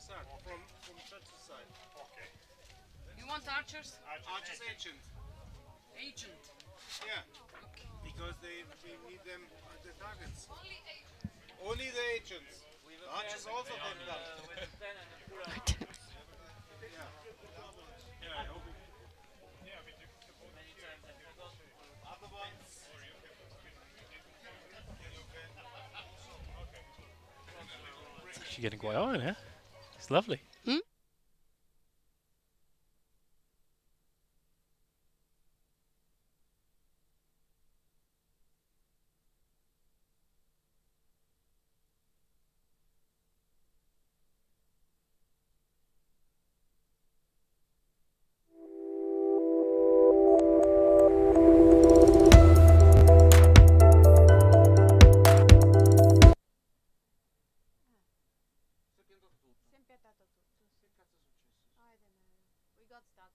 From church's side. Okay. You want archers? Archer's agent. Agent. Yeah. Okay. Because we need them at the targets. Only the agents. Archers also can come. Yeah. Yeah, I hope it. Yeah, we do. Otherwise. Okay. It's actually getting quite hot in here. It's lovely. Hmm? We got stuck.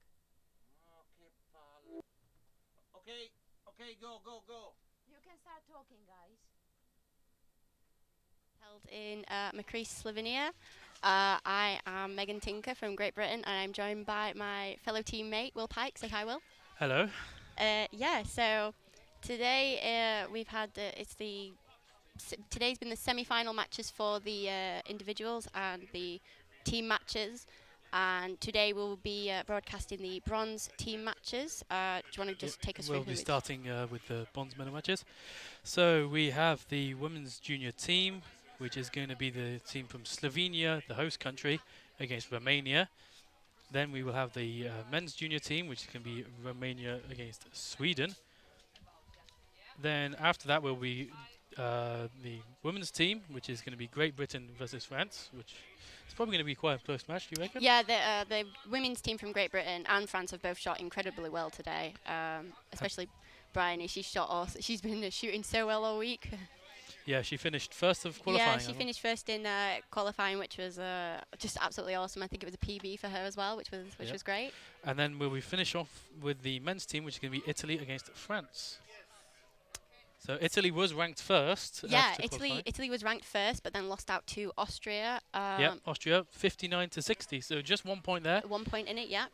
Okay, okay, go, go, go. You can start talking, guys. Held in Mokrice, Slovenia. I am Megan Tinker from Great Britain, and I'm joined by my fellow teammate Will Pike. Say hi, Will. Hello. Yeah. So today we've had today's been the semi-final matches for the individuals and the team matches. And today we'll be broadcasting the bronze team matches. Do you want to just take us through? We'll be starting with the bronze medal matches. So we have the women's junior team, which is going to be the team from Slovenia, the host country, against Romania. Then we will have the men's junior team, which can be Romania against Sweden. Then after that will be the women's team, which is going to be Great Britain versus France, which is probably going to be quite a close match, do you reckon? Yeah, the women's team from Great Britain and France have both shot incredibly well today. Especially Bryony, she's been shooting so well all week. Yeah, she finished first of qualifying. Yeah, she finished first in qualifying, which was just absolutely awesome. I think it was a PB for her as well, which was great. And then we finish off with the men's team, which is going to be Italy against France. So Italy was ranked first. Yeah, Italy was ranked first, but then lost out to Austria. Yeah, Austria 59 to 60. So just 1 point there. 1 point in it, yeah.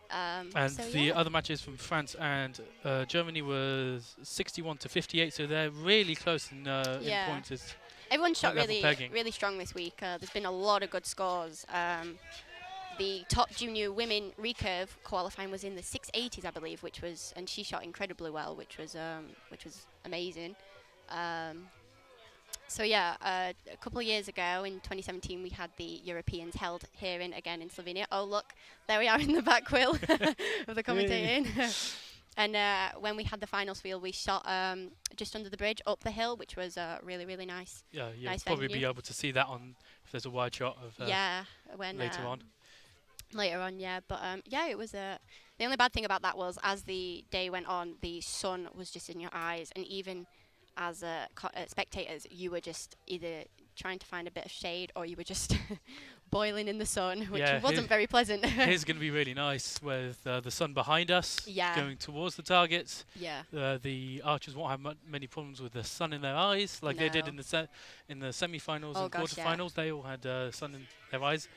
And the other matches from France and Germany was 61 to 58. So they're really close in points. Everyone shot pegging. really strong this week. There's been a lot of good scores. The top junior women recurve qualifying was in the 680s, I believe, and she shot incredibly well, which was amazing. So yeah, a couple of years ago in 2017, we had the Europeans held here again in Slovenia. Oh look, there we are in the back, Will, of the commentating. And when we had the finals field, we shot just under the bridge up the hill, which was really nice. Yeah, you'll nice probably venue. be able to see that on if there's a wide shot of when later on. Later on, yeah. But yeah, it was the only bad thing about that was as the day went on, the sun was just in your eyes, and even as spectators, you were just either trying to find a bit of shade or you were just boiling in the sun, which wasn't very pleasant. Here's going to be really nice with the sun behind us, going towards the targets. Yeah. The archers won't have many problems with the sun in their eyes, like they did in the semi-finals and quarterfinals. They all had sun in their eyes.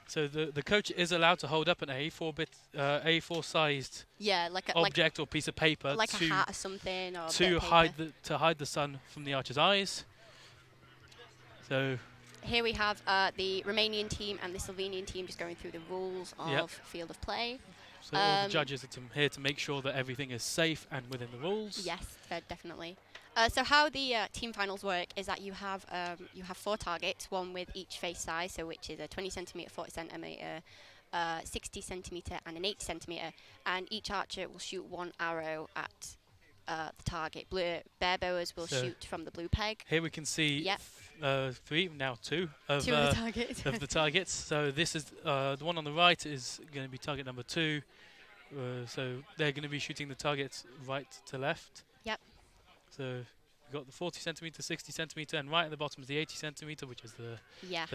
So the coach is allowed to hold up an A4 sized object or piece of paper, like a hat or something, or to hide the sun from the archer's eyes. So here we have the Romanian team and the Slovenian team just going through the rules of field of play. So all the judges are here to make sure that everything is safe and within the rules. Yes, definitely. So how the team finals work is that you have 4 targets, one with each face size, so which is a 20 centimeter, 40 centimeter, 60 centimeter, and an 80 centimeter, and each archer will shoot 1 arrow at the target. Bear bowers will shoot from the blue peg. Here we can see 3, now 2 of the targets. So this is the one on the right is going to be target number 2. So they're going to be shooting the targets right to left. Yep. So we've got the 40 centimeter, 60 centimeter, and right at the bottom is the 80 centimeter, which is the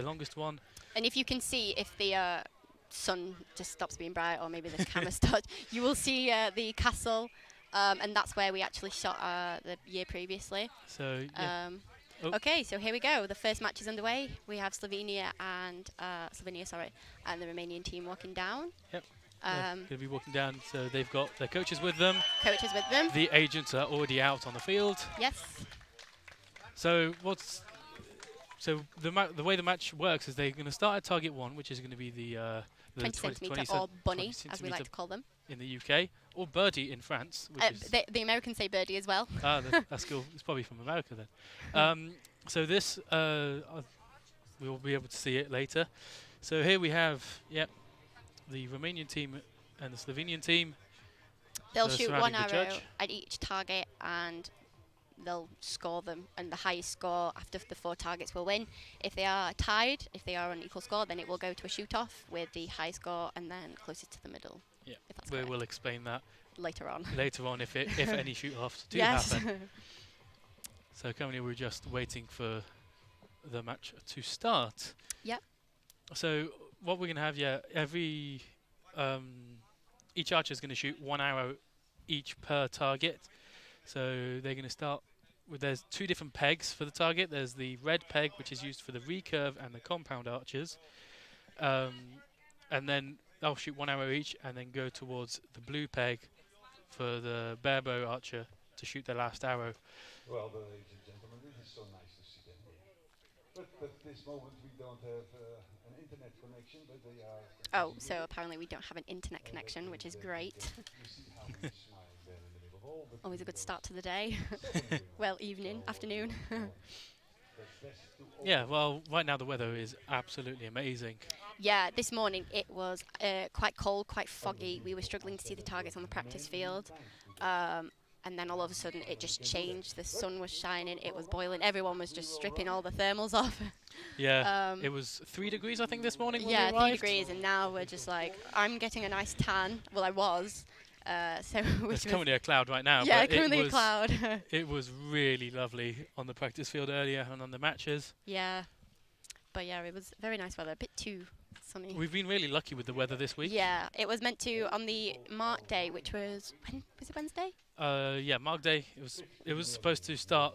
longest one. And if you can see, if the sun just stops being bright, or maybe the camera starts, you will see the castle, and that's where we actually shot the year previously. So Oh. Okay, so here we go. The first match is underway. We have Slovenia and and the Romanian team walking down. Yep. They're Um, going to be walking down, so they've got their coaches with them. coaches with them. The agents are already out on the field. Yes. So the way the match works is they're going to start at target 1, which is going to be the 20 centimetre or bunny, 20 as we like to call them. in the UK, or birdie in France, which is The Americans say birdie as well. that's cool. It's probably from America then. So this we will be able to see it later. So here we have the Romanian team and the Slovenian team. They'll So shoot surrounding one the arrow judge. at each target and they'll score them, and the highest score after the 4 targets will win. If they are tied, if they are on equal score, then it will go to a shoot-off with the high score and then closest to the middle. Yeah, if that's we correct. will explain that Later on. later on if any shoot-offs do Yes. happen. So currently we're just waiting for the match to start. Yep. So what we're going to have, each archer is going to shoot 1 arrow each per target. So they're going to start with, there's 2 different pegs for the target. There's the red peg, which is used for the recurve and the compound archers. And then they'll shoot 1 arrow each and then go towards the blue peg for the barebow archer to shoot their last arrow. Well, ladies and gentlemen, it is so nice to see them here. But at this moment we don't have an internet connection, but they are... Oh, so apparently we don't have an internet connection, which is great. You see how we smile there in the middle of all, but Always we a good don't start to the day. certainly Well, not. evening, So, afternoon. that's best to all Yeah, well, right now the weather is absolutely amazing. Yeah, this morning it was quite cold, quite foggy. We were struggling to see the targets on the practice field. And then all of a sudden it just changed. The sun was shining, it was boiling. Everyone was just stripping all the thermals off. Yeah, it was 3 degrees, I think, this morning when Yeah, we 3 arrived. degrees, and now we're just like, I'm getting a nice tan. Well, I was. So It's which was, currently a cloud right now. yeah, but currently it a was, cloud. It was really lovely on the practice field earlier and on the matches. Yeah, but yeah, it was very nice weather. A bit too sunny. We've been really lucky with the weather this week. Yeah, it was meant to on the Mark Day, which was was it Wednesday? Mark Day. It was supposed to start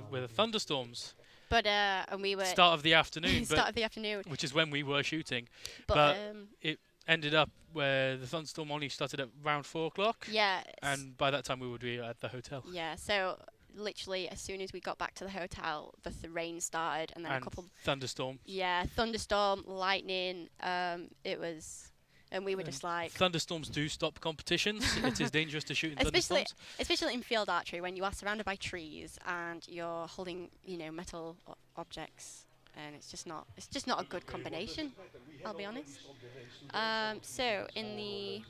with thunderstorms. But and we were Start of the afternoon, start of the afternoon. which is when we were shooting. But but it ended up where the thunderstorm only started at around 4 o'clock, yeah, and by that time we would be at the hotel. yeah. So literally, as soon as we got back to the hotel, the rain started, and then And a couple. thunderstorm. Yeah, thunderstorm, lightning. It was, and we were just like. Thunderstorms do stop competitions. It is dangerous to shoot in Especially, thunderstorms. especially in field archery, when you are surrounded by trees and you're holding, metal objects, and it's just not a good combination. I'll be honest. So in the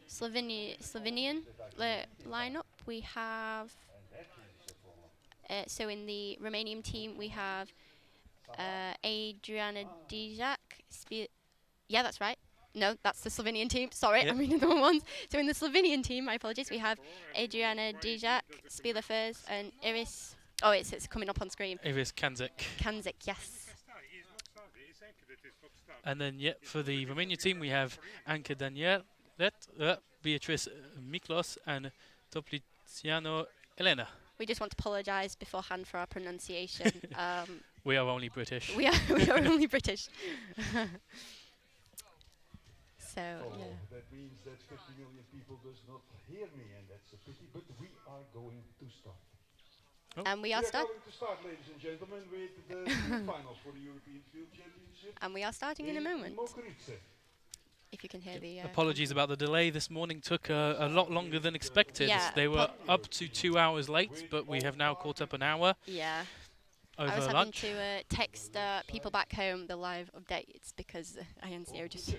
Slovenian lineup, we have. So in the Romanian team, we have Adriana Dijak. Yeah, that's right. No, that's the Slovenian team. Sorry, Yep. I'm reading the wrong ones. So in the Slovenian team, my apologies, we have Adriana Dijak, Spila Furs, and Iris. Oh, it's coming up on screen. Iris Kanzik. Kanzik, yes. And then, for the Romanian team, we have Anka Daniel, Beatrice Miklos, and Topliciano Elena. We just want to apologise beforehand for our pronunciation. We are only British. we are only British. So Oh, yeah. that means that 50 million people does not hear me, and that's a pity, but we are going to start. And we We are are start. going to start, ladies and gentlemen, with the finals for the European Field Championship. And we are starting in a moment. Mokrice. If you can hear the. Apologies about the delay. This morning took a lot longer than expected. Yeah, They were up to 2 hours late, but we have now caught up an hour Yeah. I was over having lunch. to text people back home the live updates because INCO just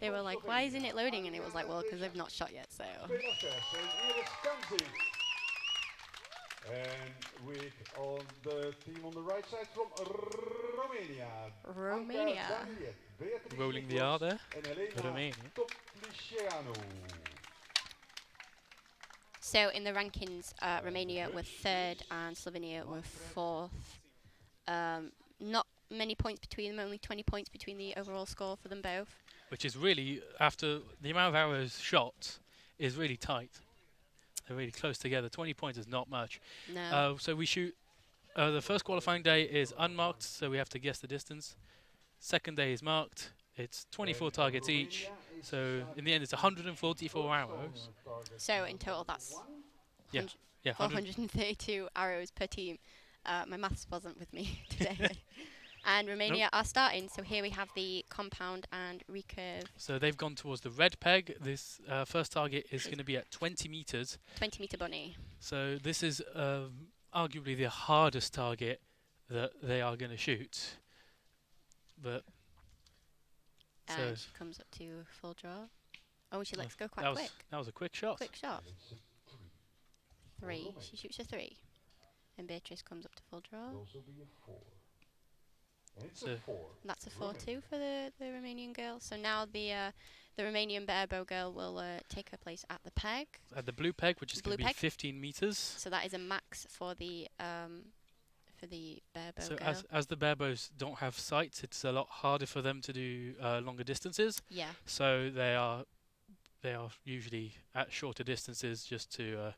they were like, why isn't it loading? And it was like, well, because they've not shot yet. So Spela Fers and Iris Kanzik. And with on the team on the right side from Romania. Romania. Anka Daniel, Beatrice Rolling the Miklos, R there. and Elena Romania. Topliciano. So in the rankings, Romania were 3rd and Slovenia were 4th. Not many points between them, only 20 points between the overall score for them both. Which is really, after the amount of arrows shot, is really tight. They're really close together. 20 points is not much. No. So we shoot The first qualifying day is unmarked, so we have to guess the distance. Second day is marked. It's 24 targets each. So in the end, it's 144 arrows. So in total, that's Yeah. 100 Yeah, 432 arrows per team. My maths wasn't with me today. And Romania are starting. So here we have the compound and recurve. So they've gone towards the red peg. This first target is going to be at 20 meters. 20-meter bunny. So this is arguably the hardest target that they are going to shoot. But And she comes up to full draw. Oh, she lets go quite quick. That was a quick shot. Quick shot. 3. She shoots a 3. And Beatrice comes up to full draw. So That's a 4-2 for the Romanian girl. So now the Romanian barebow girl will take her place at the peg. At the blue peg, which is going to be 15 meters. So that is a max for the barebow So girl. as the barebows don't have sights, it's a lot harder for them to do longer distances. Yeah. So they are usually at shorter distances just to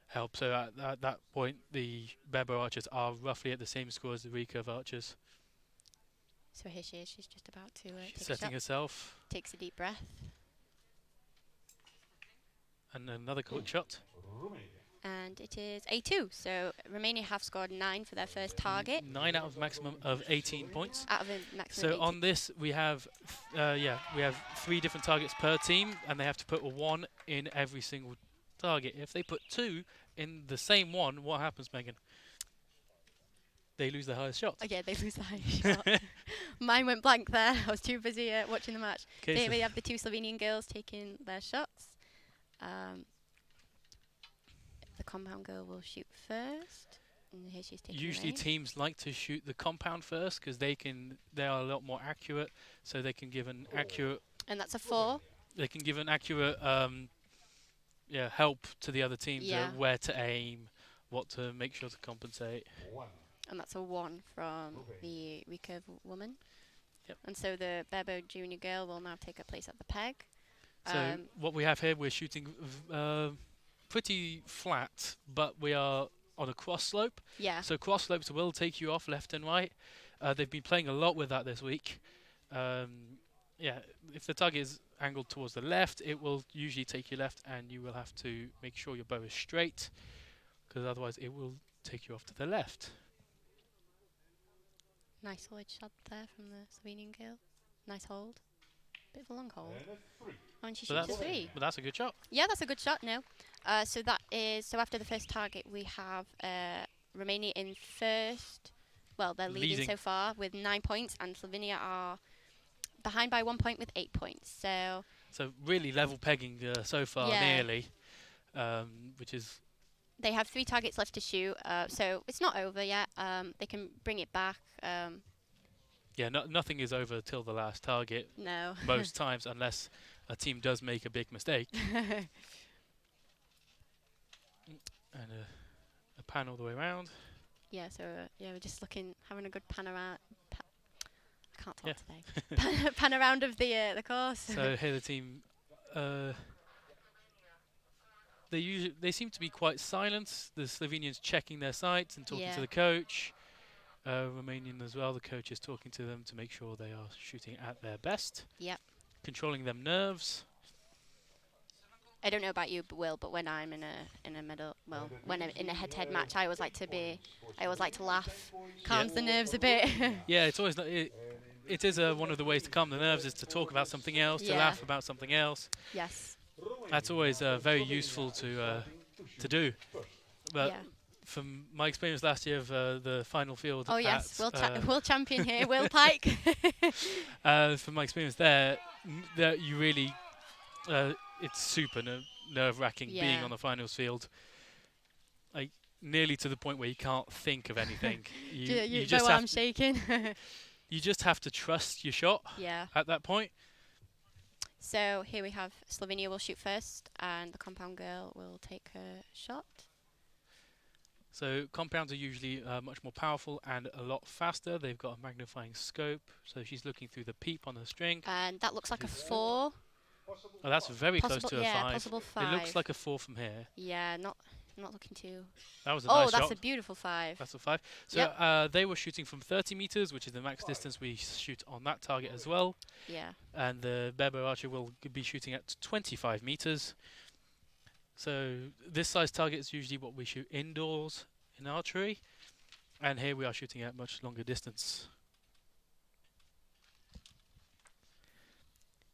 help. So at that point, the barebow archers are roughly at the same score as the recurve archers. So here she is. She's just about to She's take a setting shot. herself. Takes a deep breath. And another quick shot. And it is A2. So Romania have scored 9 for their first target. 9 out of maximum of 18 points. Out of a maximum So 18. on this, we have 3 different targets per team, and they have to put a 1 in every single target. If they put 2 in the same one, what happens, Megan? They lose the highest shot. Okay, they lose the high shot. Mine went blank there. I was too busy watching the match. Okay, Here so we have the 2 Slovenian girls taking their shots. The compound girl will shoot first. And here she's taking usually the teams like to shoot the compound first because they are a lot more accurate, so they can give an accurate. And that's a 4. They can give an accurate help to the other teams where to aim, what to make sure to compensate. And that's a 1 from the recurve woman. Yep. And so the barebow junior girl will now take her place at the peg. So what we have here, we're shooting pretty flat, but we are on a cross slope. Yeah. So cross slopes will take you off left and right. They've been playing a lot with that this week. If the target is angled towards the left, it will usually take you left, and you will have to make sure your bow is straight, because otherwise it will take you off to the left. Nice solid shot there from the Slovenian girl. Nice hold. Bit of a long hold. Oh, and she shoots a 3. But that's a good shot. Yeah, that's a good shot. No. So after the first target, we have Romania in first. Well, they're leading so far with 9 points, and Slovenia are behind by 1 point with 8 points. So really level pegging so far, nearly, which is. They have 3 targets left to shoot, so it's not over yet. They can bring it back. Nothing is over till the last target. No. Most times, unless a team does make a big mistake. And a pan all the way around. Yeah, so we're just having a good pan around. I can't talk today. Pan around of the course. So here the team, they seem to be quite silent. The Slovenians checking their sights and talking to the coach. Romanian as well. The coach is talking to them to make sure they are shooting at their best. Yep. Controlling them nerves. I don't know about you, Will, but when I'm in a medal, when I'm in a head-to-head match, I always like to laugh, calms the nerves a bit. Yeah, it's always it is one of the ways to calm the nerves is to talk about something else, to laugh about something else. Yes. That's always very useful to do. But from my experience last year of the final field. Oh yes, world champion here, Will Pike. From my experience there, you really. It's super nerve-wracking being on the finals field, like nearly to the point where you can't think of anything. You just I'm shaking. You just have to trust your shot. Yeah. At that point. So here we have Slovenia will shoot first, and the compound girl will take her shot. So compounds are usually much more powerful and a lot faster. They've got a magnifying scope, so she's looking through the peep on the string. And that looks like a 4. Oh, that's very close to a 5. Possible 5. It looks like a 4 from here. Yeah, not I'm not looking too. That was a Oh, nice that's shot. a beautiful 5. That's a 5. So Yep. they were shooting from 30 meters, which is the max distance we shoot on that target as well. Yeah. And the barebow archer will be shooting at 25 meters. So this size target is usually what we shoot indoors in archery, and here we are shooting at much longer distance.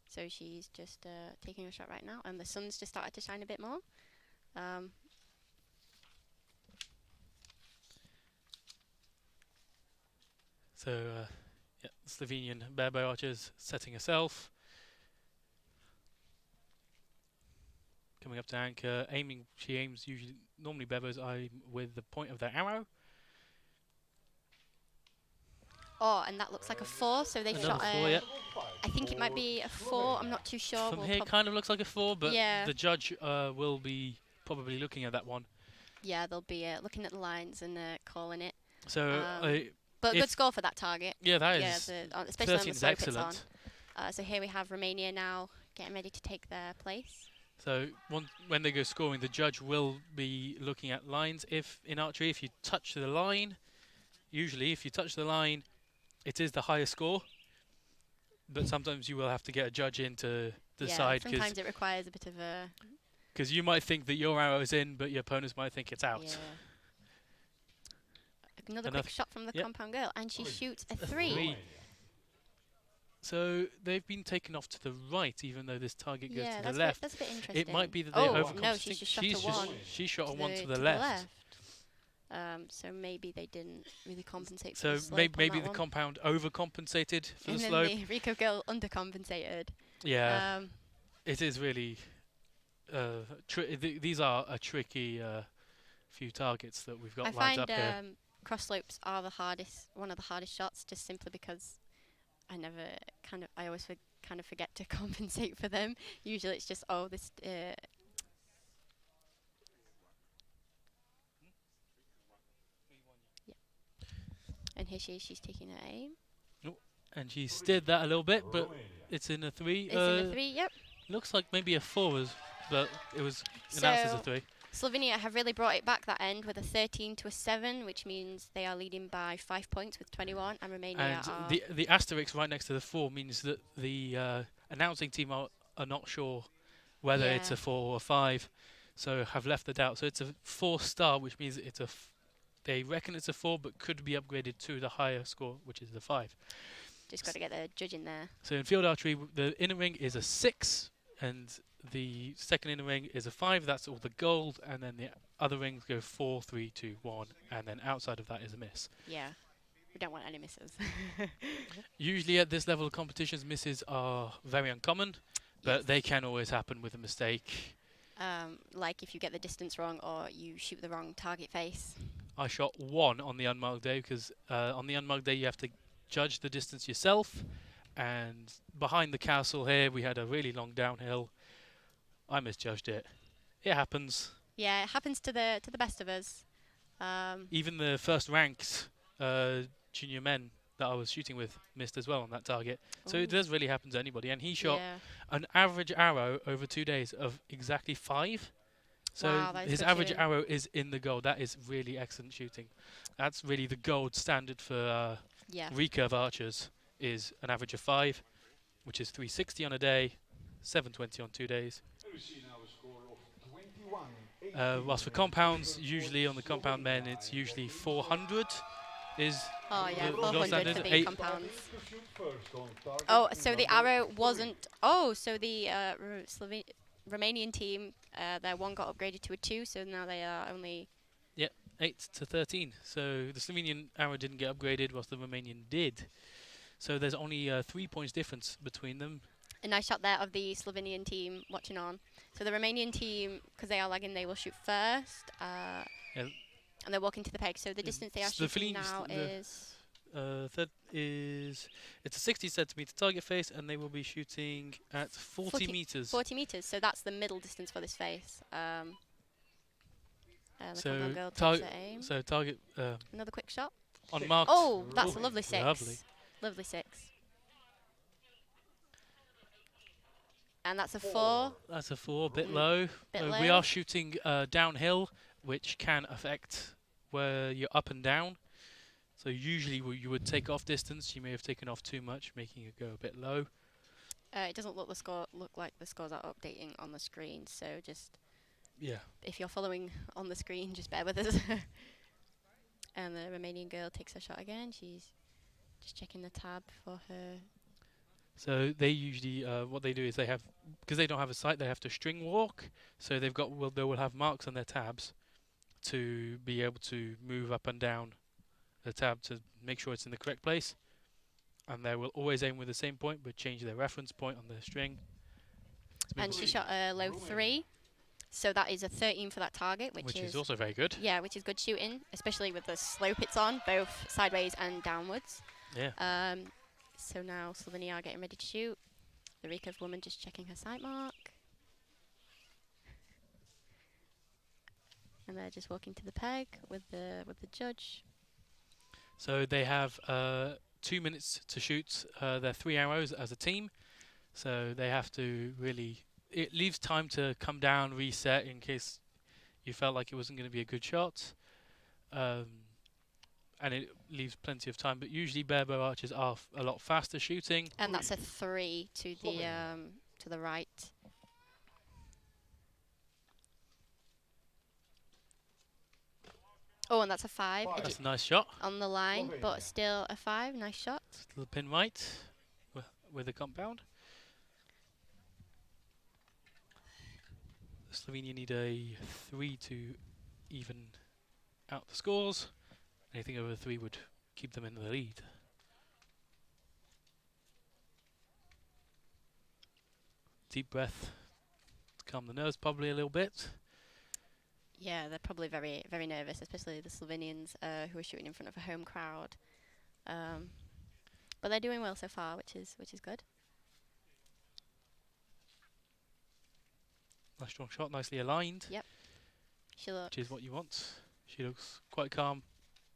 So she's just taking a shot right now, and the sun's just started to shine a bit more. So yeah, Slovenian barebow archers setting herself, coming up to anchor, aiming. She aims usually normally barebows aim with the point of their arrow. Oh, and that looks like a 4. So they've Another shot 4, yeah. I think it might be a 4. I'm not too sure. From We'll here, kind of looks like a 4, but Yeah. the judge will be probably looking at that one. Yeah, they'll be looking at the lines and calling it. So, But if good score for that target. yeah, that Yeah, is especially on 13 the is slope it's on. excellent. So here we have Romania now getting ready to take their place. So when they go scoring, the judge will be looking at lines. If in archery, if you touch the line, usually if you touch the line, it is the higher score. But sometimes you will have to get a judge in to decide, Yeah, sometimes it requires a bit of a... because you might think that your arrow is in, but your opponents might think it's out. Yeah. Another quick shot from the compound girl, and she shoots a 3. So they've been taken off to the right, even though this target goes to the left. That's a bit interesting. It might be that they overcompensated. No, she's just shot a 1. She shot a 1 to the left. So maybe they didn't really compensate for So the slope maybe on the that compound overcompensated for and the then slope. the Rico girl undercompensated. Yeah, it is really. These are a tricky few targets that we've got I lined find up here. cross slopes are one of the hardest shots, just simply because I always kind of forget to compensate for them. Usually it's just this. And here she's taking her aim. And she steered that a little bit, but it's in a 3. It's in a 3, yep. Looks like maybe a 4, but it was announced as a 3. Slovenia have really brought it back that end with a 13 to a 7, which means they are leading by 5 points with 21, and Romania are... the asterisk right next to the 4 means that the announcing team are not sure whether it's a 4 or a 5, so have left the doubt. So it's a 4-star, which means it's they reckon it's a 4, but could be upgraded to the higher score, which is the 5. Just got to get the judge in there. So in field archery, the inner ring is a 6, and the second inner ring is a 5. That's all the gold, and then the other rings go 4, 3, 2, 1, and then outside of that is a miss. Yeah, we don't want any misses. Usually at this level of competitions, misses are very uncommon, but they can always happen with a mistake. Like if you get the distance wrong or you shoot the wrong target face. I shot 1 on the unmarked day, because on the unmarked day you have to judge the distance yourself, and behind the castle here we had a really long downhill. I misjudged it. It happens. Yeah, it happens to the best of us. Even the first ranked junior men that I was shooting with missed as well on that target. So it does really happen to anybody. And he shot an average arrow over 2 days of exactly 5. So wow, his average arrow is in the gold. That is really excellent shooting. That's really the gold standard for recurve archers, is an average of 5, which is 360 on a day, 720 on 2 days. Whilst for compounds, usually on the compound men, it's usually 400 is the 400 standard. for the compounds. Oh, so the arrow wasn't... Oh, so the Romanian team, their 1 got upgraded to a 2, so now they are only... 8 to 13. So the Slovenian arrow didn't get upgraded, whilst the Romanian did. So there's only 3 points difference between them. A nice shot there of the Slovenian team watching on. So the Romanian team, because they are lagging, they will shoot first. And they're walking to the peg. So the distance they are shooting now is... it's a 60 centimeter target face, and they will be shooting at 40 meters. 40 meters, so that's the middle distance for this face. So target. Another quick shot. Unmarked. Oh, that's a lovely 6. Lovely. Lovely 6. And that's a 4. That's a 4, bit low. Bit low. We are shooting downhill, which can affect where you're up and down. So usually you would take off distance. You may have taken off too much, making it go a bit low. It doesn't look like the scores are updating on the screen, so just Yeah. if you're following on the screen, just bear with us. And the Romanian girl takes her shot again. She's just checking the tab for her. So they usually, what they do is they have, because they don't have a sight, they have to string walk. So they will have marks on their tabs to be able to move up and down the tab to make sure it's in the correct place. And they will always aim with the same point, but change their reference point on their string. And she shot a low 3, so that is a 13 for that target, Which is also very good. Yeah, which is good shooting, especially with the slope it's on, both sideways and downwards. Yeah. So now Slovenia are getting ready to shoot. The Rikov woman just checking her sight mark. And they're just walking to the peg with the judge. So they have 2 minutes to shoot their 3 arrows as a team. So they have to really... It leaves time to come down, reset in case you felt like it wasn't going to be a good shot. And it leaves plenty of time. But usually barebow archers are a lot faster shooting. And that's a 3 to the right. Oh, and that's a 5. That's a nice shot. On the line, but still a 5. Nice shot. Still pin right with the compound. Slovenia need a 3 to even out the scores. Anything over 3 would keep them in the lead. Deep breath to calm the nerves probably a little bit. Yeah, they're probably very, very nervous, especially the Slovenians who are shooting in front of a home crowd. But they're doing well so far, which is good. Nice strong shot, nicely aligned. Yep. She looks. Which is what you want. She looks quite calm.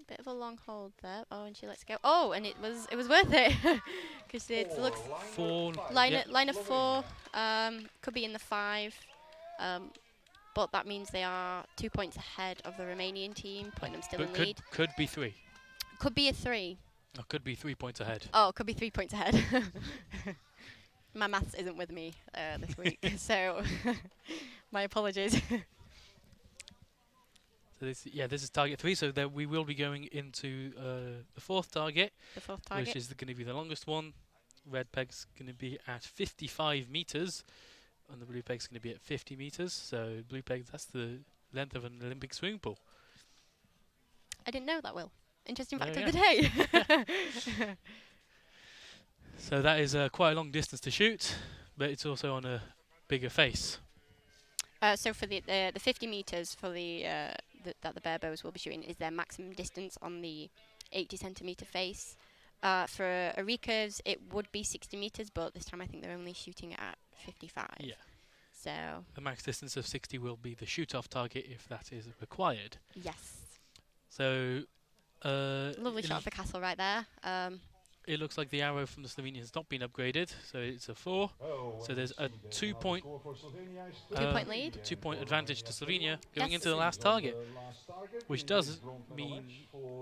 Bit of a long hold there. Oh, and she lets go. Oh, and it was worth it because it looks 4. line of 4. Could be in the 5. But that means they are 2 points ahead of the Romanian team, putting them still in lead. Could be 3. Could be a 3. Or could be 3 points ahead. Oh, could be 3 points ahead. My maths isn't with me this week, so my apologies. So this is target 3. So that we will be going into the 4th target. The 4th target. Which is going to be the longest one. Red peg's going to be at 55 meters, and the blue peg's going to be at 50 meters. So blue peg, that's the length of an Olympic swimming pool. I didn't know that, Will. Interesting fact There of we the day. So that is quite a long distance to shoot, but it's also on a bigger face. So for the 50 meters for that the barebows will be shooting is their maximum distance on the 80 centimeter face. For a recurves, it would be 60 meters, but this time I think they're only shooting at 55. Yeah. So The max distance of 60 will be the shoot-off target if that is required. yes. So Lovely shot of the castle right there. it looks like the arrow from the Slovenian has not been upgraded, so it's a 4. So there's a 2-point 2-point lead. 2-point advantage to Slovenia going Yes. into the last target, which does mean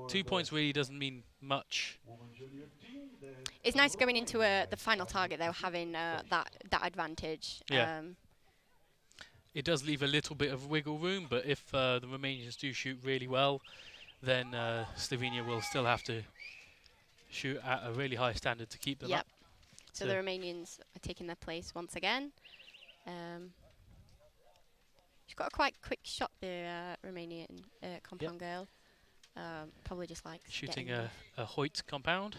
2 points really doesn't mean much. It's nice going into the final target though, having that advantage. Yeah. It does leave a little bit of wiggle room, but if the Romanians do shoot really well, then Slovenia will still have to shoot at a really high standard to keep them Yep. up. So the Romanians are taking their place once again. She's got a quite quick shot, the Romanian compound girl. Probably just like Shooting a Hoyt compound.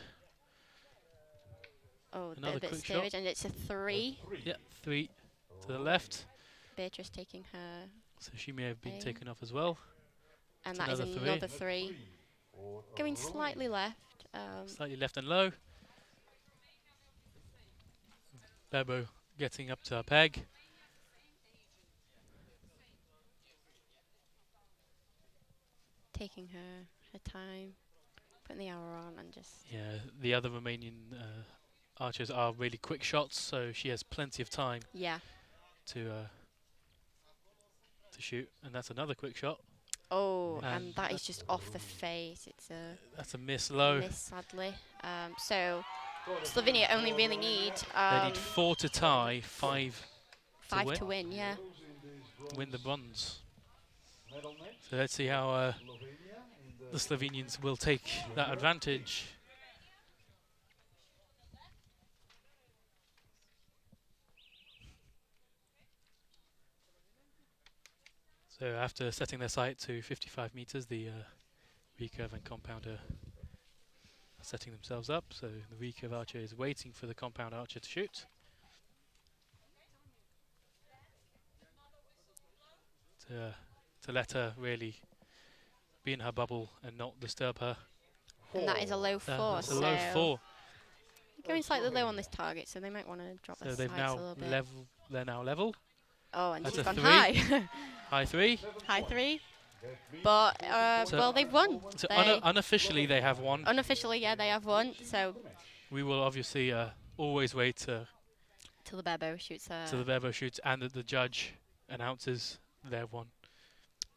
Oh, another a bit quick steerage, shot. and it's a 3. Yeah, 3 to the left. Beatrice taking her, So she may have been aim. taken off as well. and It's that is another 3. another 3. Going slightly left. Slightly left and low. Bebo getting up to her peg. Taking her time, putting the arrow on, and just Yeah, the other Romanian archers are really quick shots, so she has plenty of time yeah. to shoot, and that's another quick shot. Oh, And and that is just off the face. It's a that's a miss low. miss, sadly. So Slovenia only really need They need 4 to tie, 5 5 win. to win, yeah. win the bronze. So let's see how the Slovenians will take that advantage. So after setting their sight to 55 meters, the recurve and compound are setting themselves up. So the recurve archer is waiting for the compound archer to shoot. To let her really be in her bubble and not disturb her. And that is a low 4. That's a low 4. Going slightly low on this target, so they might want to drop So their they've sights now a little bit. level. They're now level. Oh, and That's she's a gone 3. high. High 3. High 3. But, So- well, they've won. So They- unofficially they have won. unofficially, yeah, they have won. So We will obviously always wait till the Bebo shoots her. till the Bevo shoots and that the judge announces they've won.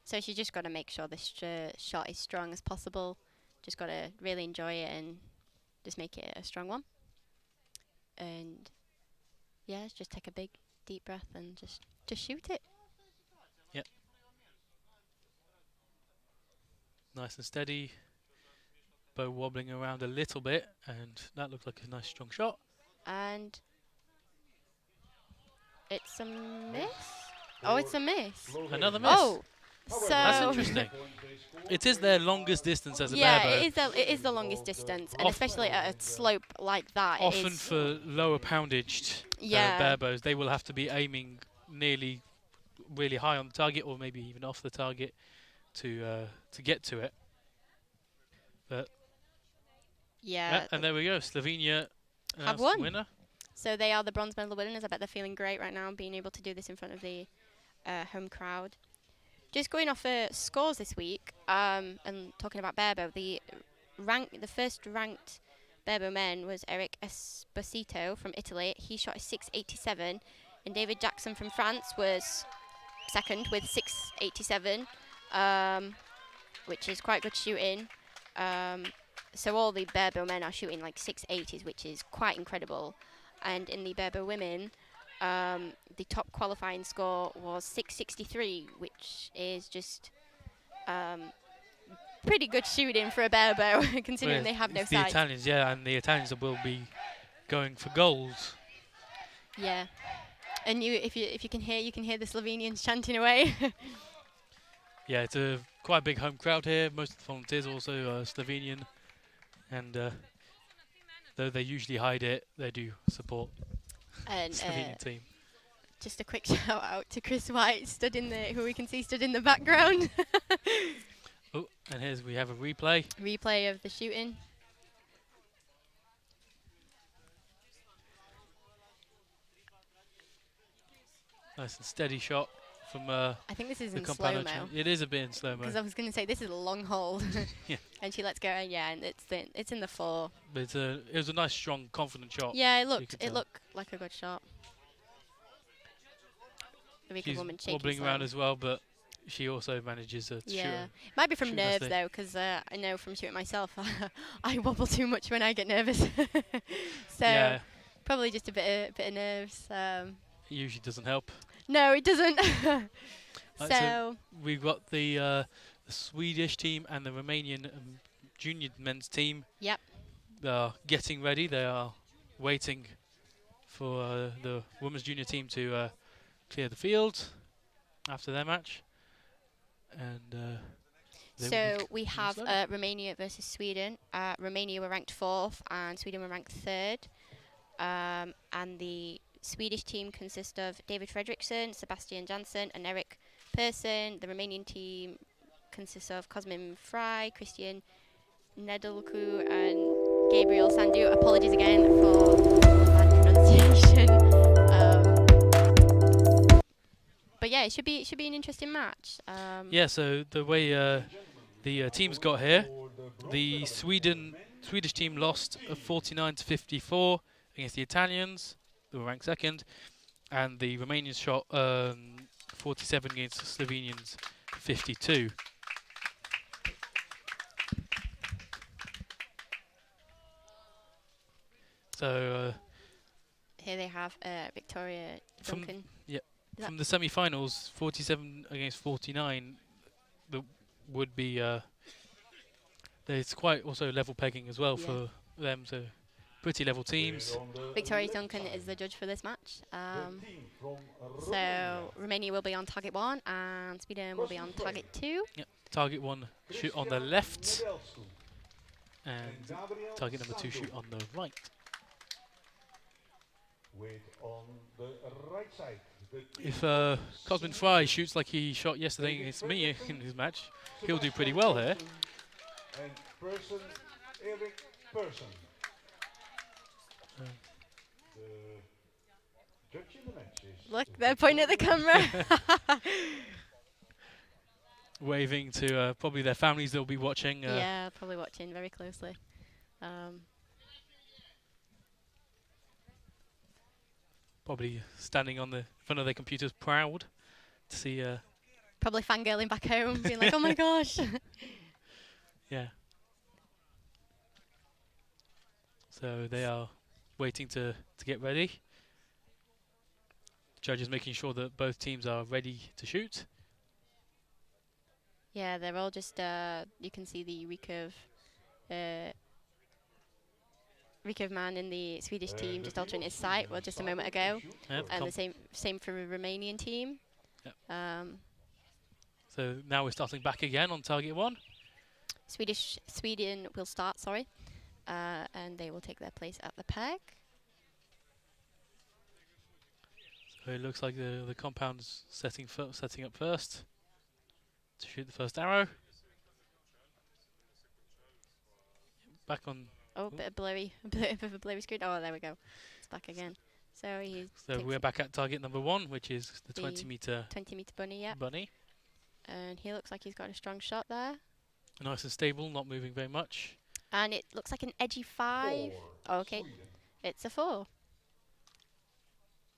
So she's just got to make sure this shot is strong as possible. Just got to really enjoy it and just make it a strong one. And yeah, just take a big deep breath and just shoot it. Yep. Nice and steady. Bow wobbling around a little bit, and that looks like a nice strong shot. And it's a miss. Oh, it's a miss. Another miss. Oh, so That's interesting. It is their longest distance as a yeah, barebow. it is the longest distance, and Off- especially at a slope like that. Often it is, for lower poundaged yeah, barebows, they will have to be aiming nearly really high on the target, or maybe even off the target to get to it. But yeah. and there we go. Slovenia Have announced the won. winner. So they are the bronze medal winners. I bet they're feeling great right now, being able to do this in front of the home crowd. Just going off scores this week, and talking about barebow, the first ranked barebow men was Eric Esposito from Italy. He shot a 6.87, and David Jackson from France was second with 6.87, which is quite good shooting. So all the barebow men are shooting like 6.80s, which is quite incredible. And in the barebow women, the top qualifying score was 6.63, which is just pretty good shooting for a barebow, considering they have no It's the sight. Italians, yeah, and the Italians will be going for gold. Yeah, and if you can hear the Slovenians chanting away. Yeah, it's a quite big home crowd here. Most of the volunteers also are Slovenian, and though they usually hide it, they do support And the Slovenian team. just a quick shout out to Chris White, who we can see stood in the background. Oh, and we have a replay. Replay of the shooting. Nice and steady shot from I think this is the in slow compound. mo. It is a bit in slow mo, Because I was going to say this is a long hold. Yeah. And she lets go, and yeah, and it's in the 4. but it was a nice, strong, confident shot. Yeah, could it tell. looked like a good shot. The weaker She's woman shaking wobbling around slightly. as well, but she also manages to shoot. Yeah, might be from shoot nerves nicely. though, because I know from shooting myself, I wobble too much when I get nervous. So Yeah, probably just a bit of nerves. it usually doesn't help. No, it doesn't. So So we've got the Swedish team and the Romanian junior men's team. Yep. They are getting ready. They are waiting for the women's junior team to clear the field after their match. And they will so be we coming have slowly. Romania versus Sweden. Romania were ranked 4th, and Sweden were ranked 3rd. And the Swedish team consists of David Fredriksson, Sebastian Jansson, and Eric Persson. The Romanian team consists of Cosmin Fry, Christian Nedelcu, and Gabriel Sandu. Apologies again for bad pronunciation. But yeah, it should be an interesting match. Yeah, so the way the teams got here, the Swedish team lost 49 to 54 against the Italians, who were ranked 2nd, and the Romanians shot 47 against the Slovenians 52. So Here they have Victoria from Duncan. that- from the semi-finals, 47 against 49, the would be. It's quite also level pegging as well Yeah. for them. So pretty level teams. With on the Victoria left Duncan side, is the judge for this match. the team from So Romania. Romania will be on target 1 and Sweden will be on target 2. Target 1 shoot on the Christian left, Nedelscu and Gabriel target number 2 Sandu. shoot on the right. With on the right side, the team If from Cosmin Sweden. Fry shoots like he shot yesterday against me in his match, he'll do pretty well here. And person Eric Person. Um. The judge in the match is Look, they're pointing at the camera. Waving to probably their families that'll be watching. Yeah, probably watching very closely. Probably standing on the front of their computers proud to see. Probably fangirling back home, being like, oh my gosh. Yeah. So they are waiting to get ready. Judges making sure that both teams are ready to shoot. Yeah, they're all just, you can see the recurve man in the Swedish team just altering his sight just a moment ago. Yep, And the same for the Romanian team. Yep. So now we're starting back again on target 1. Sweden will start, sorry. And they will take their place at the peg. So it looks like the compound's setting up first to shoot the first arrow. Back on. Oh, bit of blurry, a bit of a blurry screen. Oh, there we go. It's back again. So he So takes we're back at target number 1, which is the The 20-meter 20-meter bunny, yeah. bunny. And he looks like he's got a strong shot there. Nice and stable, not moving very much. And it looks like an edgy 5. For Okay, Sweden. it's a 4.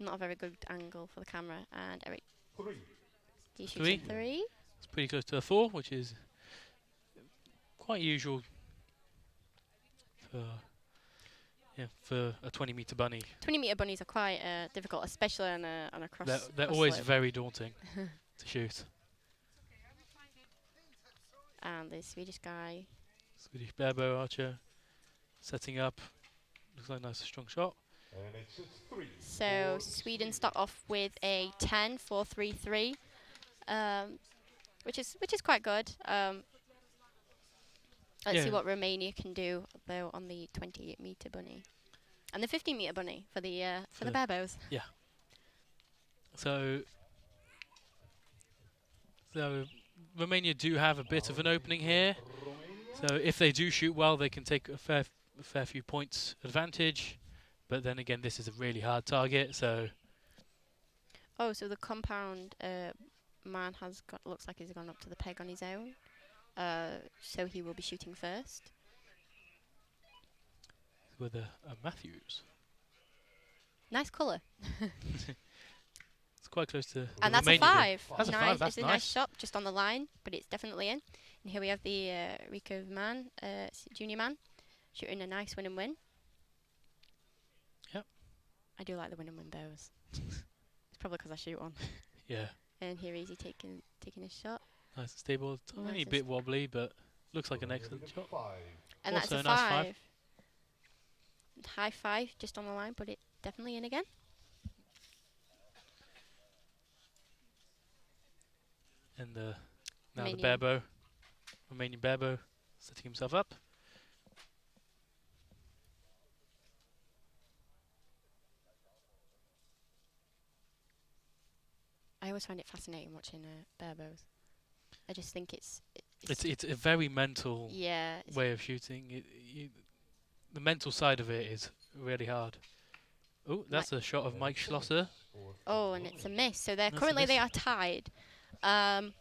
Not a very good angle for the camera. And Eric, 3. he's shooting 3. It's pretty close to a 4, which is quite usual for a 20-meter bunny. 20-meter bunnies are quite difficult, especially on a cross. They're cross always slope. very daunting to shoot. And the Swedish guy. Swedish barebow archer setting up. Looks like a nice strong shot. And it's a 3. So for Sweden start off with a 10, 4, 3, 3, which is quite good. Let's see Yeah. what Romania can do though on the 20-meter bunny, and the 15-meter bunny for the barebows. So Romania do have a bit of an opening here. Romania. So if they do shoot well, they can take a fair few points advantage. But then again, this is a really hard target. So Oh, so the compound man looks like he's gone up to the peg on his own. So he will be shooting first. with a Matthews, Nice colour. it's quite close to. And that's a Romania doing- 5. That's a nice. 5. That's It's a nice. nice shot, just on the line, but it's definitely in. And here we have the recurve man, junior man, shooting a nice win and win. Yep. I do like the win and win bows. It's probably because I shoot one. Yeah, And here is he taking his shot, nice and stable. Nice Tiny and bit wobbly, but looks like an Romania excellent with a shot. 5. and that's Also a a nice 5. five. High 5, just on the line, but it definitely in again. And now the Romanian. barebow, Romanian barebow, setting himself up. I always find it fascinating watching barebows. I just think it's It's a very mental yeah. way of shooting. The mental side of it is really hard. Oh, that's a shot of Mike Schlosser. Oh, and it's a miss. So they're That's a currently they miss. are tied.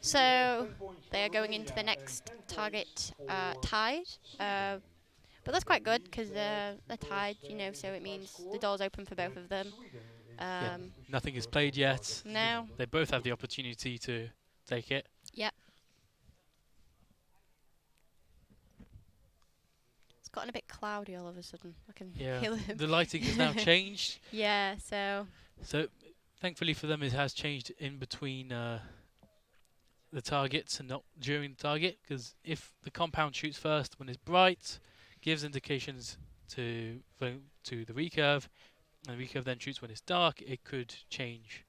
So they are going into the next target tied. But that's quite good because they're tied, you know. So it means the door's open for both of them. Yeah, nothing is played yet. No. They both have the opportunity to take it. Yep. gotten a bit cloudy all of a sudden. I can Yeah, feel it. the lighting has now changed. Yeah, so So thankfully for them, it has changed in between the targets and not during the target. Because if the compound shoots first when it's bright, gives indications to to the recurve, and the recurve then shoots when it's dark, it could change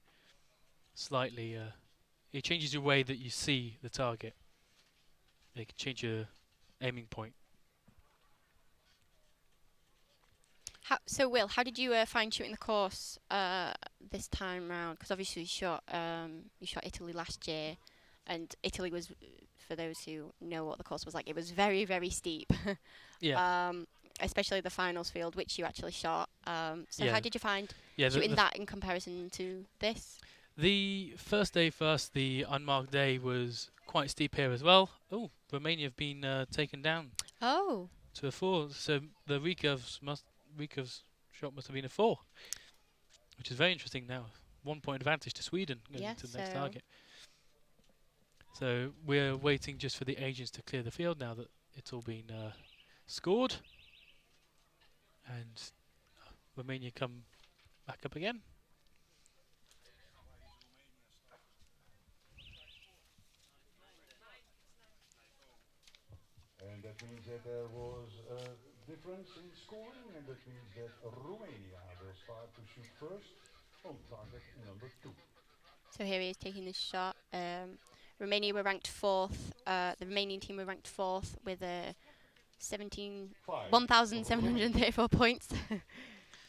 slightly. It changes the way that you see the target. It can change your aiming point. so Will, how did you find shooting the course this time round? Because obviously you shot Italy last year, and Italy was, for those who know what the course was like, it was very, very steep. Yeah. Especially the finals field, which you actually shot. So Yeah. how did you find Yeah. shooting that in comparison to this? The first day first, the unmarked day was quite steep here as well. Oh, Romania have been taken down Oh, to a 4, so the recurve's shot must have been a 4, which is very interesting now. 1 point advantage to Sweden going yeah. into the next So target. So we're waiting just for the agents to clear the field now that it's all been scored, and Romania come back up again. And that means that there was a difference in scoring, and that means that Romania will start to shoot first on target number 2. So here he is taking this shot. Romania were ranked fourth. The Romanian team were ranked fourth with a 1,734 points.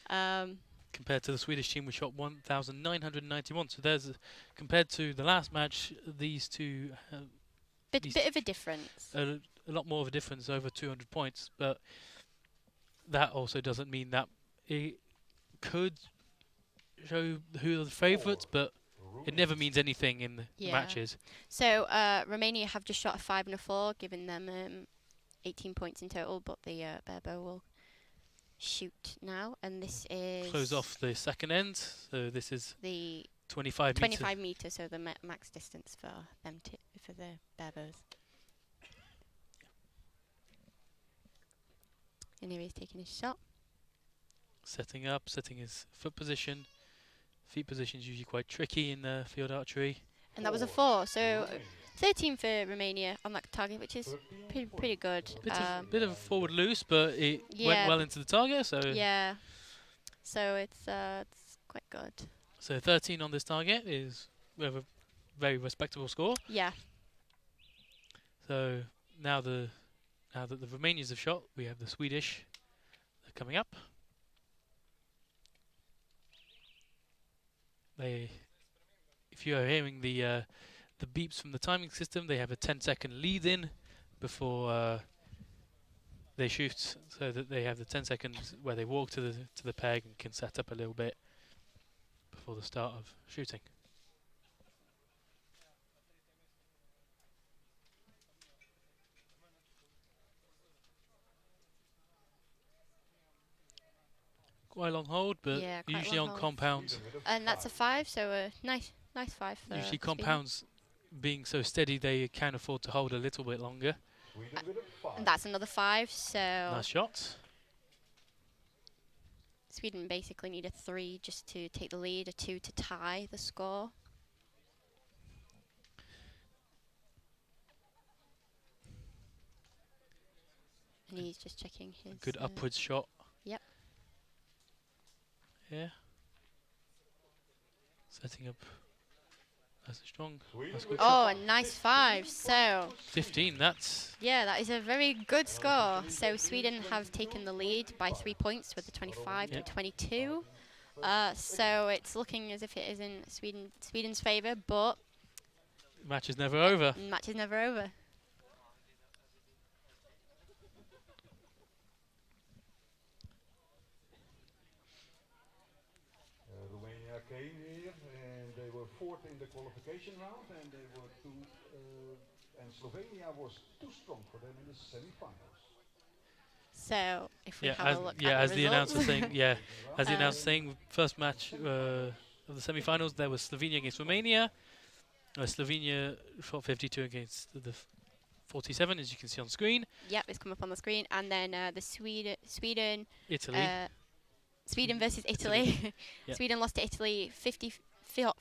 Compared to the Swedish team, we shot 1,991. So there's compared to the last match, these two Bit of a difference. a lot more of a difference, over 200 points. But that also doesn't mean that it could show who are the favourites, but it never means anything in the matches. So Romania have just shot a 5 and a 4, giving them 18 points in total. But the Berbo will shoot now, and this is Close off the second end. So this is the 25 meter, so the max distance for them for the Berbos. And here he's taking his shot. Setting up, setting his foot position. Feet position is usually quite tricky in field archery. And that was a 4, so 13 for Romania on that target, which is pretty good. Bit of a forward loose, but it went well into the target. So yeah, so it's quite good. So 13 on this target is we have a very respectable score. Yeah. So now that the Romanians have shot, we have the Swedish coming up. If you are hearing the beeps from the timing system, they have a 10-second lead in before they shoot, so that they have the 10 seconds where they walk to the peg and can set up a little bit before the start of shooting. Quite a long hold, but usually on compounds. And that's a 5, so a nice 5 for usually compounds being so steady, they can afford to hold a little bit longer. And that's another 5, so nice shot. Sweden basically need a 3 just to take the lead, a 2 to tie the score. And he's just checking his... Good upwards shot. Yep. Yeah. Setting up nice and strong. Oh, a nice 5. So 15, that's... Yeah, that is a very good score. So Sweden have taken the lead by 3 points with the 25 to 22. So it's looking as if it is in Sweden's favour, but... Match is never over. Match is never over. Romania came here and they were fourth in the qualification round, and they were and Slovenia was too strong for them in the semi-finals. So if we have a look as at the announcer saying, as the Um, announcer saying, first match of the semi-finals, there was Slovenia against Romania. Slovenia shot 52 against the 47, as you can see on screen. Yep, it's come up on the screen. And then the Sweden Italy. Sweden versus Italy. Yep. Sweden lost to Italy 54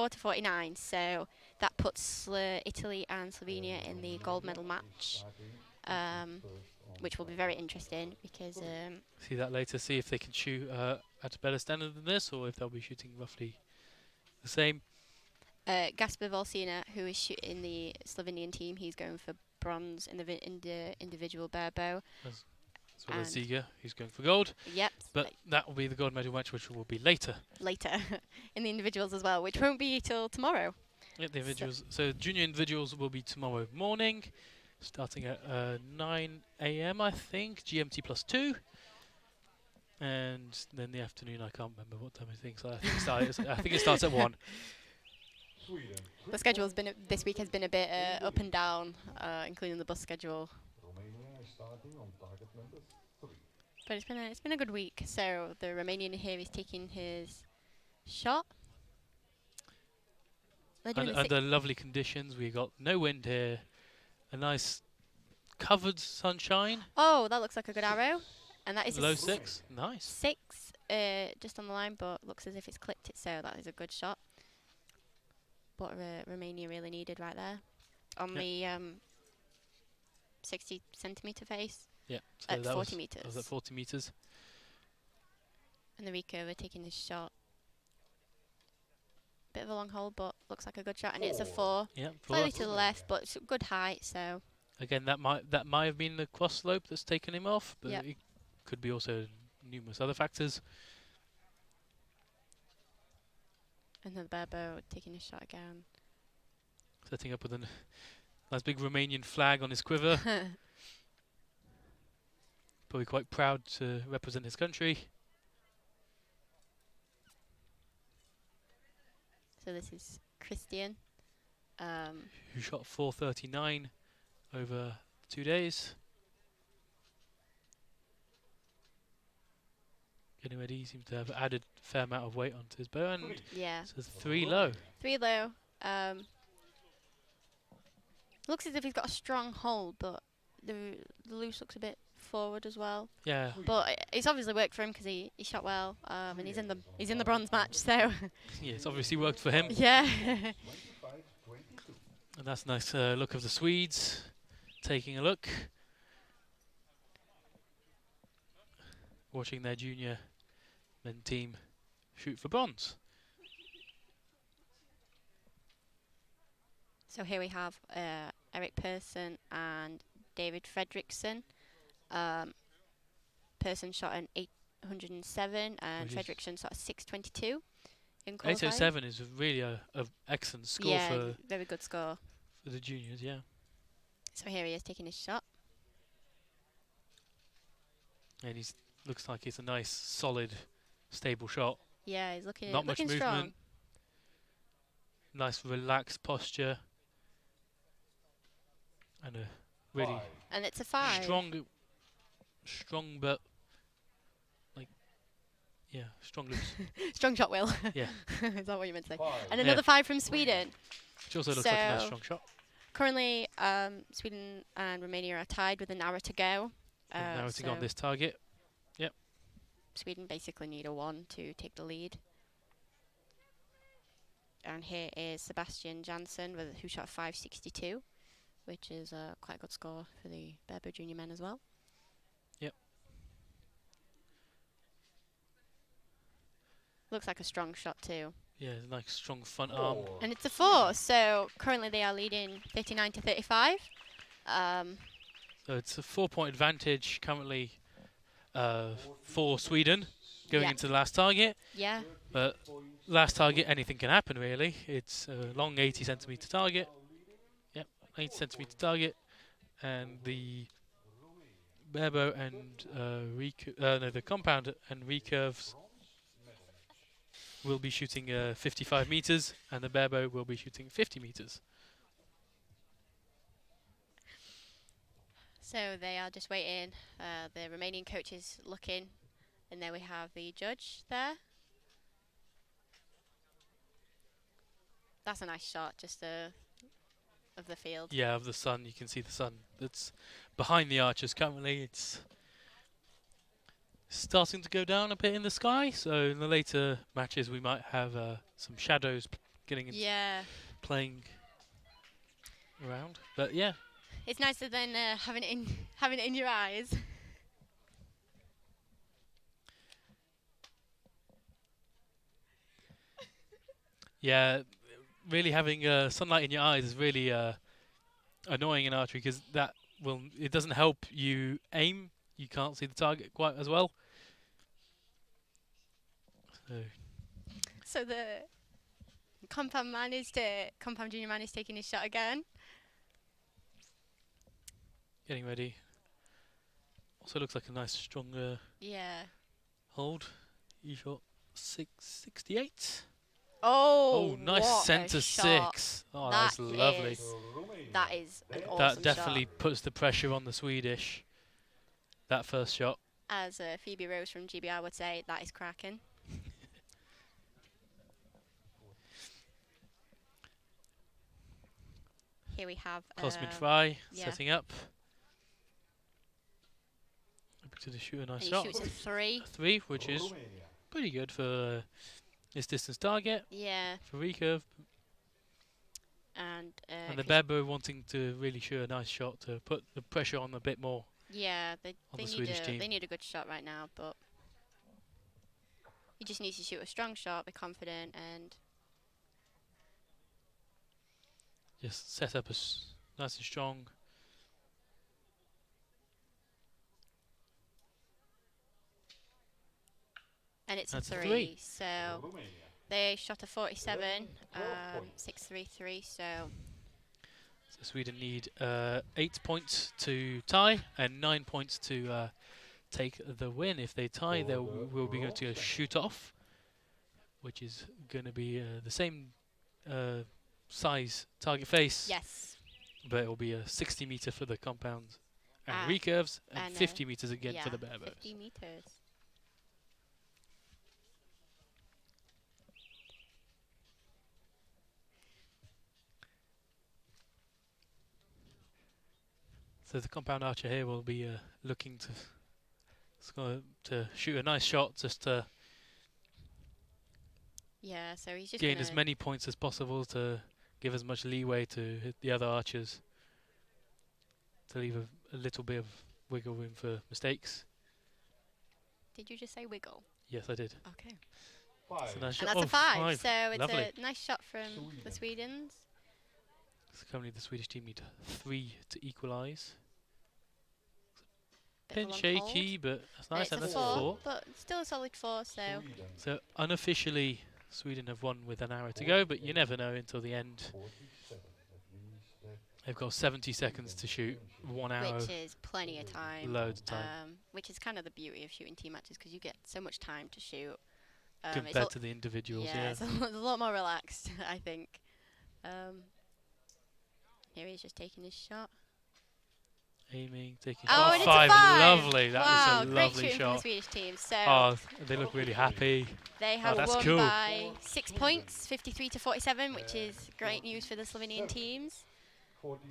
to 49. So that puts Italy and Slovenia in the gold medal match, which will be very interesting because See that later. See if they can shoot at a better standard than this, or if they'll be shooting roughly the same. Gasper Volsina, who is shooting the Slovenian team, he's going for bronze in the individual bare bow. As well as Ziga, who's going for gold. Yep. But that will be the gold medal match, which will be later. Later in the individuals as well, which won't be till tomorrow. Yeah, the individuals. So junior individuals will be tomorrow morning, starting at 9 a.m. I think, GMT +2. And then the afternoon, I can't remember what time I think. So I think it starts at 1. The schedule's been this week has been a bit up and down, including the bus schedule. Romania is starting on target number 3. But it's been a good week. So the Romanian here is taking his shot. Under lovely conditions, we got no wind here, a nice covered sunshine. Oh, that looks like a good arrow, and that is Low a 6, nice. 6, just on the line, but looks as if it's clipped it. So that is a good shot. What Romania really needed right there on the 60 centimeter face. Yeah, so at that 40 was, meters. That was at 40 meters. And the recurver taking his shot. Bit of a long hole, but looks like a good shot, and it's a 4. Yeah, Slightly to the left, but it's a good height. So again, that might have been the cross slope that's taken him off, but Yep. it could be also numerous other factors. and then the bare bow taking his shot again. Setting up with a nice big Romanian flag on his quiver. Probably quite proud to represent his country. So this is Christian. Who shot 439 over 2 days. Getting ready, he seems to have added a fair amount of weight onto his bow, and Yeah. so 3 low. 3 low. Looks as if he's got a strong hold, but the loose looks a bit forward as well. Yeah, But it's obviously worked for him because he shot well, and he's in the bronze match. So yeah, it's obviously worked for him. yeah. 25-22. And that's a nice look of the Swedes taking a look. Watching their junior men team shoot for bronze. So here we have Eric Persson and David Fredriksson. Persson shot an 807 and Which is Fredriksson shot a 622 in qualifying. 807 is really a excellent score Yeah, very good score. for the juniors, yeah. So here he is taking his shot. And he looks like it's a nice, solid, stable shot. Yeah, he's looking Not much looking movement. strong. Nice, relaxed posture. And a really 5. And it's a 5. strong but strong loose. Strong shot, Will. Yeah. Is that what you meant to say? 5. And another 5 from Sweden. Which also looks like a nice So- strong shot. Currently, Sweden and Romania are tied with an hour to go. Now it's so on this target. Sweden basically need a 1 to take the lead. And here is Sebastian Jansson, who shot 562, which is quite a good score for the Berber junior men as well. Yep. Looks like a strong shot too. Yeah, nice strong front arm. 4. And it's a 4, so currently they are leading 39 to 35. So it's a 4-point advantage currently for Sweden going Yeah. into the last target. Yeah, But last target, anything can happen really. It's a long 80 centimeter target. Yep, 80 centimeter target. And the barebow and the compound and recurves will be shooting 55 meters, and the barebow will be shooting 50 meters. so they are just waiting. The Romanian coach is looking, and there we have the judge there. That's a nice shot, just a of the field. Yeah, of the sun. You can see the sun that's behind the archers currently. It's starting to go down a bit in the sky, so in the later matches we might have some shadows getting into Yeah. playing around. But yeah, It's nicer than having it in having it in your eyes. yeah, really having sunlight in your eyes is really annoying in archery because it doesn't help you aim. You can't see the target quite as well. So So the compound junior man is taking his shot again. getting ready. Also looks like a nice strong Yeah. hold. You shot 668. Oh, Nice what centre a shot. 6. Oh, That that's lovely. is- That is an awesome That definitely shot. puts the pressure on the Swedish. That first shot. As Phoebe Rose from GBR would say, that is cracking. Here we have Cosmin Fry yeah. setting up. Looking to shoot a nice he shot. shoots a 3. 3, which is pretty good for his distance target. Yeah. For recurve. And And the Bebo wanting to really shoot a nice shot to put the pressure on a bit more. yeah, on the Swedish team. they need a good shot right now, but he just needs to shoot a strong shot, be confident, and Just set up nice and strong. it's That's a a 3. three. So they shot a 47, 633. So So Sweden need 8 points to tie and 9 points to take the win. If they tie, they will be going to shoot off, which is going to be the same size target face, yes, but it will be a 60 meter for the compound and Ah, recurves, and and 50 meters again yeah, for the bare bows. 50 meters. So the compound archer here will be looking to shoot a nice shot, just to Yeah, so he's just gain gonna as many points as possible, to give as much leeway to the other archers, to leave a little bit of wiggle room for mistakes. Did you just say wiggle? Yes, I did. Okay. It's a nice And shot. that's a 5. 5. So it's Lovely. a nice shot from the Swedens. So currently the Swedish team need 3 to equalise. Bit of Pin a long shaky, hold. but that's And nice, it's and a that's 4, a 4. but still a solid 4. So So unofficially, Sweden have won with an hour to go, but you never know until the end. They've got 70 seconds to shoot, 1 hour. which is plenty of time. Loads of time. Which is kind of the beauty of shooting team matches, because you get so much time to shoot. It's Compared to the individuals, yeah. it's a lot more relaxed, I think. Here he's just taking his shot. Aiming, taking Oh, shot. and it's a 5. Lovely. That wow, is a great lovely shooting from the shot. Swedish team. So Oh, they look really happy. they have that's won cool. by 6 points, 53 to 47, which is great news for the Slovenian teams.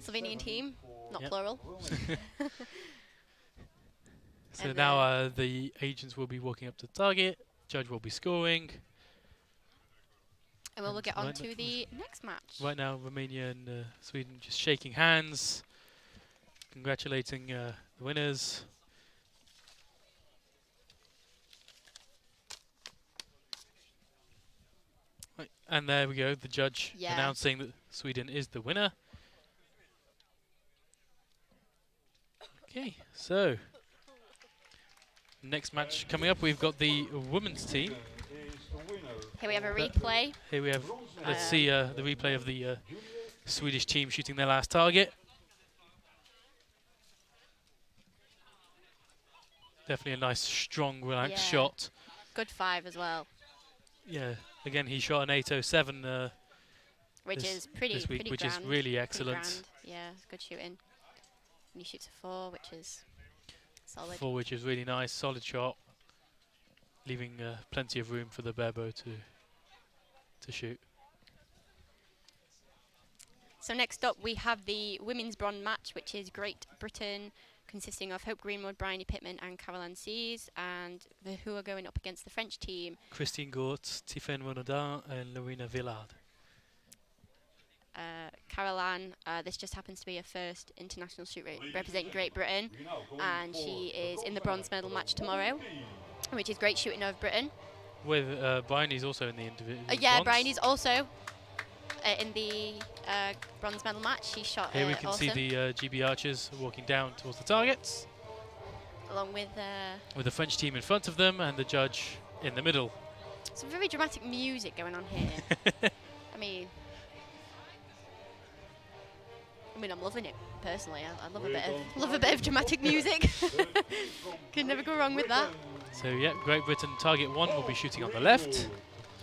Slovenian team, not Yep. plural. So And now the agents will be walking up to the target. Judge will be scoring. And we'll And get on right to the next match. Right now, Romania and Sweden just shaking hands, congratulating the winners. Right, and there we go, the judge Yeah. announcing that Sweden is the winner. Okay, so next match coming up, we've got the women's team. Here we have a replay. Here we have, let's see the replay of the Swedish team shooting their last target. Definitely a nice, strong, relaxed Yeah. shot. Good 5 as well, Yeah, again, he shot an 807 which this- is pretty this week, pretty which grand. is really pretty excellent. grand. Yeah, it's good shooting. And he shoots a 4, which is solid. For which is really nice, solid shot, leaving plenty of room for the Bebo to shoot. So next up we have the women's bronze match, which is Great Britain, consisting of Hope Greenwood, Bryony Pittman and Caroline Sees, and who are going up against the French team. Christine Gort, Tiffaine Monodin and Lorena Villard. Caroline, this just happens to be her first international shoot representing Great Britain, and she is in the bronze medal match tomorrow, which is great shooting of Britain. With Bryony's also in the individual. Yeah, Bryony's also in the bronze medal match. She shot Here we can awesome, see the GB archers walking down towards the targets, along with the French team in front of them and the judge in the middle. some very dramatic music going on here. I mean, I'm loving it personally. I love a bit of dramatic music. Can never go wrong with that. So yeah, Great Britain target 1 will be shooting on the left.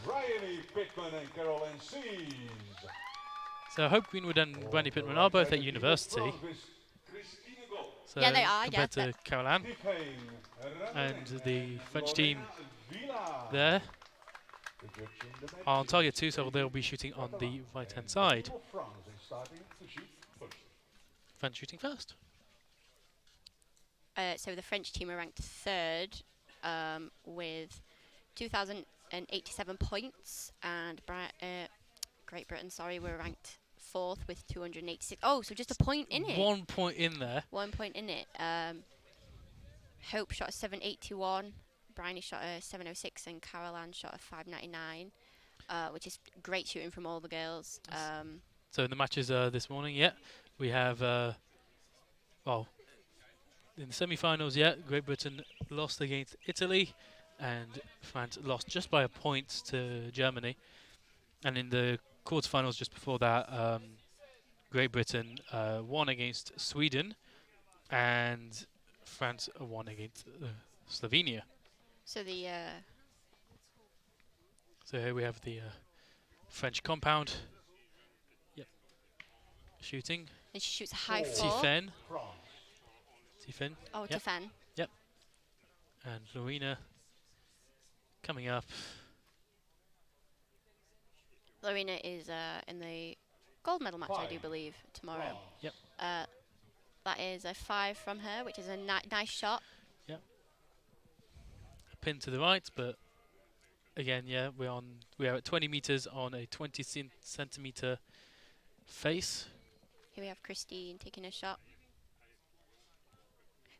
Bryony Pittman and Caroline Sees. So Hope Greenwood and Bryony Pittman are both at university. So Yeah, they are, compared yeah, to Caroline and the French team there are on target 2, so they'll be shooting on the right-hand side. French shooting first. So the French team are ranked 3rd with 2,087 points, and Great Britain, were ranked 4th with 286. Oh, so just a point in it. 1 point in there. 1 point in it. Hope shot a 781, Bryony shot a 706, and Caroline shot a 599, which is great shooting from all the girls. So in the matches this morning, we have, well, in the semi-finals, Great Britain lost against Italy, and France lost just by a point to Germany. And in the quarterfinals just before that, Great Britain won against Sweden, and France won against Slovenia. So the So here we have the French compound. Yep. Shooting. and she shoots a high 4. Tiffaine. Tiffaine. Oh, Yep. Tiffaine. And Lorena coming up. Lorena is in the gold medal match, I do believe, tomorrow. Yep. That is a 5 from her, which is a nice shot. A pin to the right, but again, we are at 20 meters on a 20 centimeter face. Here we have Christine taking a shot.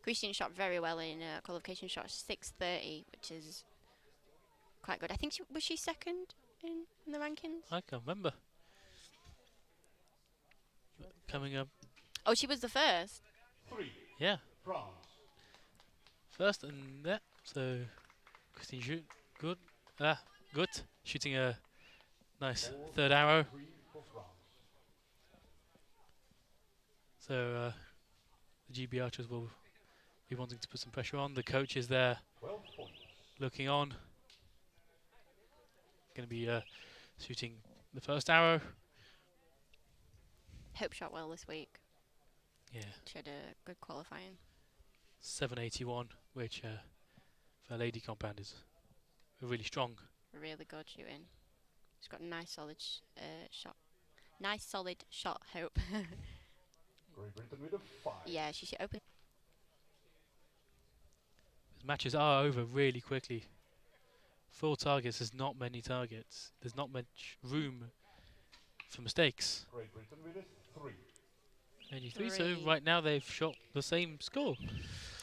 Christine shot very well in qualification, shot 630, which is quite good. I think was she 2nd in the rankings? I can't remember. Coming up, Oh, she was the 1st. yeah, France. first and that. So Christine shoot good, good, shooting a nice 3rd arrow. So the GB archers will be wanting to put some pressure on. The coach is there, looking on. Going to be shooting the 1st arrow. Hope shot well this week. Yeah, She had a good qualifying. 781, which for a lady compound is really strong. Really good shooting. She's got a nice solid shot. Nice solid shot, Hope. Great Britain with a 5. Yeah, she should open. Matches are over really quickly. 4 targets, there's not many targets. There's not much room for mistakes. Great Britain with a 3. 83, so 3. right now they've shot the same score.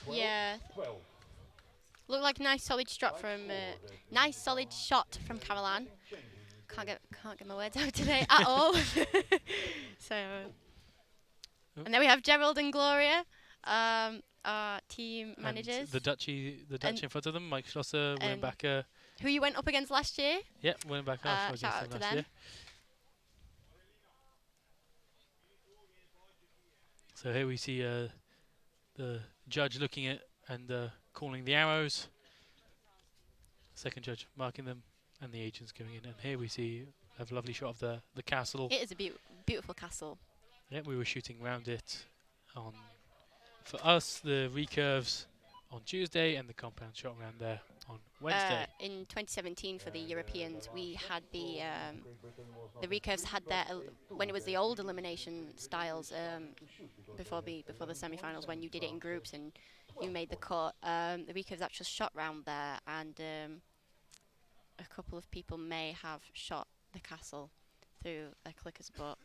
12, Yeah. 12. Looked like a nice solid shot from Caroline. Can't get my words out today at all. So, and then we have Gerald and Gloria, our team And managers. the Dutch in front of them, Mike Schlosser, and Winnebacker. Who you went up against last year? Yeah, Winnebacker. Shout out to last them. year. So here we see the judge looking at and calling the arrows. Second judge marking them, and the agents going in. And here we have a lovely shot of the castle. It is a beautiful castle. Yeah, we were shooting around it for us, the recurves on Tuesday, and the compound shot around there on Wednesday. In 2017 for the Europeans, we had the Great Britain was not the a recurves three, had but their a two. when it was the That old means elimination Great Britain styles decided to shoot because before they the had 11 semi-finals points when you and did it in France groups had and you 12 made the points. cut. The recurves actually shot round there, and a couple of people may have shot the castle through their clickers, but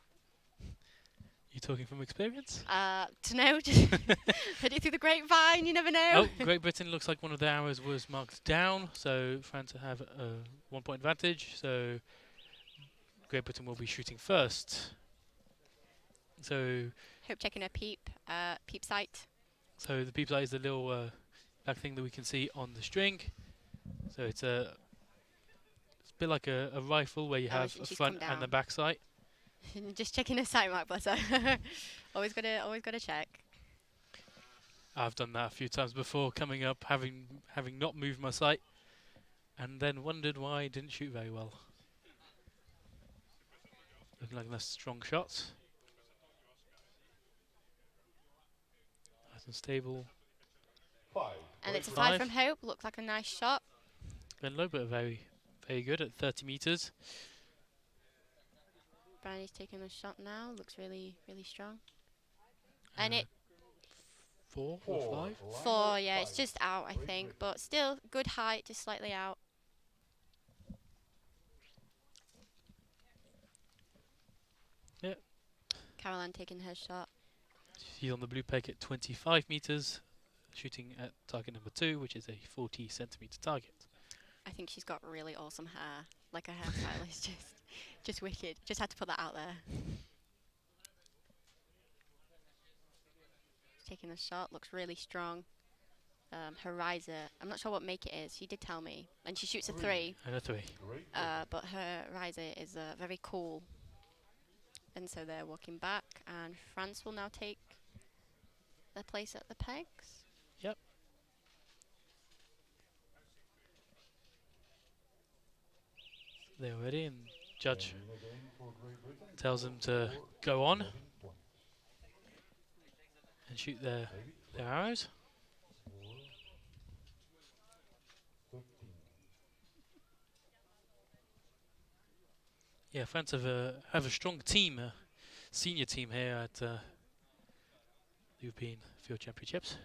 You talking from experience? to know, just heard it through the grapevine. You never know. Oh, Great Britain looks like one of the arrows was marked down, so France have a 1 point advantage. So Great Britain will be shooting first. So Hope checking a peep sight. the peep sight is the little back thing that we can see on the string. So it's a bit like a rifle where you Oh, have a she's front come and a down. back sight. Just checking the sight mark, bless her. always gotta check. I've done that a few times before, coming up, having not moved my sight, and then wondered why I didn't shoot very well. Looking like a nice strong shot. Nice and stable. 5. And it's a Five. 5 from Hope. Looks like a nice shot. Glenn Low, but very good at 30 meters. Bryony's taking a shot now. Looks really strong. And it 4 or 5. 4, yeah, it's just out, I think, but still good height, just slightly out. Yep. Caroline taking her shot. She's on the blue peg at 25 meters, shooting at target number 2, which is a 40 centimeter target. I think she's got really awesome hair. Like her hairstyle is just wicked. Just had to put that out there. Taking a shot, looks really strong. Her riser, I'm not sure what make it is. She did tell me, and she shoots a 3. And a 3. But her riser is very cool. And so they're walking back, and France will now take their place at the pegs. Yep. They're ready, and judge tells them to go on and shoot their arrows. Yeah, France have a strong team, senior team here at the European Field Championships.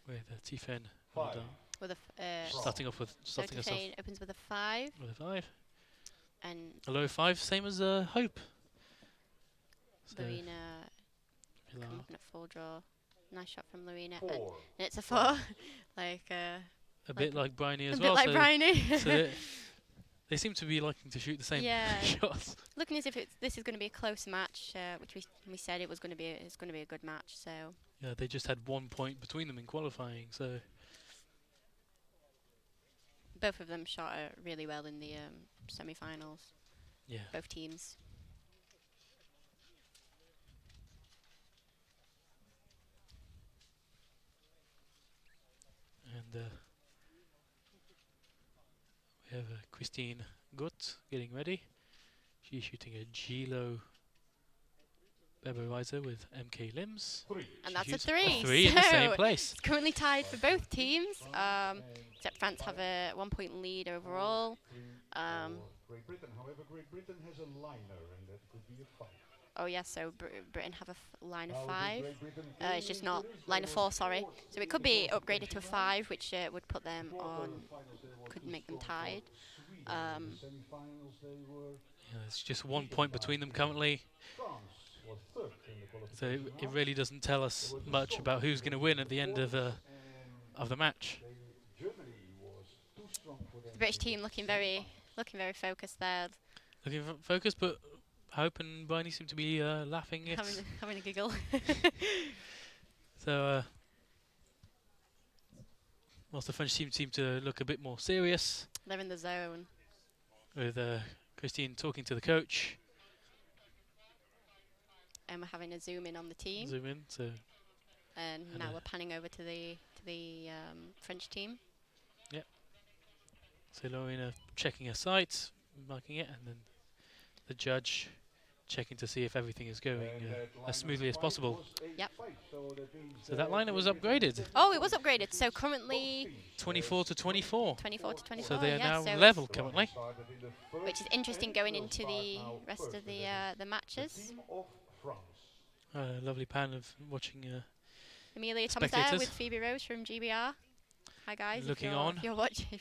With Tiffen With a starting off with starting us off Tiffen opens with a 5, with a 5. and A low 5, same as Hope. So Lorena Pilar. coming up full draw. Nice shot from Lorena. 4. And it's a 4. like a bit like Bryony as a well. bit like Bryony. So they seem to be liking to shoot the same Yeah. shots. Looking as if this is going to be a close match, which we said it was going to be. It's going to be a good match. So Yeah, they just had 1 point between them in qualifying. So both of them shot really well in the semi-finals. yeah, Both teams. and we have Christine Gutt getting ready. She's shooting a Gilo Beber riser with MK limbs. 3. And She that's a shoots 3. in the same So place. it's currently tied for both teams. Except France have a 1 point lead overall. Great Britain. However, Great Britain has a liner, and that could be a 5. Oh yes, so Britain have a line of Now, 5. Great Britain It's just not line of 4, sorry. So it could be upgraded to a 5, which would put them on, could make them tied. Semi-finals, they were Yeah, it's just 1 point between them currently. France was third in the So qualification it round. really doesn't tell us much about who's going to win at the end of the match. Germany was too strong for them. The British in the team looking very focused there, Looking for focus, but Hope and Bryony seem to be laughing it. having a giggle. So whilst the French team seem to look a bit more serious, They're in the zone. with Christine talking to the coach. And we're having a zoom in on the team. Zoom in. So And And, now we're panning over to the French team. Lorena checking her sight, marking it, and then the judge checking to see if everything is going And that as lineup smoothly as five possible. was a Yep. five, so that means So that lineup was they upgraded. different Oh, it was points upgraded. So between currently both teams. 24 to 24. 24 to 24. So they are yeah, now so it's- level The one currently. who started in the which is first interesting and going will into start the now rest first, of and the that is the matches. team of France. Lovely pan of watching Amelia Thomas there spectators. with Phoebe Rose from GBR. Hi guys, Looking on. if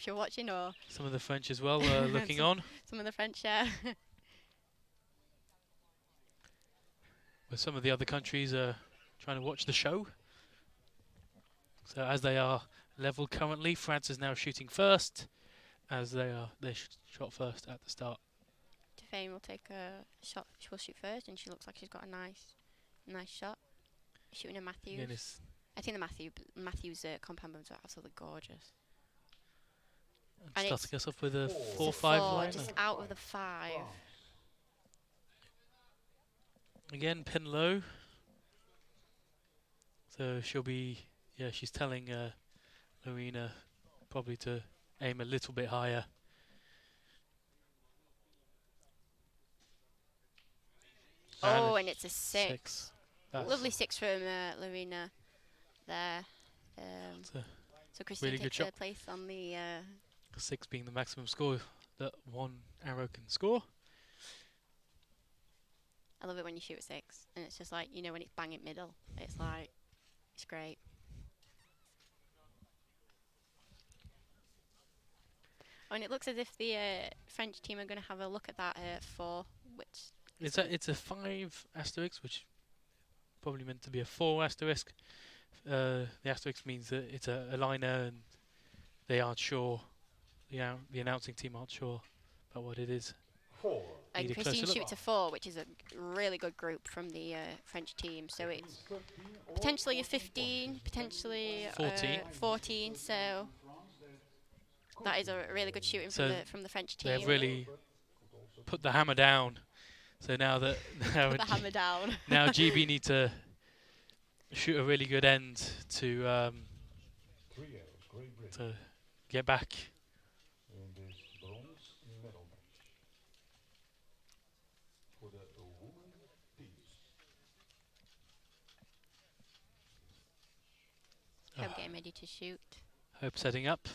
you're watching, or some of the French as well looking Some- on. some of the French. With some of the other countries trying to watch the show. So as they are level currently, France is now shooting first, as they shot first at the start. Defane will take a shot. She will shoot first, and she looks like she's got a nice shot. Shooting a Matthews. Again, it's I think the Matthews compound bombs are absolutely gorgeous. and And it's- starting us off with a Four. 4-5 Four, line. just out of the 5. France. Again, pin low. So she'll be, she's telling Lorena probably to aim a little bit higher. Oh, and it's a 6. That's Lovely 6 from Lorena there. It's a So Christine really good takes shot. third place on the 6 being the maximum score that one arrow can score. I love it when you shoot a 6 and it's just like, when it's bang in middle. It's like, it's great. Oh, and it looks as if the French team are going to have a look at that 4, which It's a 5 asterisk, which probably meant to be a 4 asterisk. The asterisk means that it's a liner and they aren't sure, the announcing team aren't sure about what it is. 4. and Need a Christine closer look. shoots a 4, which is a really good group from the French team. So it's 13 or potentially a 14 15, points. potentially 14. 14. So that is a really good shooting So from the French They team. have really put the hammer down. So now that Put the hammer down. now GB need to shoot a really good end to 3 arrows, Great Britain. to get back. In this bronze medal match for the women teams. Hope getting ready to shoot. Hope setting up.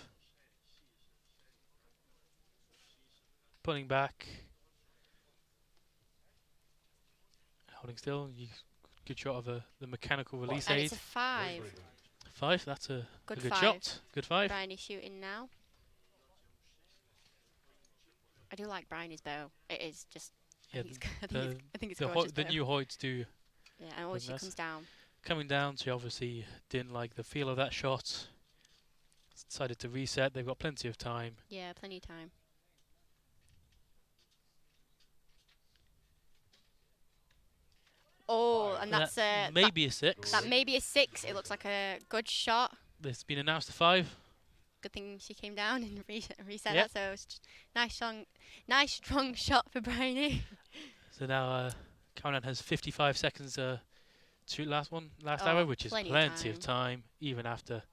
Pulling back. Holding still. Good shot of the mechanical release And aid. it's a 5. Great Britain. 5, that's a Good good 5. shot. Good 5. Bryony's shooting now. I do like Bryony's bow. It is just. Yeah, I think it's the gorgeous. the bow. new Hoyts do Yeah, and always she nice. comes down. coming down. She obviously didn't like the feel of that shot. Decided to reset. They've got plenty of time. Yeah, plenty of time. Oh, and that's maybe a 6. that may be a 6. It looks like a good shot. There's been announced a 5. Good thing she came down and reset Yep. that. So it's just nice strong shot for Bryony. So now Caroline has 55 seconds to last Oh, arrow, which is plenty plenty of of time, even after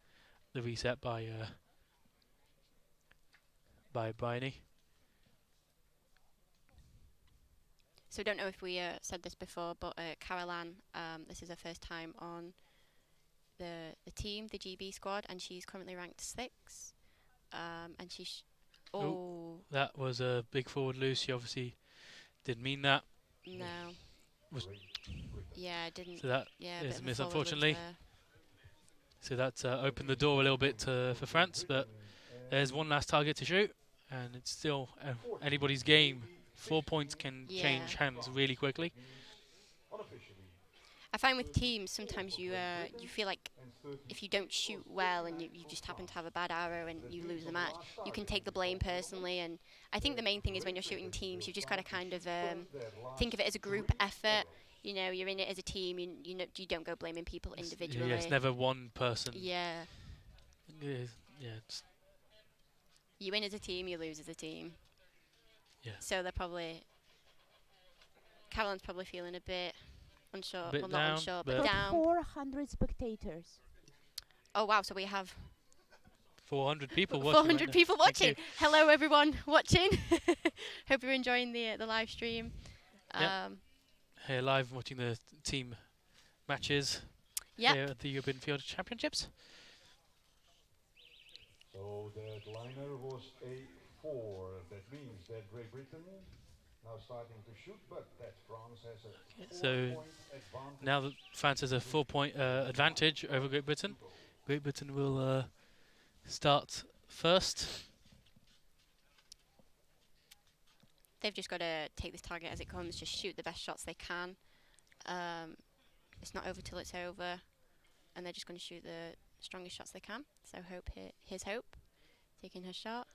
the reset by Bryony. So I don't know if we said this before, but Caroline, this is her first time on the team, the GB squad, and she's currently ranked 6. And she's That was a big forward loose. She obviously didn't mean that. no, Was- yeah, I didn't. So that Yeah, is bit a of miss, forward loop unfortunately. there. So that opened the door a little bit for France, but there's one last target to shoot, and it's still anybody's game. 4 points can Yeah. change hands really quickly. Unofficially. I find with teams sometimes you feel like if you don't shoot well and you just happen to have a bad arrow and you lose the match, you can take the blame personally. And I think the main thing is when you're shooting teams, you just got to kind of think of it as a group effort. You're in it as a team. You don't go blaming people individually. Yeah, it's never one person. Yeah, It's you win as a team, you lose as a team. Yeah. So Caroline's probably feeling a bit unsure. Bit Well, down, not unsure, but but down. 400 spectators. Oh wow! So we have 400 people watching. 400 right now. people Thank watching. you. Hello, everyone watching. Hope you're enjoying the live stream. Yep. here live watching the team matches Yep. here at the European Field Championships. So that liner was a 4. That means that Great Britain now starting to shoot, but that France has a So 4-point advantage. now that France has a 4-point advantage over Great Britain, Great Britain will start first. They've just got to take this target as it comes, just shoot the best shots they can. It's not over till it's over, and they're just going to shoot the strongest shots they can. So Hope, here's Hope, taking her shot.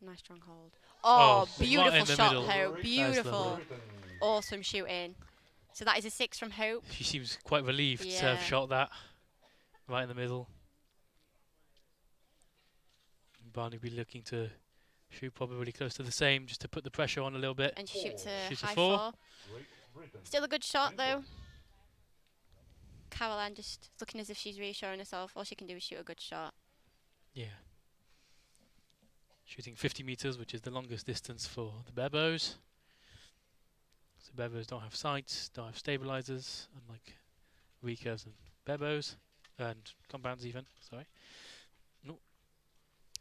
Nice strong hold. Oh, right in beautiful the shot, middle. Hope. That's Beautiful. lovely. Awesome shooting. So that is a 6 from Hope. She seems quite relieved to have Yeah. shot that right in the middle. Barney will be looking to shoot probably close to the same, just to put the pressure on a little bit. And she shoots a Shoots a high 4. 4. Still a good shot though. Caroline just looking as if she's reassuring herself. All she can do is shoot a good shot. Yeah. Shooting 50 meters, which is the longest distance for the Bebos. So Bebos don't have sights, don't have stabilizers, unlike recurves and Bebos, and compounds even, sorry. Nope.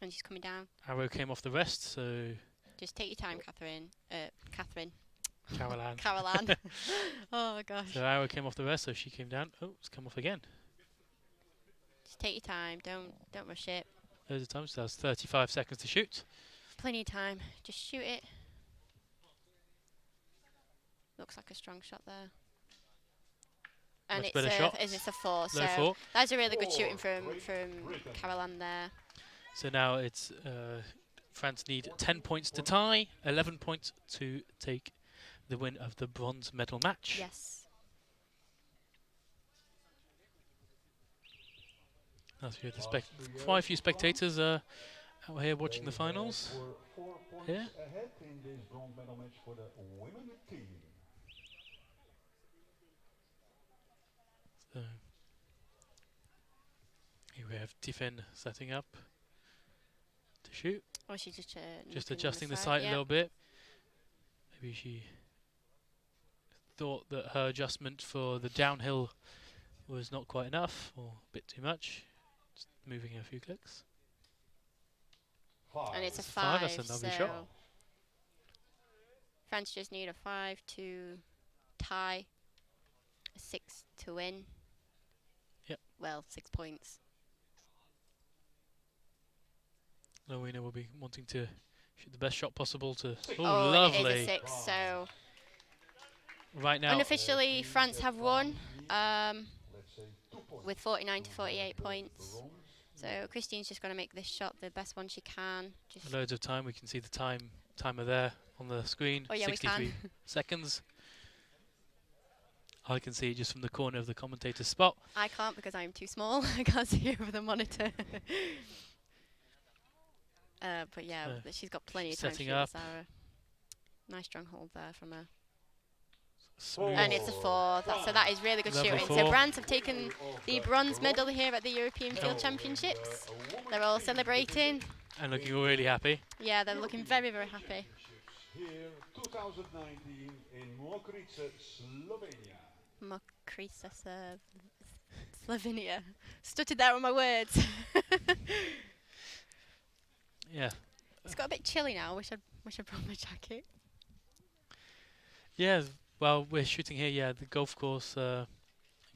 And she's coming down. Arrow came off the rest, so Just take your time, Catherine. Catherine. Caroline. Caroline. Oh gosh. So Arrow came off the rest, so she came down. Oh, it's come off again. Just take your time. Don't rush it. Loads of times, so that's 35 seconds to shoot. Plenty of time. Just shoot it. Looks like a strong shot there. And Much it's better shot. it's a 4. So Low 4. that's a really good shooting from Caroline there. So now it's France need 10 points to tie, 11 points to take the win of the bronze medal match. Yes. That's good. Quite a few spectators out here watching the finals. Were 4 points Yeah. ahead in this bronze medal match for the women team. So here we have Tiffen setting up to shoot. Or she's just Just nipping adjusting the side, sight a yeah. little bit. Maybe she thought that her adjustment for the downhill was not quite enough, or a bit too much. Just moving a few clicks. 5. And it's a It's a 5, 5, that's a lovely so shot. France just need a 5 to tie, a 6 to win. Yep. Well, 6 points. Rowena will be wanting to shoot the best shot possible to. Oh, Oh, and it is lovely! a 6. So Right now, unofficially, France have won Let's say 2 points. with 49 to 48 points. Bronze. So Christine's just going to make this shot the best one she can. Just loads of time. We can see the timer there on the screen. Oh yeah, we 63 can. seconds. I can see it just from the corner of the commentator's spot. I can't because I'm too small. I can't see over the monitor. But yeah, So she's got plenty of time to setting shoot up. this arrow. Nice strong hold there from her. Smooth. And it's a 4. So that is really good Lovely shooting. 4. So France have taken the bronze medal here at the European Field Championships. They're all celebrating. And looking really happy. Yeah, they're looking very, very happy. Here, 2019 in Mokrice, Slovenia. Mokrice, Slovenia. Stuttered there on my words. Yeah. It's got a bit chilly now. Wish I brought my jacket. Yeah. Well, we're shooting here. Yeah, the golf course in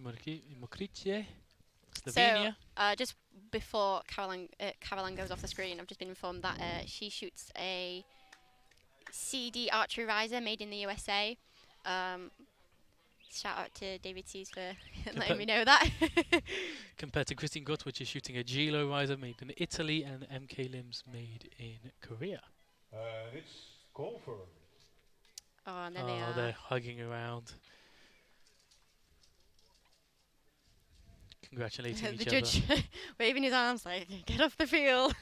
Mokrice, Slovenia. So, just before Caroline goes off the screen, I've just been informed that she shoots a CD archery riser made in the USA. Shout out to David Sees for letting me know that. Compared to Christine Gott, which is shooting a Gilo riser made in Italy, and MK Limbs made in Korea. It's confirmed. Oh, and there they are. They're hugging around, congratulating The each judge waving his arms like, get off the field.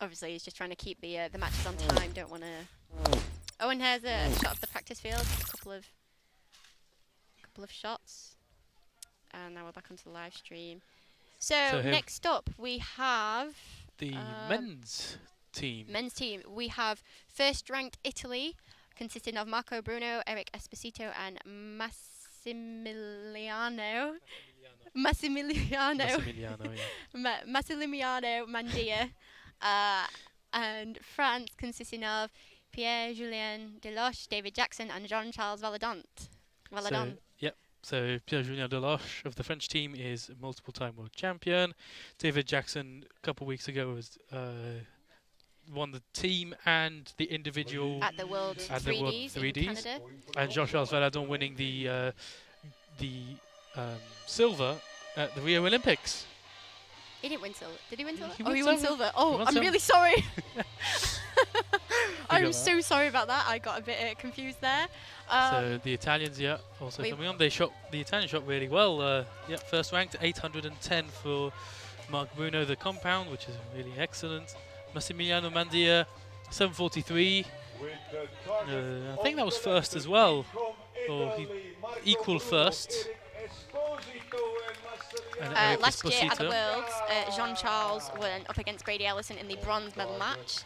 Obviously, he's just trying to keep the matches on time. Don't want to. Oh, and here's a shot of the practice field. A couple of shots. And now we're back onto the live stream. So So here- next up we have the men's team. Men's team, we have first-ranked Italy, consisting of Marco Bruno, Eric Esposito, and Massimiliano Massimiliano, yeah. Massimiliano Mandia, and France, consisting of Pierre-Julien Deloche, David Jackson, and Jean-Charles Valadon. So Pierre-Julien Deloche of the French team is a multiple-time world champion. David Jackson, a couple of weeks ago, was won the team and the individual At the World 3Ds in Canada. And Jean-Charles Valadon winning the silver at the Rio Olympics. He didn't win silver. Did he win silver? He Oh, won he won silver. silver. He Oh, won I'm silver. really sorry. I'm that. so sorry about that. I got a bit confused there. So the Italians, also coming on. The Italians shot really well. First ranked, 810 for Mark Bruno, the compound, which is really excellent. Massimiliano Mandia, 743. I think that was first as well, or equal first. And Last year at the Worlds, Jean-Charles went up against Brady Ellison in the bronze medal match.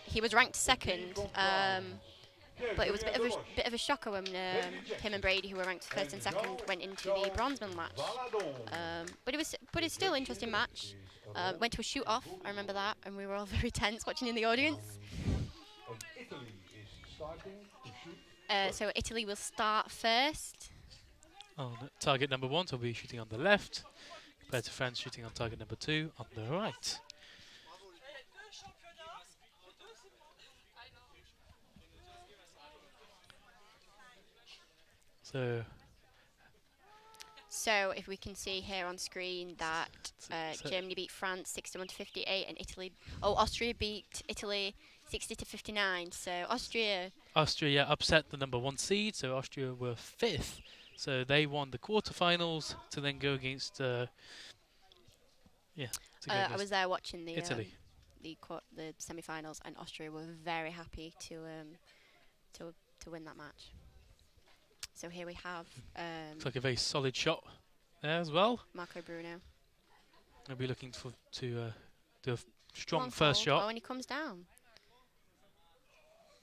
He was ranked second, but it was a bit of a shocker when him and Brady, who were ranked first and second, went into the bronze medal match. But it's still an interesting match. Went to a shoot-off, I remember that, and we were all very tense watching in the audience. So Italy will start first. On target number 1, so we'll be shooting on the left, compared to France shooting on target number 2 on the right. So if we can see here on screen that Germany beat France 61 to 58, and Austria beat Italy 60 to 59. So Austria upset the number 1 seed, so Austria were 5th. So they won the quarterfinals to then go against I was there watching the Italy. The semi-finals, and Austria were very happy to win that match. So here we have looks like a very solid shot there as well. Marco Bruno. I'll be looking to do a strong Long first hold. shot. Oh, and he comes down.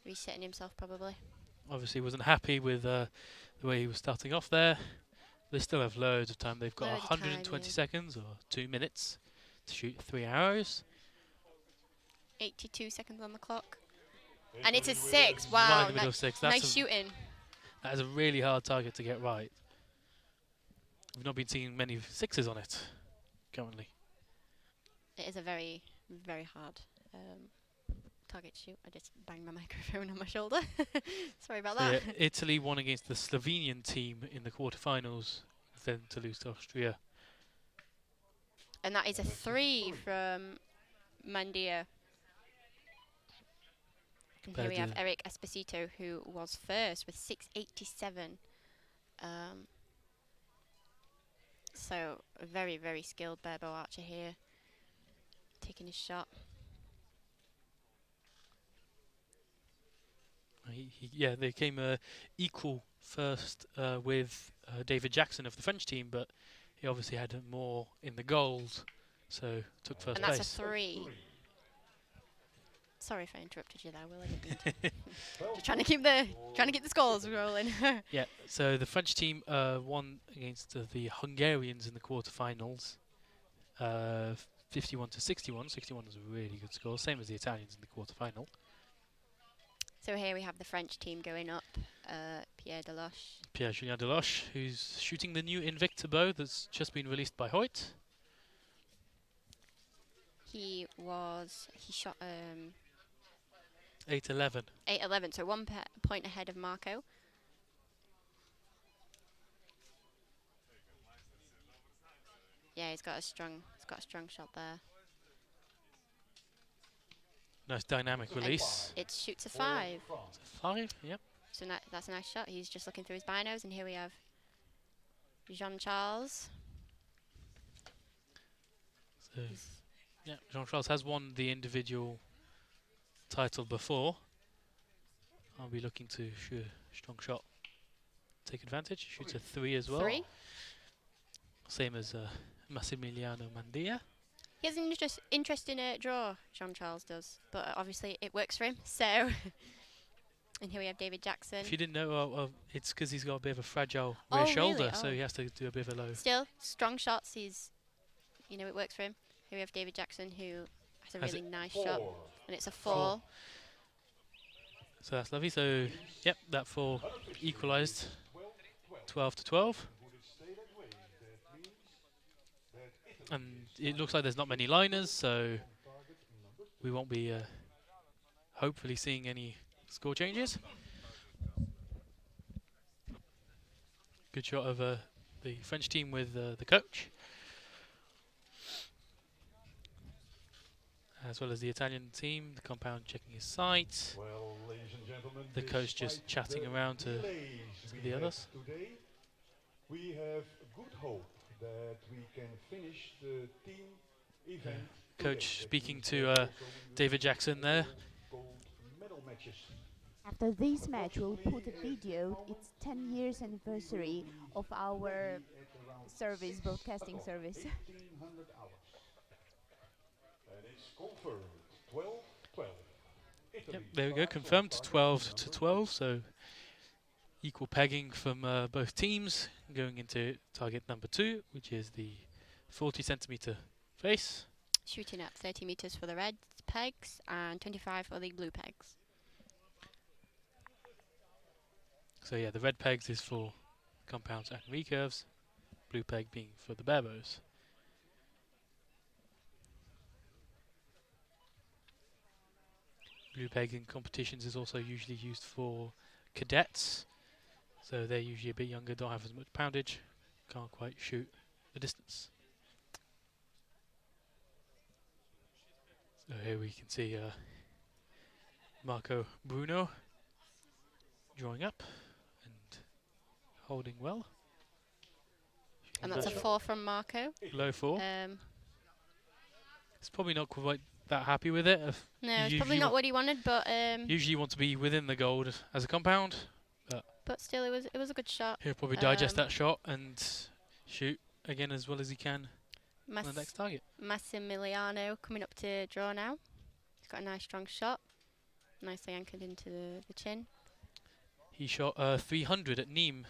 Resetting himself probably. Obviously wasn't happy with the way he was starting off there. They still have loads of time. They've got Loads of 120 time, yeah. seconds or 2 minutes to shoot 3 arrows. 82 seconds on the clock. And it's a 6. Right Wow, in the middle of 6. nice shooting. That is a really hard target to get right. We've not been seeing many 6s on it currently. It is a very, very hard target to shoot. I just banged my microphone on my shoulder. Sorry about that. Yeah, Italy won against the Slovenian team in the quarterfinals, then to lose to Austria. And that is a 3 from Mandia. And here we have Eric Esposito, who was first with 687. So a very, very skilled barebow archer here, taking his shot. They came equal first with David Jackson of the French team, but he obviously had more in the gold, so took first place. And that's a 3. Sorry if I interrupted you there, Will. I didn't mean to. Just trying to keep the scores rolling. Yeah. So the French team won against the Hungarians in the quarterfinals, 51 to 61. 61 was a really good score, same as the Italians in the quarterfinal. So here we have the French team going up. Pierre-Julien Deloche, who's shooting the new Invicta bow that's just been released by Hoyt. He shot 8-11. 8-11, so 1 point ahead of Marco. Yeah, he's got a strong shot there. Nice dynamic release. It shoots a 5. It's a 5, yep. So that's a nice shot. He's just looking through his binos, and here we have Jean-Charles. So, yeah, Jean-Charles has won the individual title before. I'll be looking to shoot a strong shot. Take advantage. Shoots a 3 as well. 3. Same as Massimiliano Mandia. He has an interesting draw, Jean-Charles does, but obviously it works for him. So, and here we have David Jackson. If you didn't know, it's because he's got a bit of a fragile rear Oh, shoulder, really? so Oh. he has to do a bit of a low. Still, strong shots. He's, it works for him. Here we have David Jackson, who has a Has really nice 4. shot, and it's a 4. So that's lovely. So, yep, that 4 equalised 12 to 12. Would it stay that way? That means that Italy And it looks like there's not many liners, so on target number 2. we won't be hopefully seeing any score changes. Good shot of the French team with the coach, as well as the Italian team, the compound checking his sight, Well, ladies and gentlemen, the coach just despite chatting the around to delays we the have others. Today, we have good hope that we can finish the team event. Coach today. That speaking means to that also we will David see Jackson there. all gold medal matches. After this match, we'll put a video. It's 10 years anniversary of our service, broadcasting service. 1800 hours. And it's confirmed 12-12. Yep, there we go, confirmed 12 to 12, so equal pegging from both teams going into target number 2, which is the 40 centimetre face. Shooting at 30 meters for the red pegs and 25 for the blue pegs. So yeah, the red pegs is for compounds and recurves, blue peg being for the bare bows. Blue peg in competitions is also usually used for cadets, so they're usually a bit younger, don't have as much poundage, can't quite shoot the distance. So here we can see Marco Bruno drawing up and holding well. And that's a Shot. 4 from Marco. Low 4. Um, It's probably not quite that happy with it. no, it's usually probably not what he wanted, but Usually you want to be within the gold as a compound. still, it was a good shot. He'll probably digest Um, that shot and shoot again as well as he can on the next target. Massimiliano coming up to draw now. He's got a nice strong shot, nicely anchored into the chin. He shot 300 at Nîmes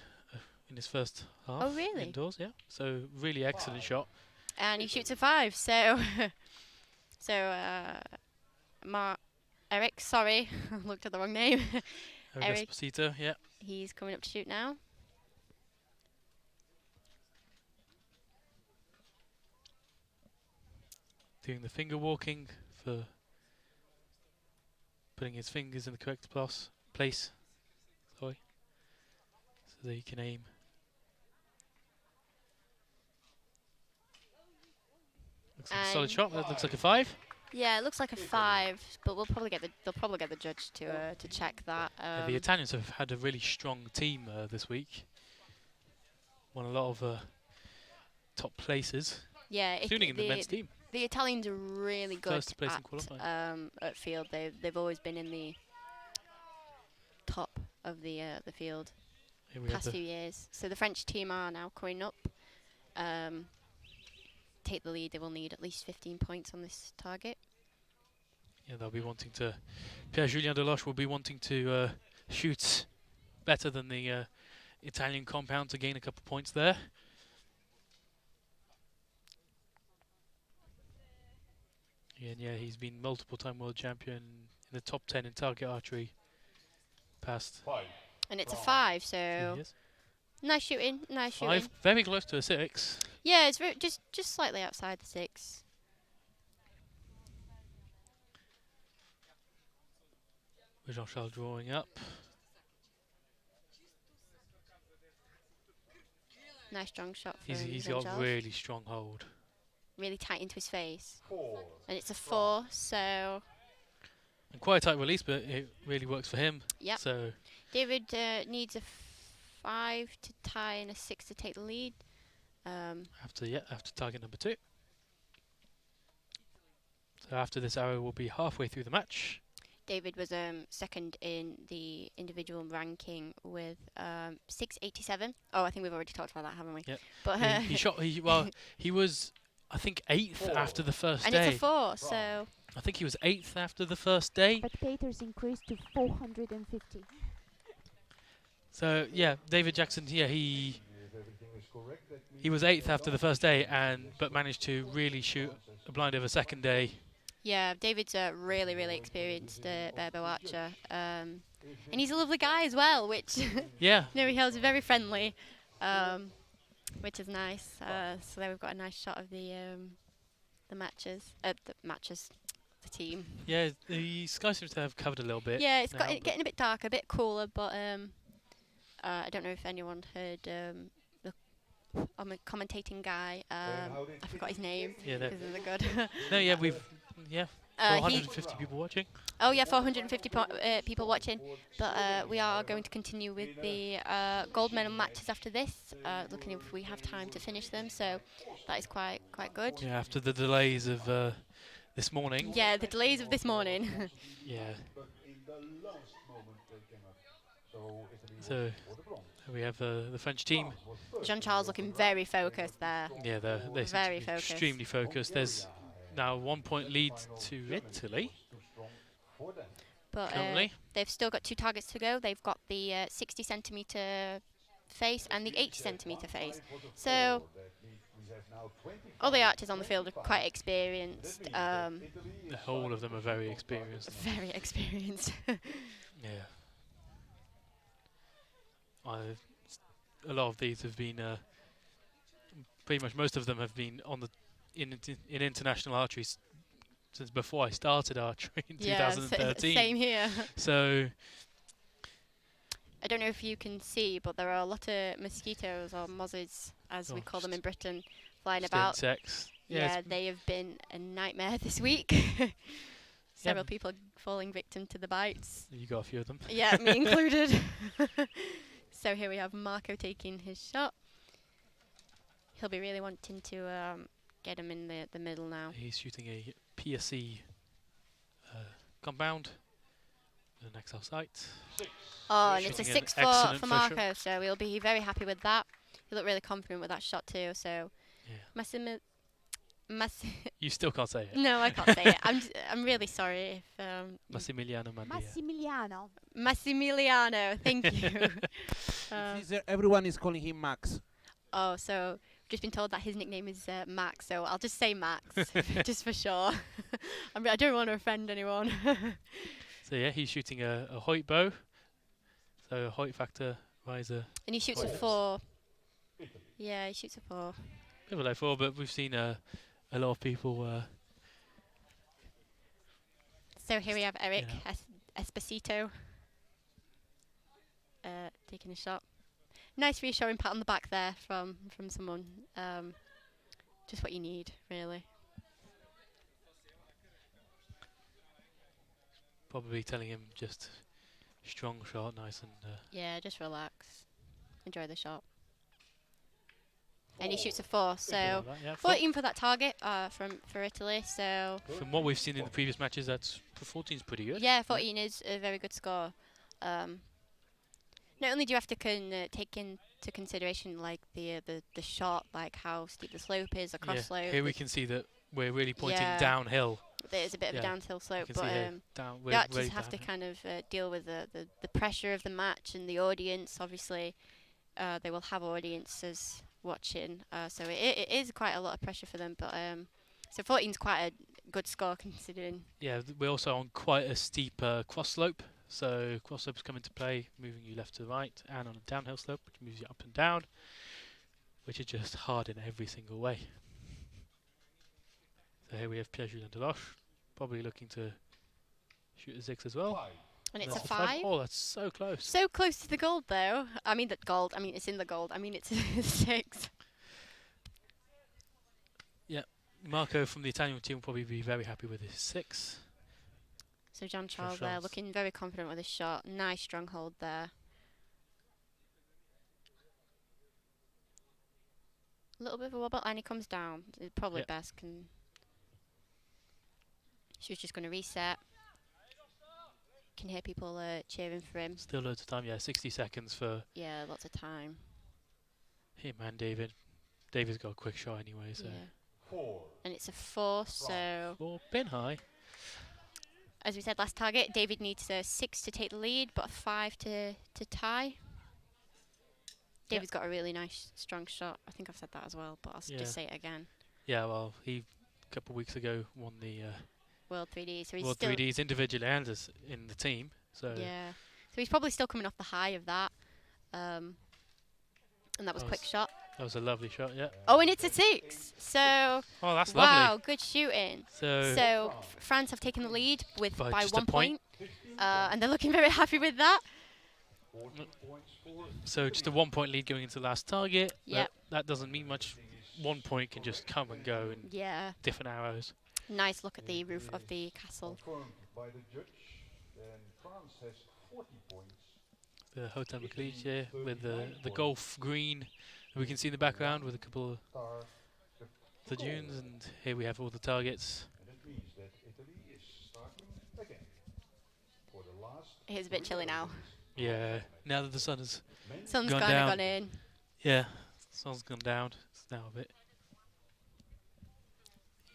in his first half. Oh, really? Indoors, yeah. So really excellent shot. And he shoots a 5, so Eric, sorry, I looked at the wrong name. Eric. Esposito, yeah. He's coming up to shoot now. Doing the finger walking for putting his fingers in the correct place. Sorry. So that he can aim. Looks like a solid And- shot. That looks like a 5. Yeah, it looks like a 5, but they'll probably get the judge to check that. The Italians have had a really strong team this week. Won a lot of top places, yeah, including in the men's team. The Italians are really good First place in qualifying. at field. They've always been in the top of the field Here we have past few years. So the French team are now coming up. Take the lead. They will need at least 15 points on this target. Yeah, they'll be wanting to. Pierre-Julien Deloche will be wanting to shoot better than the Italian compound to gain a couple points there. And yeah, he's been multiple-time world champion in the top 10 in target archery past 5. And it's a 5, few so years. nice shooting, nice 5, shooting. very close to a 6. Yeah, it's just slightly outside the 6. With Jean-Charles drawing up. Nice strong shot from He's got Jean-Charles. really strong hold. Really tight into his face. 4. And it's a 4, so And quite a tight release, but it really works for him. yep. So David needs a 5 to tie and a 6 to take the lead. after target number 2. So after this arrow, we'll be halfway through the match. David was second in the individual ranking with 687. Oh, I think we've already talked about that, haven't we? Yep. But He shot. He was I think 8th after the first And day. it's a 4, so I think he was 8th after the first day. Spectators increased to 450. So yeah, David Jackson. Yeah, he If everything is correct, that he was means 8th after the first day, but managed to really shoot a blind over second day. yeah, David's a really, really experienced barebow archer. And he's a lovely guy as well, which, Yeah, he was very friendly, which is nice. So there we've got a nice shot of the matches, the team. yeah. The sky seems to have covered a little bit. Yeah, it's now, getting a bit darker, a bit cooler, but I don't know if anyone heard the commentating guy. I forgot his name. Yeah, Because of the good. no, yeah, we've He 450 people watching. Oh yeah, 450 people watching. But we are going to continue with the gold medal matches after this. Looking if we have time to finish them, so that is quite good. Yeah, after the delays of this morning. Yeah, the delays of this morning. Yeah. but in the last moment they cannot. So Italy So was for the bronze. we have the French team. Was first. Jean-Charles looking very focused there. Yeah, they seem to Very be focused. extremely focused. There's now 1 point lead to Italy Too strong for them. But currently. they've still got 2 targets to go. They've got the 60 centimeter face and the 80 centimeter face. So That means we have now 25. all the archers on the field are quite experienced. The whole of them are very experienced. Very experienced. Yeah. A lot of these have been, pretty much most of them have been on the in international archery since before I started archery in Yeah, 2013. same here. So I don't know if you can see, but there are a lot of mosquitoes or mozzies, as we Oh, call them in just- Britain, flying just about. insects. Yeah, it's- they have been a nightmare this week. Several people falling victim to the bites. you got a few of them. Yeah, me included. So here we have Marco taking his shot. He'll be really wanting to get him in the middle now. He's shooting a PSC compound with an XL sight. Oh, and it's a Shooting an 6 excellent for first shot. Marco, so he'll be very happy with that. He looked really confident with that shot too. So, Yeah. You still can't say it. no, I can't say it. I'm really sorry if Massimiliano Mandia. Massimiliano. Massimiliano. Thank you. Everyone is calling him Max. Oh, so just been told that his nickname is Max, so I'll just say Max just for sure. I don't want to offend anyone. So yeah, he's shooting a Hoyt bow. So a Hoyt factor riser. And he shoots a Yes. 4. Yeah, he shoots a 4. Bit of a low 4, but we've seen a lot of people. So here we have Eric Yeah. Esposito taking a shot. Nice reassuring pat on the back there from someone. Just what you need, really. Probably telling him just strong shot, nice and. Yeah, just relax. Enjoy the shot. And he shoots a 4, so like that, yeah, 14 for that target for Italy. So From what we've seen in the previous matches, that's 14's pretty good. yeah, 14 is a very good score. Not only do you have to take into consideration like the shot, like how steep the slope is, the cross slope. Here we can see that we're really pointing Yeah. downhill. There's a bit of Yeah, a downhill You slope, can but see here down. the archers have to kind of deal with the pressure of the match and the audience. Obviously, they will have audiences watching, so it is quite a lot of pressure for them. But so 14's quite a good score considering. Yeah, we're also on quite a steep cross slope. So cross slopes come into play, moving you left to right, and on a downhill slope, which moves you up and down, which is just hard in every single way. So here we have Pierre-Julien Deloche, probably looking to shoot a 6 as well. And it's That's a 5. Oh, that's so close. So close to the gold, though. I mean, the gold. I mean, it's in the gold. I mean, it's a 6. Marco from the Italian team will probably be very happy with his 6. So Jean-Charles there Jean-Charles. looking very confident with his shot. Nice strong hold there. A little bit of a wobble and he comes down. It's probably Yep. best. She was just going to reset. Can hear people cheering for him. Still loads of time, yeah, 60 seconds for Yeah, lots of time. him and David. David's got a quick shot anyway, so. Yeah. 4. and it's a 4. So, 4 pin high. as we said last target, David needs a 6 to take the lead, but a 5 to tie. David's got a really nice, strong shot. I think I've said that as well, but I'll just say it again. Yeah, well, he a couple of weeks ago won the World 3D, so he's World still 3Ds individually and as in the team. So yeah. So he's probably still coming off the high of that. And that was quick shot. that was a lovely shot, yeah. Oh, and it's a 6. So Oh, that's wow, lovely. good shooting. So, So France have taken the lead with By by just a 1 point. point, and they're looking very happy with that. 14 points for so just a 1 point lead going into the last target. Yep. That doesn't mean much. 1 point can just come and go in Yeah. different arrows. Nice look at the roof of the castle. confirmed by the judge. Then France has 40 points. The Hotel Mokrice here with the golf green that we can see in the background with a couple of Star the dunes, and here we have all the targets. And that means that Italy is starting again for the last. It is a bit chilly now. Yeah, now that the sun has Sun's Gone kind of down. gone in. sun's gone down, it's now a bit.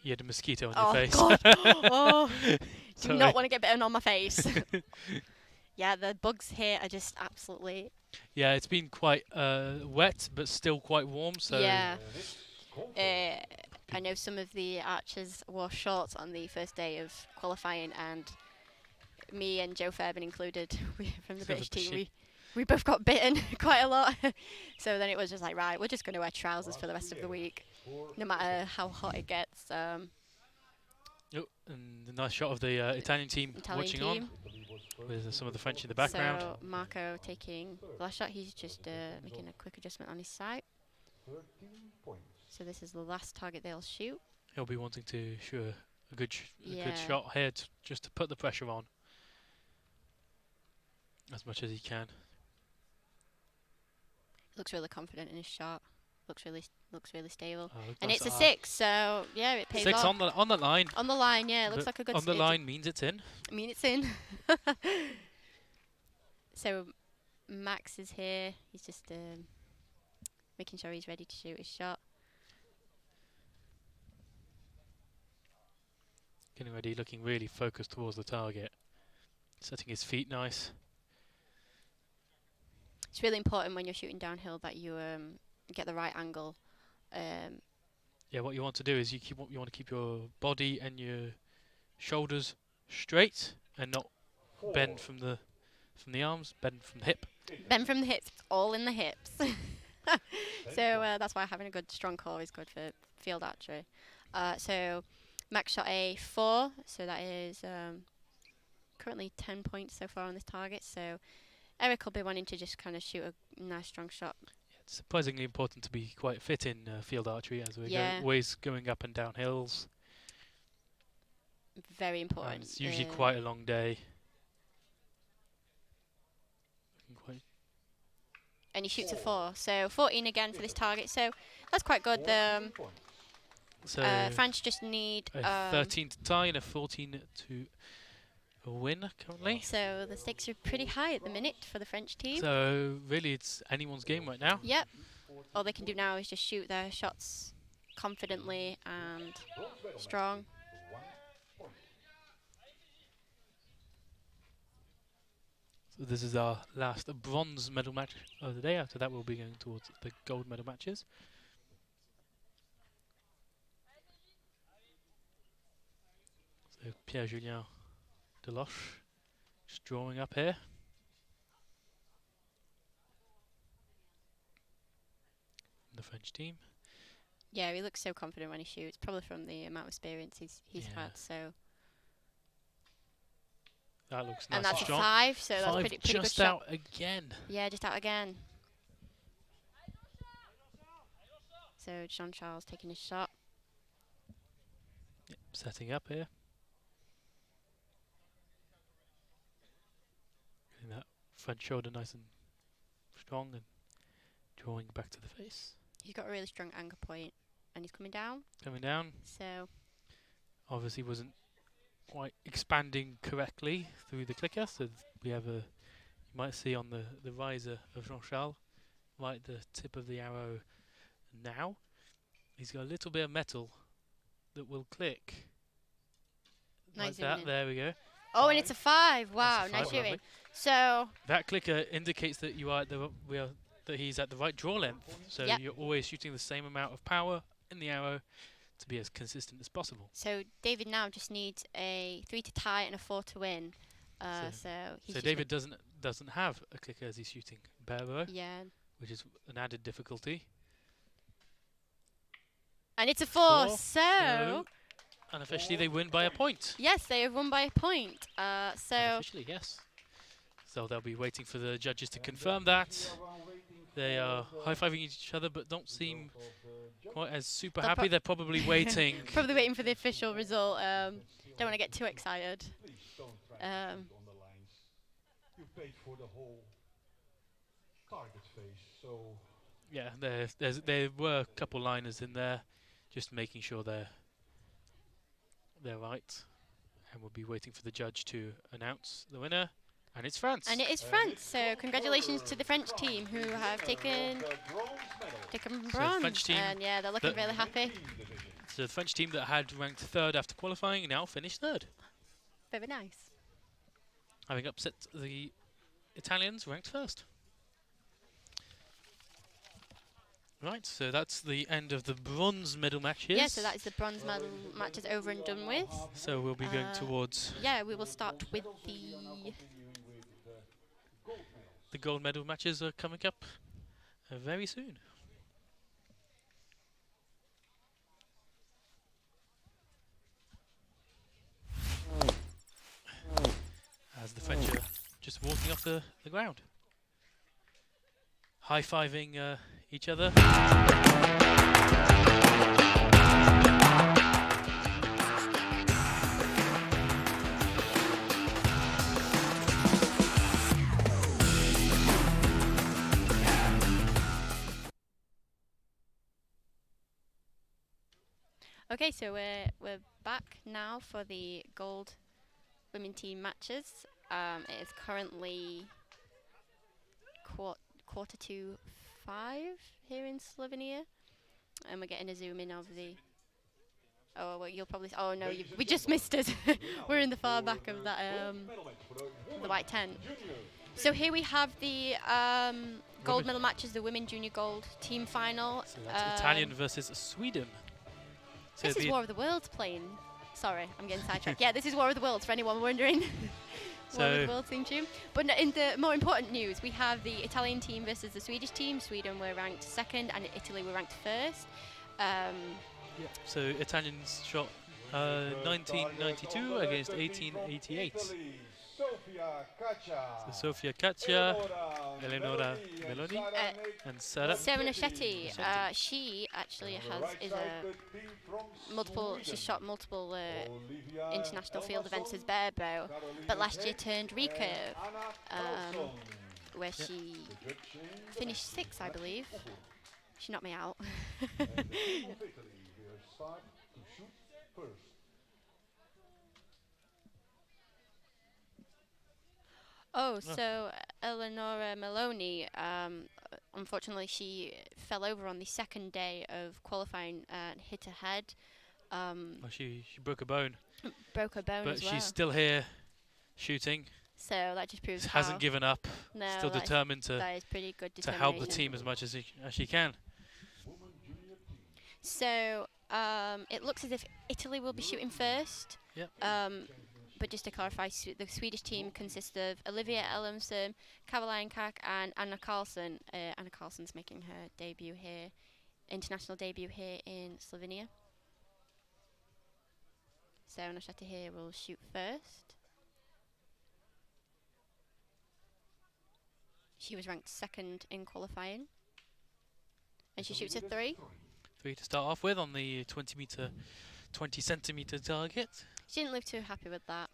You had a mosquito on Oh your face. God! Oh, do Sorry. not want to get bitten on my face. Yeah, the bugs here are just absolutely. Yeah, it's been quite wet, but still quite warm. So Yeah. And it's confirmed. I know some of the archers wore shorts on the first day of qualifying, and me and Joe Fairbairn included, from the So the British team, British- we both got bitten quite a lot. So then it was just like, right, we're just going to wear trousers for the rest of the week, no matter how hot it gets. oh, and a nice shot of the Italian team Italian watching team. Italy was first with some of the French in the background. So Marco taking the last shot, he's just making a quick adjustment on his sight. 13 points. So this is the last target they'll shoot. He'll be wanting to shoot a good Yeah. good shot here just to put the pressure on as much as he can. Looks really confident in his shot. Looks really stable. Oh, And that's it's a 6, so yeah, it pays 6 off. on the line. On the line, yeah, it looks The- like a good on the s- line means it's in. I mean, it's in. So Max is here. He's just making sure he's ready to shoot his shot. Getting ready, looking really focused towards the target. Setting his feet nice. It's really important when you're shooting downhill that you get the right angle. Yeah, what you want to do is you want to keep your body and your shoulders straight and not bend from the arms, bend from the hip. Bend from the hips, all in the hips. So that's why having a good strong core is good for field archery. So Max shot a 4, so that is currently 10 points so far on this target. So Eric will be wanting to just kind of shoot a nice strong shot. It's surprisingly important to be quite fit in field archery as we're Yeah. always going up and down hills. Very important. And it's usually quite a long day. Quite And he shoots a 4, so 14 again for this target. So that's quite good. 14 points. so France just need a 13 to tie and a 14 to win currently. so the stakes are pretty high at the minute for the French team. So really, it's anyone's game right now. Yep. All they can do now is just shoot their shots confidently and Bronze medal match. strong. 1 point. So this is our last bronze medal match of the day. After that, we'll be going towards the gold medal matches. So Pierre-Julien Deloche just drawing up here. The French team. Yeah, he looks so confident when he shoots, probably from the amount of experience he's Yeah. had. So That looks and nice that's and a strong. 5, so that's 5 pretty good just shot. out again. Yeah, just out again. So Jean-Charles taking his shot. Yep, setting up here. Getting that front shoulder nice and strong and drawing back to the face. He's got a really strong anchor point, and he's coming down. Coming down. So Obviously wasn't quite expanding correctly through the clicker, so we have a, you might see on the riser of Jean-Charles, right at the tip of the arrow now, he's got a little bit of metal that will click. Nice Like zooming that. in. There we go. Oh, and it's a 5. Wow, That's a nice 5, shooting. lovely. So, That clicker indicates that you are at that he's at the right draw length. So Yep. you're always shooting the same amount of power in the arrow to be as consistent as possible. so David now just needs a 3 to tie and a 4 to win. So he's So just David doesn't have a clicker as he's shooting barebow, yeah, which is an added difficulty. and it's a 4. 4, So unofficially they win by a point. yes, they have won by a point. So Unofficially, yes. So they'll be waiting for the judges to confirm that. They are high-fiving each other, but don't seem quite as super They'll happy. They're probably waiting. probably waiting for the official result. Don't want to get too excited. Please don't try to Um, shoot on the lines. You paid for the whole target phase, so Yeah, there were a couple liners in there, just making sure they're right, and we'll be waiting for the judge to announce the winner, and it's France. And it is France. So congratulations to the French team who have taken the bronze medal. taken the bronze. French team And yeah, they're looking that- really happy. Team division. So the French team that had ranked 3rd after qualifying now finished 3rd, Very nice. having upset the Italians ranked 1st. Right, so that's the end of the bronze medal matches. Yeah, so that is the bronze medal matches over and done with. So we'll be going Uh, towards Yeah, we will start with We are now the continuing with the gold medals. the gold medal matches are coming up very soon. As the French are just walking off the ground, high-fiving each other. Okay, so we're back now for the gold women team matches. It is currently quarter to 5 here in Slovenia, and we're getting a zoom in of the. Oh, well, you'll probably. Oh no, we just missed it. We're in the far back of that the white tent. So here we have the gold Women- medal matches, the women junior gold team final. So that's Italian versus Sweden. So This is the War of the Worlds playing. Sorry, I'm getting sidetracked. Yeah, this is War of the Worlds for anyone wondering. War of the So- Worlds theme tune. But in the more important news, we have the Italian team versus the Swedish team. Sweden were ranked 2nd and Italy were ranked 1st. So Italians shot 1992 against 1888. Sofia Caccia. So Sofia Caccia, Eleonora Meloni, and Sara. Sarah Shetty, she actually is a multiple. She shot multiple international field events as barebow, but last year turned recurve, where she finished 6th, I believe. She knocked me out. Oh, so Eleonora Meloni, unfortunately, she fell over on the 2nd day of qualifying and hit her head. Well, she broke a bone, Broke her bone but as well. she's still here shooting. So that just proves Hasn't given up. No, Still that is- determined to that is pretty good to help the determination. team as much as she can. So it looks as if Italy will be shooting first. Yep. But just to clarify, the Swedish team consists of Olivia Elmström, Caroline Kak, and Anna Karlsson. Anna Karlsson's making her debut here, international debut here in Slovenia. So Nosheta here will shoot first. She was ranked 2nd in qualifying, and she shoots a 3. 3 to start off with on the 20 centimeter target. She didn't look too happy with that.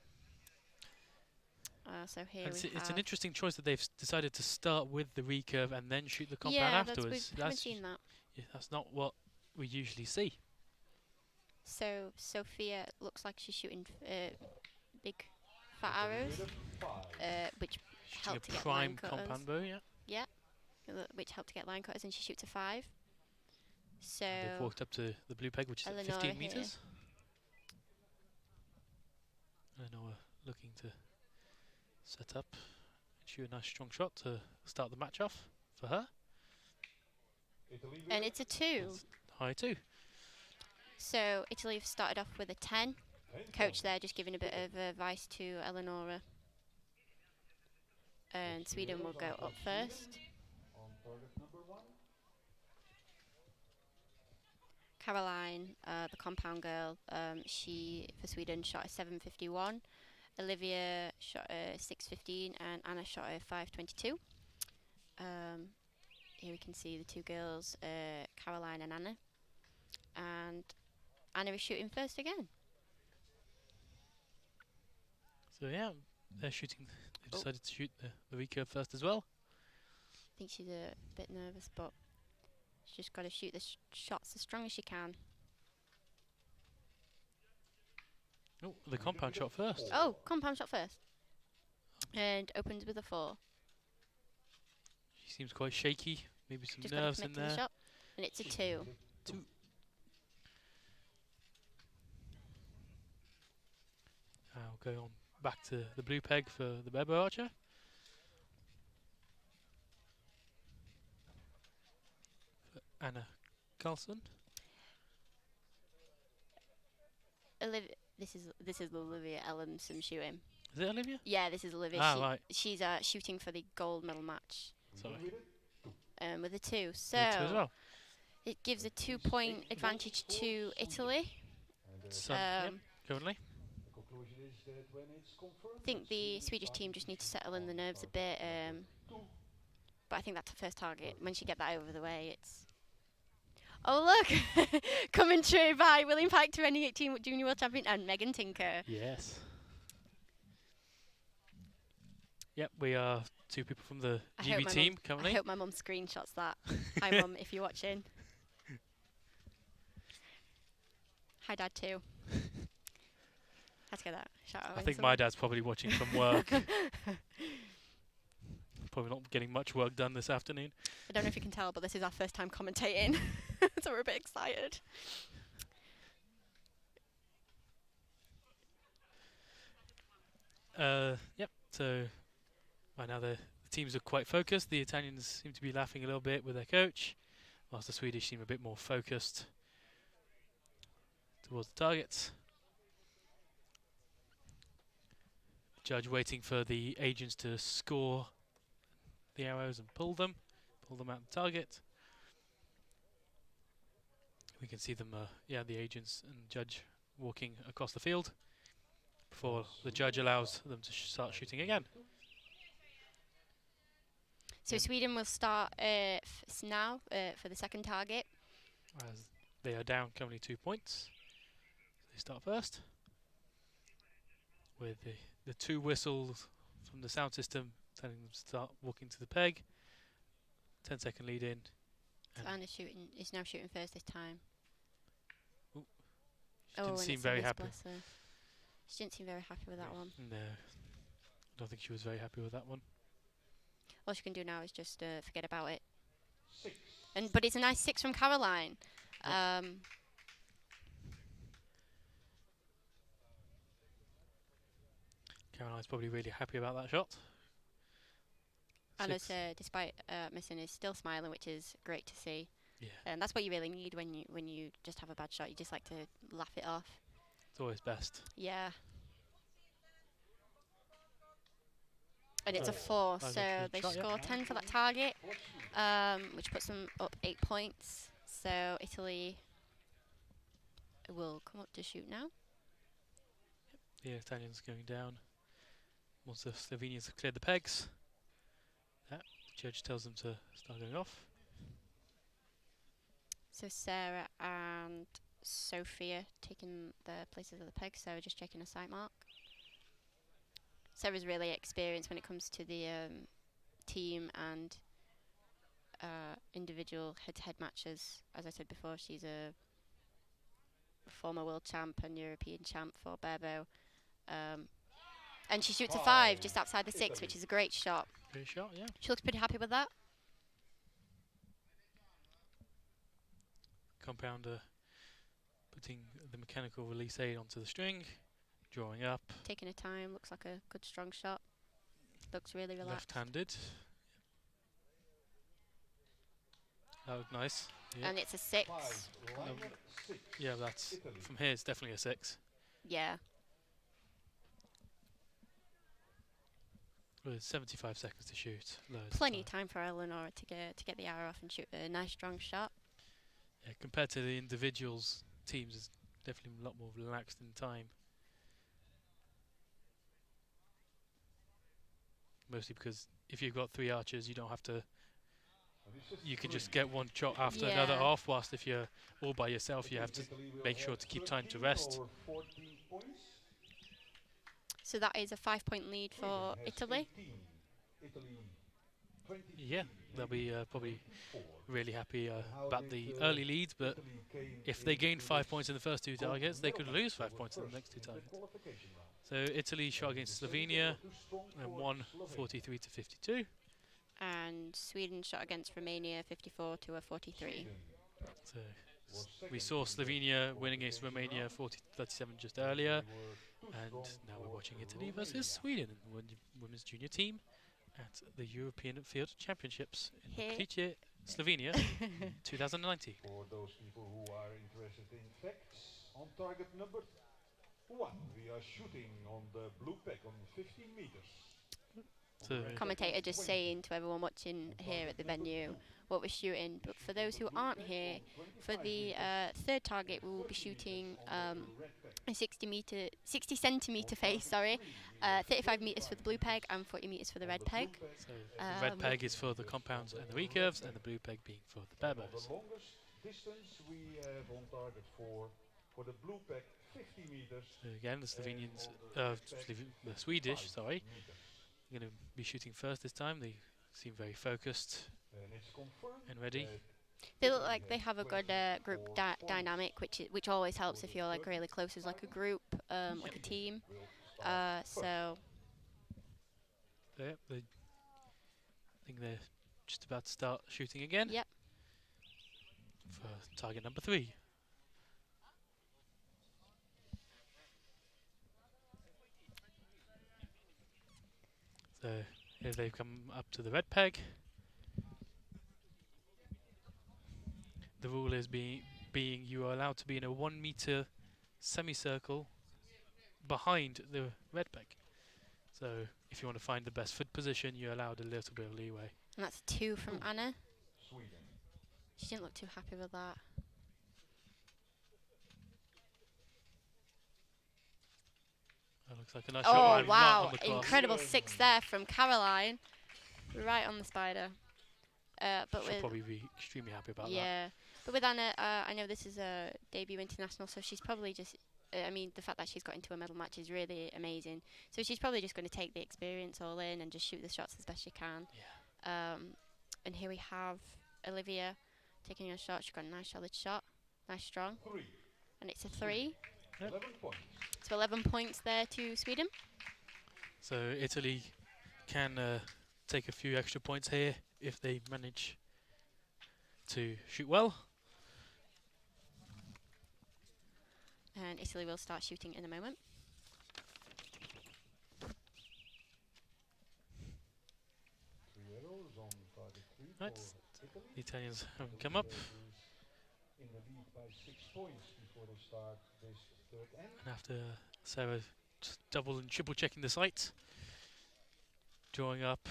So here And we it's have. an interesting choice that they've decided to start with the recurve and then shoot the compound Yeah, afterwards. we haven't seen that. Yeah, that's not what we usually see. So Sophia looks like she's shooting big fat arrows, which Shooting help to a get prime line cutters. compound bow, yeah. Which help to get line cutters, and she shoots a 5. So They've walked up to the blue peg, which is at Eleonora 15 here. meters. Eleanor looking to set up and shoot a nice strong shot to start the match off for her. Italy And weer. it's a 2. It's high 2. So Italy have started off with a 10. Coach there just giving a bit of advice to Eleonora. And Sweden will go up first. On target number 1. Caroline, the compound girl, she for Sweden shot a 7:51. Olivia shot a 6:15, and Anna shot a 5:22. Here we can see the two girls, Caroline and Anna. And Anna is shooting first again. So yeah, they're shooting. They decided to shoot the recurve first as well. I think she's a bit nervous, but she's just got to shoot the shots as strong as she can. Oh, the compound shot first. Oh, compound shot first. And opens with a 4. She seems quite shaky. Maybe some Just got to nerves in commit to the there. shot. And it's a 2. I'll go on back to the blue peg for the Bebo archer. For Anna Carlson. This is Olivia Ellenson shooting. Is it Olivia? Yeah, this is Olivia. Ah, right. She's shooting for the gold medal match. Sorry. With a 2. So Me too as well. it gives a 2-point advantage to Italy. So, yep, currently. The conclusion is that when it's confirmed, I think the Swedish team just need to settle in the nerves a bit. But I think that's the first target. Once you get that over the way, it's... Oh, look! Commentary by William Pike, 2018 Junior World Champion, and Megan Tinker. Yes. Yep, we are 2 people from the GB team currently. I hope my mum screenshots that. Hi, Mum, if you're watching. Hi, Dad, too. Let's get that shout out. I think my dad's probably watching from work. Probably not getting much work done this afternoon. I don't know if you can tell, but this is our first time commentating, so we're a bit excited. Yep, so right now the teams are quite focused. The Italians seem to be laughing a little bit with their coach, whilst the Swedish seem a bit more focused towards the targets. Judge waiting for the agents to score the arrows and pull them out the target. We can see them, the agents and judge walking across the field before the judge allows them to start shooting again. So Sweden will start now for the second target. As they are down currently 2 points. They start first with the 2 whistles from the sound system telling them to start walking to the peg. 10-second lead in. So Anna is now shooting first this time. She didn't seem very happy. She didn't seem very happy with that one. No, I don't think she was very happy with that one. All she can do now is just forget about it. But it's a nice 6 from Caroline. Caroline's probably really happy about that shot. Anna's, despite missing, is still smiling, which is great to see. Yeah. And that's what you really need when you just have a bad shot. You just like to laugh it off. It's always best. Yeah. And it's a 4, so they score 10 for that target, which puts them up 8 points. So Italy will come up to shoot now. The Italians going down. Once the Slovenians have cleared the pegs, the judge tells them to start going off. So Sarah and Sophia taking their places at the peg. Sarah just checking a sight mark. Sarah's really experienced when it comes to the team and individual head-to-head matches. As I said before, she's a former world champ and European champ for Bebo. And she shoots a 5 just outside the 6, which is a great shot. Great shot, yeah. She looks pretty happy with that. Compounder putting the mechanical release aid onto the string Drawing up. Taking her time. Looks like a good strong shot. Looks really relaxed. Left-handed. That looked nice. Yeah. And it's a 6. Yeah, that's from here. It's definitely a 6. Yeah. With 75 seconds to shoot. Loads of Plenty of time for Eleonora to get the arrow off and shoot a nice strong shot. Yeah, compared to the individuals teams, it's definitely a lot more relaxed in time. Mostly because if you've got 3 archers, you don't have to. You can just get one shot after another off. Whilst if you're all by yourself, you have to make sure to keep time to rest. So that is a 5-point lead for Italy. Yeah, they'll be probably really happy about the early leads, but if they gain 5 points in the first 2 targets, they could lose 5 points in the next 2 targets. So Italy shot against Slovenia and won 43 to 52. And Sweden shot against Romania 54 to a 43. So we saw Slovenia win against Romania 40-37 just earlier, and now we're watching Italy versus Sweden in the women's junior team at the European Field Championships in Mokrice, Slovenia, 2019. For those people who are interested in facts, on target number 1, we are shooting on the blue pack on 15 meters. So Commentator just saying to everyone watching here at the venue what we're shooting. But for those who aren't here, for the third target, we will be shooting a 60 centimeter face. Sorry, 35 meters for the blue peg and 40 meters for the red peg. So the red peg is for the compounds and the recurves, and the blue peg being for the bare bows. The longest distance we have on target for the blue pack 50 meters. So again, the Slovenians, the Swedish, sorry, are going to be shooting first this time. They seem very focused and ready. They look like they have a good group dynamic, which always helps if you're like really close as like a group, like a team. So yeah, I think they're just about to start shooting again. Yep. For target number 3. So here they've come up to the red peg. The rule is being you are allowed to be in a 1 meter semicircle behind the red peg. So if you want to find the best foot position, you're allowed a little bit of leeway. And that's 2 from Anna. She didn't look too happy with that. That looks like a nice shot. Oh wow! Incredible 6 there from Caroline, right on the spider. But she'll with probably be extremely happy about that. yeah, but with Anna, I know this is a debut international, so she's probably just. I mean, the fact that she's got into a medal match is really amazing. So she's probably just going to take the experience all in and just shoot the shots as best she can. Yeah. And here we have Olivia taking a shot. She's got a nice solid shot, nice strong, and it's a 3. Yep. 11 points. So 11 points there to Sweden. So Italy can take a few extra points here if they manage to shoot well. And Italy will start shooting in a moment. Right, the Italians haven't come up. In the lead by 6 points before they start this third end. And after Sarah just double and triple checking the sight, drawing up.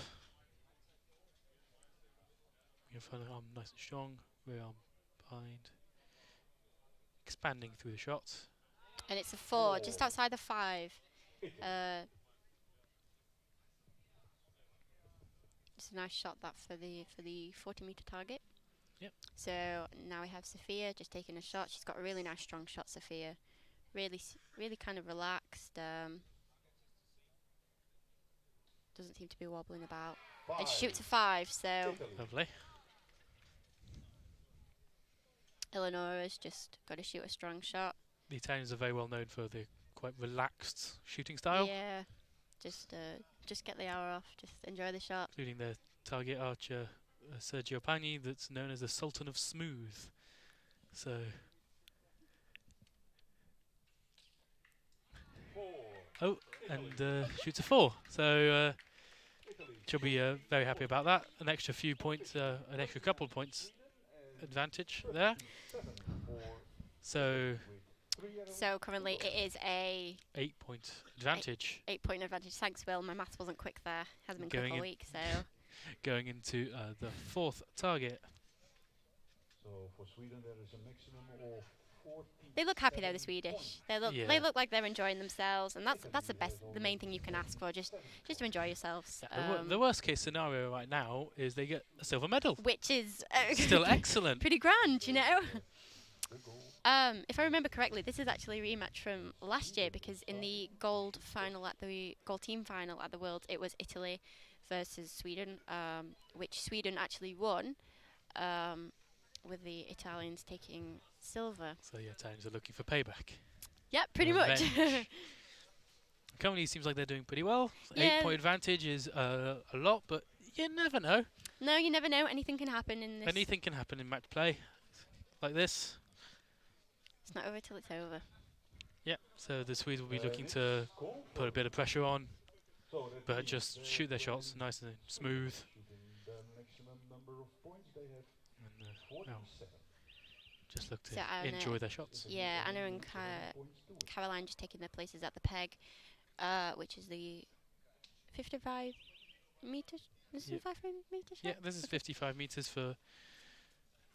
Your front arm nice and strong, rear arm behind. Expanding through the shots. And it's a 4, just outside the 5. It's a nice shot that for the 40-meter target. Yep. So now we have Sophia just taking a shot. She's got a really nice strong shot, Sophia. Really kind of relaxed. Doesn't seem to be wobbling about. And she shoots a 5, so Lovely. Eleonora's just got to shoot a strong shot. The Italians are very well known for their quite relaxed shooting style. Yeah, just get the hour off, just enjoy the shot. Including their target archer, Sergio Pagni, that's known as the Sultan of Smooth. So Oh, and shoots a 4. So she'll be very happy about that. An extra few points, an extra couple of points advantage there. So So currently it is a 8-point advantage 8-point advantage. Thanks, Will. My maths wasn't quick there. Hasn't been quick Going all in. week, so going into the 4th target. So for Sweden there is a maximum of 40. they look happy though. The Swedish. They Yeah. look like they're enjoying themselves, and that's the main thing you can ask for. Just to enjoy yourselves. The worst case scenario right now is they get a silver medal. Which is Still excellent. pretty grand, you know. If I remember correctly, this is actually a rematch from last year because in the gold team final at the Worlds, it was Italy versus Sweden, which Sweden actually won, with the Italians taking silver. So yeah, Italians are looking for payback. Yeah, pretty much. Revenge. Currently, seems like they're doing pretty well. Yeah. 8-point advantage is a lot, but you never know. No, you never know. Anything can happen in this. Anything can happen in match play like this. It's not over till it's over. Yeah, so the Swedes will be looking to put a bit of pressure on, but just shoot their shots nice and smooth. The maximum number of points they have And, 47. just look to So Anna- enjoy their shots. Yeah, Anna and Points to it. Caroline just taking their places at the peg, which is the 55 meters. This is Yep. 55 meters. Yeah, this is 55 meters for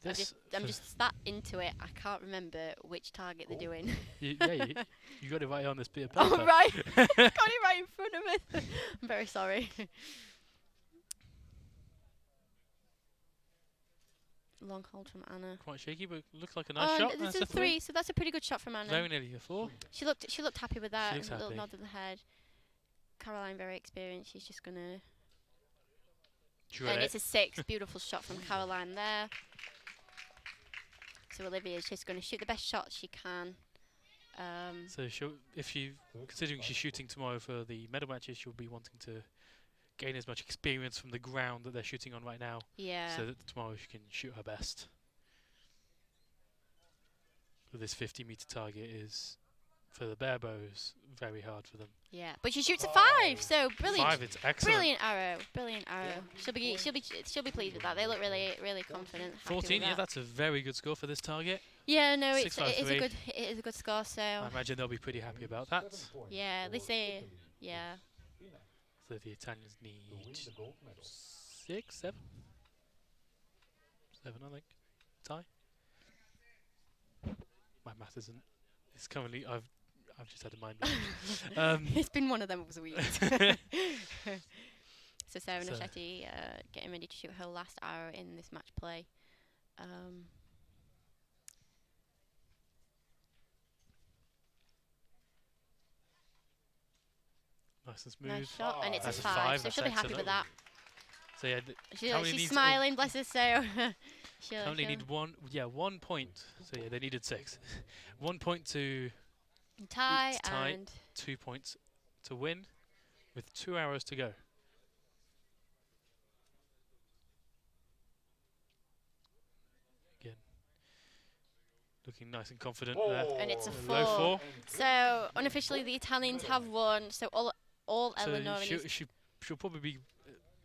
this. I'm just that into it. I can't remember which target they're doing. You got it right on this bit of paper. Oh right, got it right in front of us. I'm very sorry. Long hold from Anna. Quite shaky, but looks like a nice shot. This That's is a 3. so that's a pretty good shot from Anna. Very nearly a 4. She looked happy with that. She looks and a little happy. nod of the head. Caroline very experienced. She's just gonna. Drill And it. it's a 6. Beautiful shot from Caroline there. So Olivia's just going to shoot the best shot she can. So considering she's shooting tomorrow for the medal matches, she'll be wanting to gain as much experience from the ground that they're shooting on right now, Yeah. so that tomorrow she can shoot her best. So this 50-meter target is, for the bare bows, very hard for them. Yeah. But she shoots a 5. So brilliant. 5, it's excellent. Brilliant arrow. Brilliant arrow. She'll be pleased with that. They look really confident. happy with 14, yeah, that. that's a very good score for this target. Yeah, no, it 653. is a good score. So I imagine they'll be pretty happy about that. 7 points yeah, they for say Italy. yeah. Enough So the Italians to win need the gold medal. 6, 7? 7, I think. Tie? My math isn't. It's currently, I've just had a mind blow. It's been one of them weeks. So Sarah So- Noschetti getting ready to shoot her last arrow in this match play. Nice and smooth. Nice shot, and it's That's a a 5, five, so that's she'll be happy with that. excellent. So yeah, Currently She's needs smiling, bless her. So she'll only need 1 point. So yeah, they needed 6. 1 point to tie tie. and 2 points to win, with 2 hours to go. Again, looking nice and confident there. And it's a Low 4. 4. So unofficially the Italians have won. So all So Eleanor she'll probably be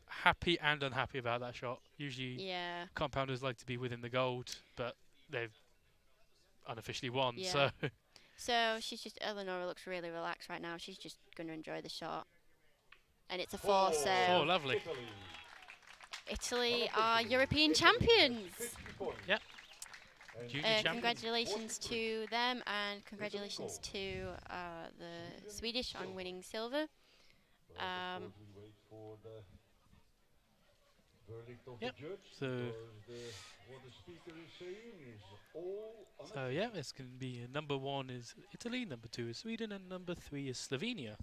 happy and unhappy about that shot. Usually yeah. compounders like to be within the gold, but they've unofficially won. Yeah. So So Eleanor looks really relaxed right now. She's just going to enjoy the shot. And it's a 4. So 4, lovely. Italy are European champions. 50 points. Yep. And Junior champions. Congratulations to them, and congratulations to the Swedish on winning silver. But of course we wait for the verdict of Yep. the judge. So- because what the speaker is saying is all So yeah, it's going to be number 1 is Italy, number 2 is Sweden, and number 3 is Slovenia,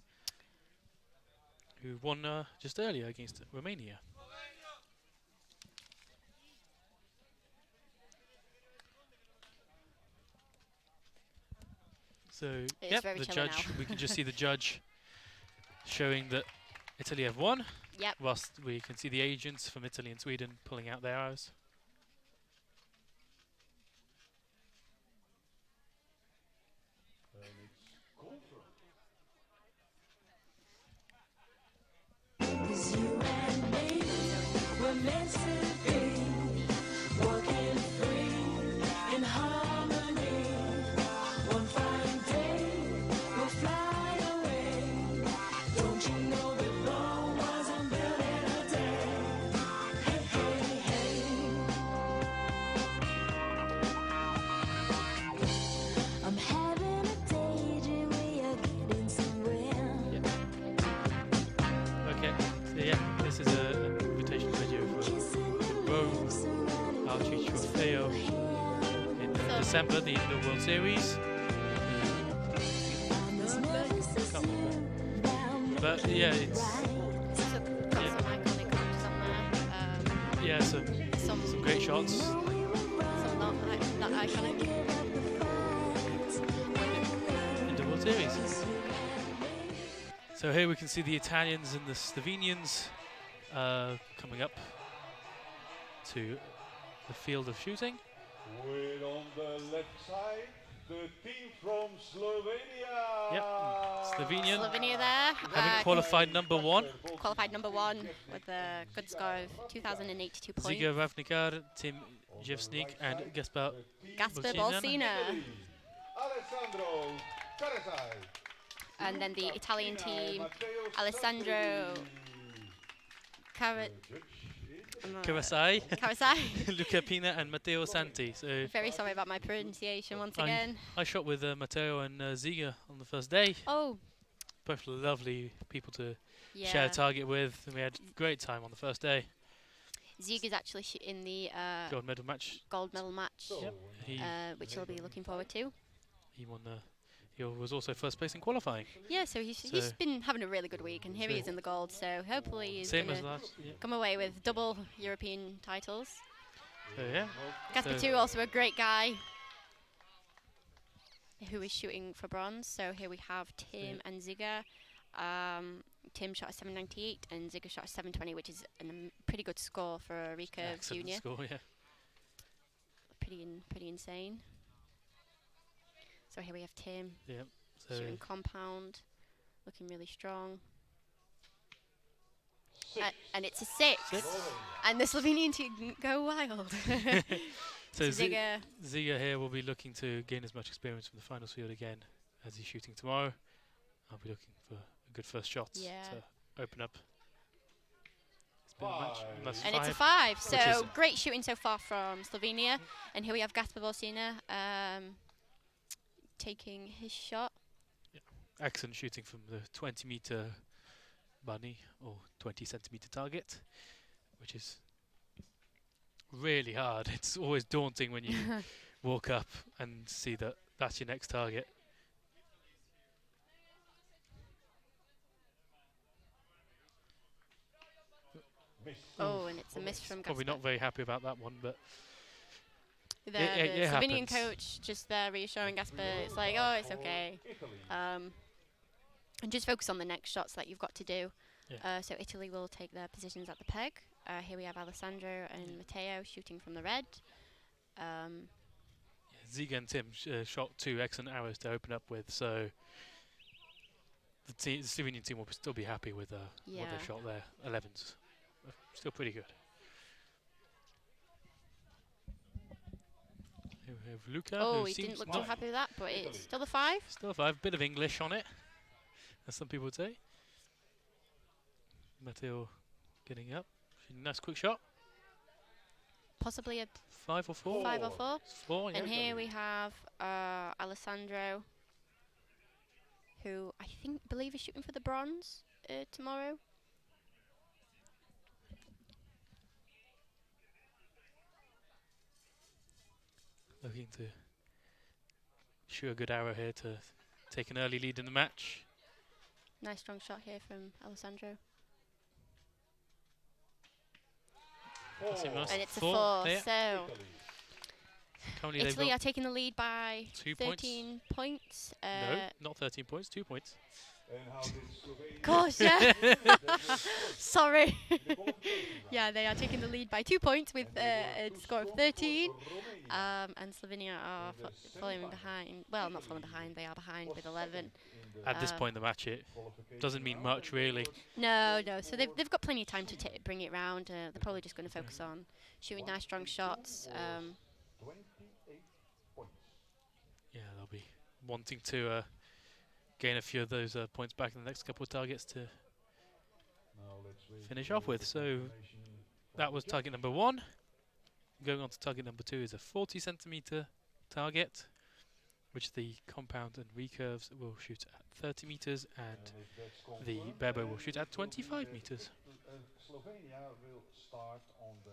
who won just earlier against Romania. So It is yep, very the chilly judge. now. We can just see the judge showing that Italy have won. Yep. Whilst we can see the agents from Italy and Sweden pulling out their arrows. and it's confirmed. Okay, so yeah, this is an invitation video for Rome Archery Trofeo in December, the Indoor World Series. Can't remember. But yeah, it's So got Yeah. some iconic moves on there. yeah some great shots. Some not iconic. Indoor World Series. So here we can see the Italians and the Slovenians coming up to the field of shooting. With on the left side, the team from Slovenia. Yep, Slovenian Slovenia there. having qualified number 1. Qualified number 1 with a good score of 2,082 points. Ziga Ravnikar, Tim Jevsnik and Gaspar Gasper Bolsina. Bolsina. Alessandro Caresai. And then the Italian team, Alessandro Kawasai, Kawasai. Luca Pina and Matteo Santi. So Very sorry about my pronunciation once again. I shot with Matteo and Ziga on the first day. Oh, Both lovely people to yeah. share a target with, and we had a great time on the first day. Ziga's actually in the Gold medal match. gold medal match, He which he'll be looking forward to. he won the. He was also first place in qualifying. Yeah, so he's So- been having a really good week, and here he is in the gold. So hopefully he's Same going as to last. Yeah. come away with double European titles. So yeah. Gasper So- too, also a great guy who is shooting for bronze. So here we have Tim and Ziga. Tim shot a 798 and Ziga shot a 720, which is a pretty good score for a recurve Excellent junior. score, yeah. Pretty insane. So here we have Tim Yeah. So shooting compound, looking really strong. And it's a 6. And the Slovenian team go wild. so Ziga, Ziga here will be looking to gain as much experience from the finals field again as he's shooting tomorrow. I'll be looking for a good first shot Yeah. to open up. It's been a match. That's and it's a 5. 5. Which is- So great shooting so far from Slovenia. And here we have Gasper Bolsina taking his shot. Excellent shooting from the 20-meter bunny or 20-centimeter target, which is really hard. It's always daunting when you walk up and see that that's your next target. Oh, and it's a miss from Gasper. Probably not very happy about that one, but The it Slovenian happens. coach just there reassuring Gasper, it's like, oh, it's okay. And just focus on the next shots that you've got to do. Yeah. So Italy will take their positions at the peg. Here we have Alessandro and Matteo shooting from the red. Ziga and Tim shot 2 excellent arrows to open up with, so the Slovenian team will still be happy with what Yeah. they shot there. 11s. Still pretty good. Here we have Luca, Oh, who he seems didn't look not too happy with that, but it's still a 5. still a 5, bit of English on it, as some people would say. Matteo getting up, nice quick shot. Possibly a 5 or 4? 5 or 4. 4, yeah. And here we have Alessandro, who I believe is shooting for the bronze tomorrow. Looking to shoot a good arrow here to take an early lead in the match. Nice strong shot here from Alessandro. And it's a 4. Yeah. So Currently they've Italy got are taking the lead by 2 points. 13 points. No, not 13 points, 2 points. And how did Slovenia Gosh, yeah. They were first Sorry. in the qualification round. Yeah, they are taking the lead by 2 points with And they a were too score of strong 13. for Romania. And Slovenia are In the falling semi-finals, behind. Well, not falling Italy behind. They are behind was with 11. second in the At this Um, point in the match, it qualification doesn't mean round, much and they really. were No, too no. So strong they've got plenty of time to Sweden. bring it round. They're probably just going to focus on shooting nice, strong shots. 28 points. Yeah, they'll be wanting to gain a few of those points back in the next couple of targets to Now let's wait finish for off with. the So confirmation from that the was judge. target number 1. Going on to target number 2 is a 40 centimeter target, which the compound and recurves will shoot at 30 meters, and if that's the confirmed, barebow then will shoot it at will be 25 that meters. Slovenia will start on the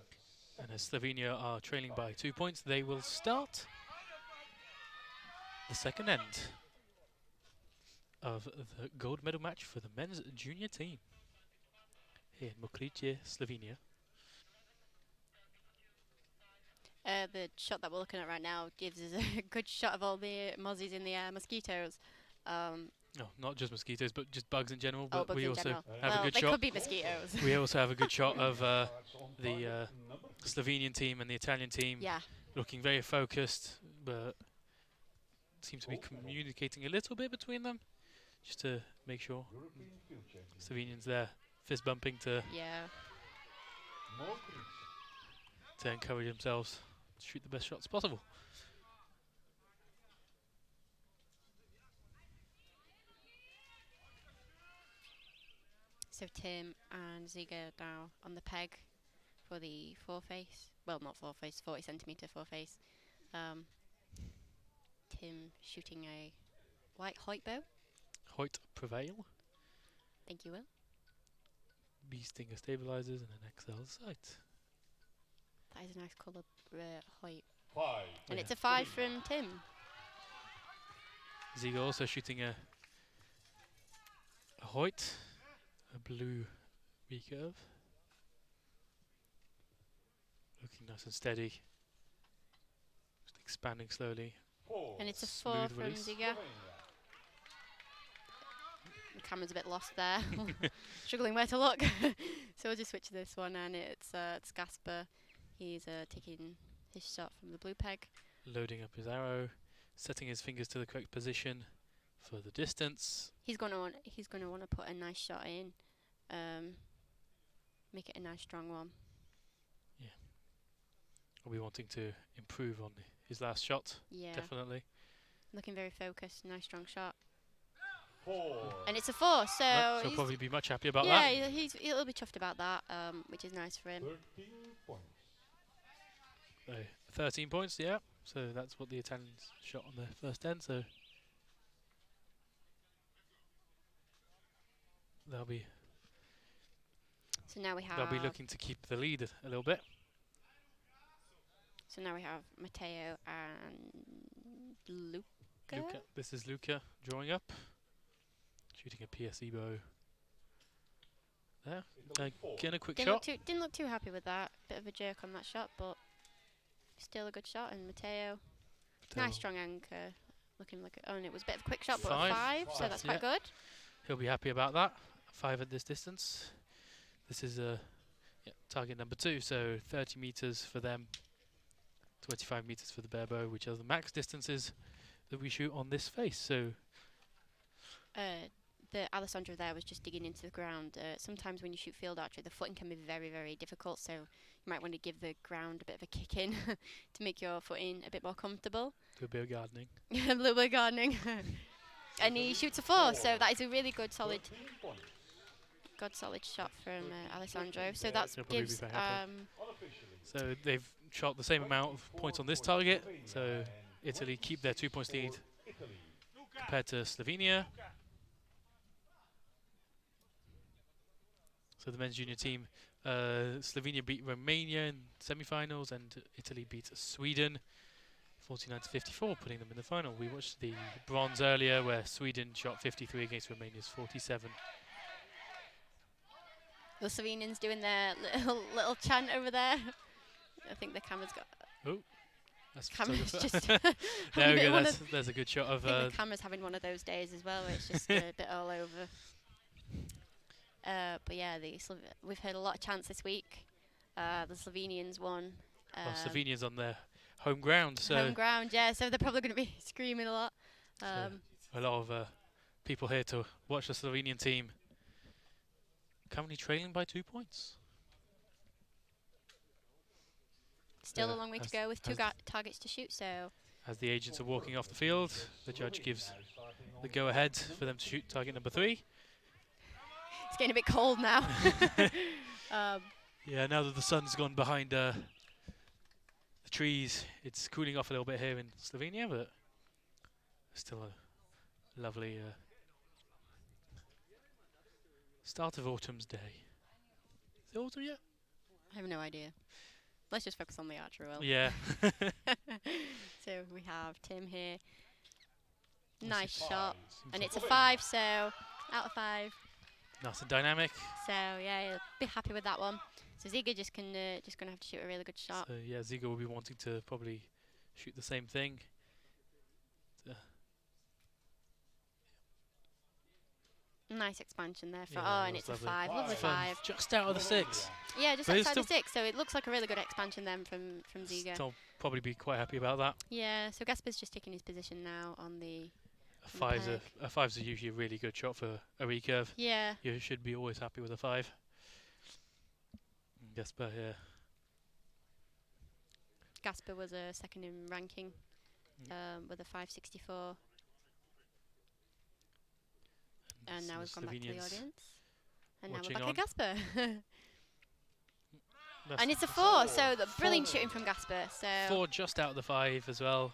And second as Slovenia are trailing by 2 points, they will start the second end of the gold medal match for the men's junior team here in Mokrice, Slovenia. The shot that we're looking at right now gives us a good shot of all the mozzies in the air, mosquitoes. No, not just mosquitoes, but just bugs in general. Oh, But bugs we in also general. have Well, a good they shot. could be mosquitoes. We also have a good shot of starts on the target number 3. Slovenian team and the Italian team Yeah. looking very focused, but seem to be communicating a little bit between them, just to make sure European field champion. Slovenians there fist bumping to Yeah. Mokrice. encourage themselves to shoot the best shots possible. So Tim and Ziga now on the peg for the four-face. Well, not four-face, 40 centimetre four-face. Tim shooting a white Hoyt bow. Hoyt Prevail, Thank you, Will. B Stinger stabilizers, and an XL sight. That is a nice colour Hoyt. 5. And Yeah. it's a 5 from Tim. Ziga also shooting a Hoyt, a blue recurve. Looking nice and steady. Just expanding slowly. 4. And it's a Smooth 4 from release. Ziga. The camera's a bit lost there. Struggling where to look. So we'll just switch to this one, and it's Gasper. He's taking his shot from the blue peg. Loading up his arrow, setting his fingers to the correct position for the distance. He's gonna want to put a nice shot in, make it a nice strong one. I'll be wanting to improve on his last shot, Yeah, definitely. looking very focused. Nice strong shot, 4. and it's a 4. So He'll he's- probably be much happier about yeah, that. he'll be chuffed about that, which is nice for him. 13 points. 13 points, yeah. So that's what the Italians shot on their first end. So they'll be So now we have. they'll be looking to keep the lead a little bit. So now we have Matteo and Luca. Luca, this is Luca drawing up, shooting a PSE bow. There, Italy 4. again a quick Didn't look, shot. didn't look too happy with that. Bit of a jerk on that shot, but still a good shot. And Matteo, nice strong anchor. Looking like and it was a bit of a quick shot, but a 5, so that's quite good. He'll be happy about that. 5 at this distance. This is target number 2, so 30 meters for them, 25 meters for the barebow, which are the max distances that we shoot on this face. So The Alessandro there was just digging into the ground. Sometimes when you shoot field archery, the footing can be very, very difficult, so you might want to give the ground a bit of a kick in to make your footing a bit more comfortable. do a bit of gardening. A little bit of gardening. And he shoots a 4, so that is a really good, solid 13 points. shot from Alessandro. So that He'll probably be gives very happy. Unofficially. So they've shot the same amount of points on this target. So Italy keep their 2 points lead Italy. compared to Slovenia. So the men's junior team, Slovenia beat Romania in semi-finals, and Italy beat Sweden 49-54, putting them in the final. We watched the bronze earlier, where Sweden shot 53 against Romania's 47. the Slovenians doing their little chant over there. I think the camera's got. Oh. That's Camera's photographer. just There we having go. one There's a good shot I of. think the camera's having one of those days as well, where it's just a bit all over. But yeah, we've heard a lot of chants this week. The Slovenians won. Well, Slovenia's on their home ground, so Home ground, yeah. So they're probably going to be screaming a lot. a lot of people here to watch the Slovenian team. Currently trailing by 2 points. Still a long way to go with two targets to shoot. So as the agents are walking off the field, the judge gives the go-ahead for them to shoot target number 3. it's getting a bit cold now. Yeah, now that the sun's gone behind the trees, it's cooling off a little bit here in Slovenia, but still a lovely start of autumn's day. Is it autumn yet? I have no idea. Let's just focus on the archer well. Yeah. So we have Tim here. Nice shot. And it's a 5, so out of 5. Nice and dynamic. So yeah, you'll be happy with that one. So Ziga just gonna have to shoot a really good shot. So yeah, Ziga will be wanting to probably shoot the same thing. Nice expansion there. Yeah, And it's a lovely. 5. Lovely 5. Just out of the 6. Yeah, just But it's outside the 6. So it looks like a really good expansion then from Ziga. Still probably be quite happy about that. Yeah, so Gasper's just taking his position now on the... A five's are usually a really good shot for a recurve. Yeah. You should be always happy with a 5. Gasper here. Gasper was a second in ranking with a 564. And now we've gone back to the audience. And now we're back at Gasper. And it's a 4, so the brilliant shooting from Gasper. So 4 just out of the 5 as well.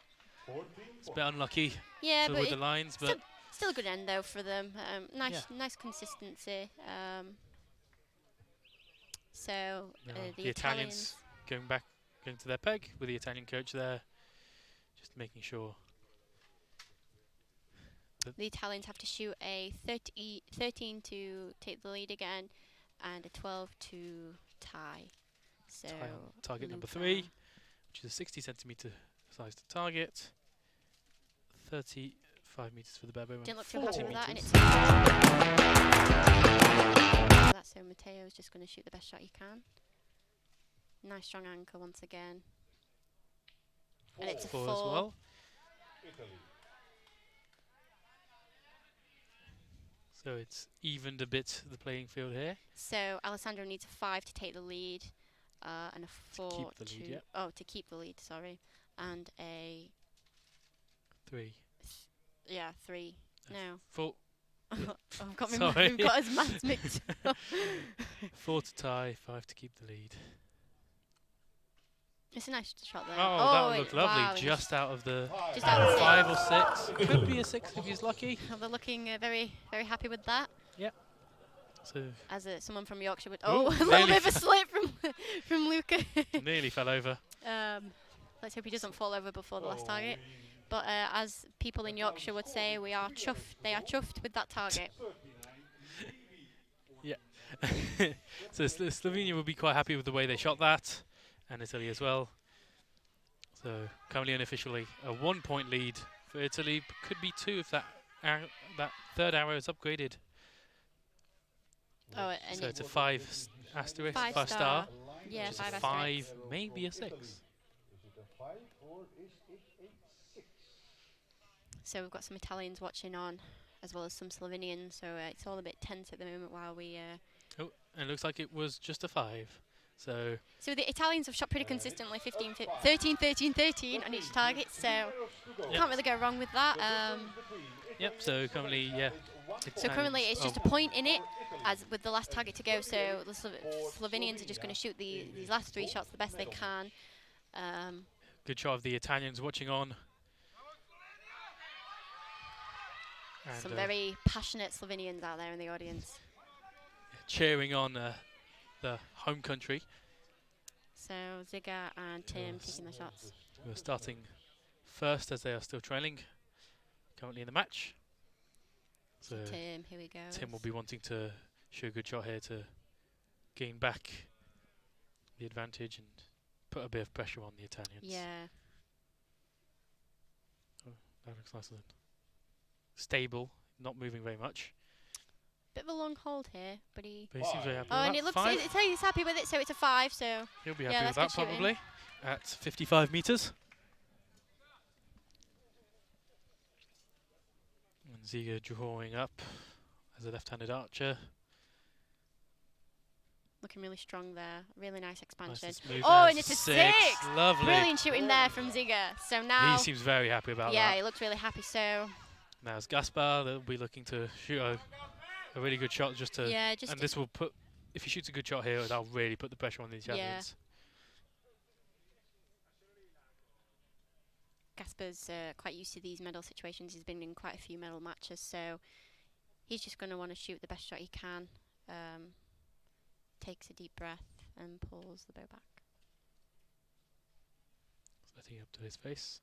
It's a bit unlucky yeah, but with the lines, but still a good end though for them. Nice consistency. So the Italians going to their peg with the Italian coach there, just making sure. The Italians have to shoot a 13 to take the lead again, and a 12 to tie. So target number 3, which is a 60 centimeter sized target, 35 meters for the Bebo. Didn't look too happy with that, and it's that's so Matteo's just going to shoot the best shot he can. Nice strong anchor once again, and it's a 4 as well. So it's evened a bit the playing field here. So Alessandro needs a 5 to take the lead, and a 4 to keep the lead, to keep the lead. Sorry, and a 3. 3. No. 4. I've got we've got his maths mixed up. 4 to tie, 5 to keep the lead. It's a nice shot there. Oh, that looked lovely. Wow, just out of the just out of 5 or 6. Could be a 6 if he's lucky. They're looking very, very happy with that. Yep. So as someone from Yorkshire would. Ooh, A little bit of a slip from Luca. Nearly fell over. Let's hope he doesn't fall over before the last target. But as people in Yorkshire would say, we are chuffed. They are chuffed with that target. Yeah. So Slovenia will be quite happy with the way they shot that, and Italy as well. So currently unofficially a 1-point lead for Italy. Could be 2 if that third arrow is upgraded. Oh, and so it's a 5 asterisk, 5 star. Yeah, 5 asterisk. 5, maybe a 6. So we've got some Italians watching on, as well as some Slovenians. So it's all a bit tense at the moment while we. Oh, and it looks like it was just a 5. So the Italians have shot pretty consistently, 13, 13, 13 on each target. So can't really go wrong with that. Yep. So currently, yeah. So currently it's just a point in it, as with the last target to go. So the Slovenians are just going to shoot these last 3 shots the best they can. Good shot of the Italians watching on. And some very passionate Slovenians out there in the audience. Cheering on the home country. So Ziga and Tim taking the shots. We're starting first as they are still trailing currently in the match. So Tim, here we go. Tim will be wanting to shoot a good shot here to gain back the advantage and put a bit of pressure on the Italians. Yeah. That looks nice and stable, not moving very much. Bit of a long hold here, but he. But he seems very happy Oh, with and that. it looks. 5. He's happy with it, so it's a 5. So He'll be yeah, happy with that's that good shooting. probably at 55 meters. And Ziga drawing up as a left-handed archer. Looking really strong there. Really nice expansion. Nice and smooth. Oh, and it's a 6. Lovely. Brilliant shooting there from Ziga. So now. He seems very happy about yeah, that. he looks really happy. So. Now it's Gaspar that will be looking to shoot a really good shot just to. Yeah, just. And this will put. If he shoots a good shot here, that'll really put the pressure on the Italians. Gaspar's quite used to these medal situations. He's been in quite a few medal matches, so he's just going to want to shoot the best shot he can. Takes a deep breath and pulls the bow back. Setting up to his face.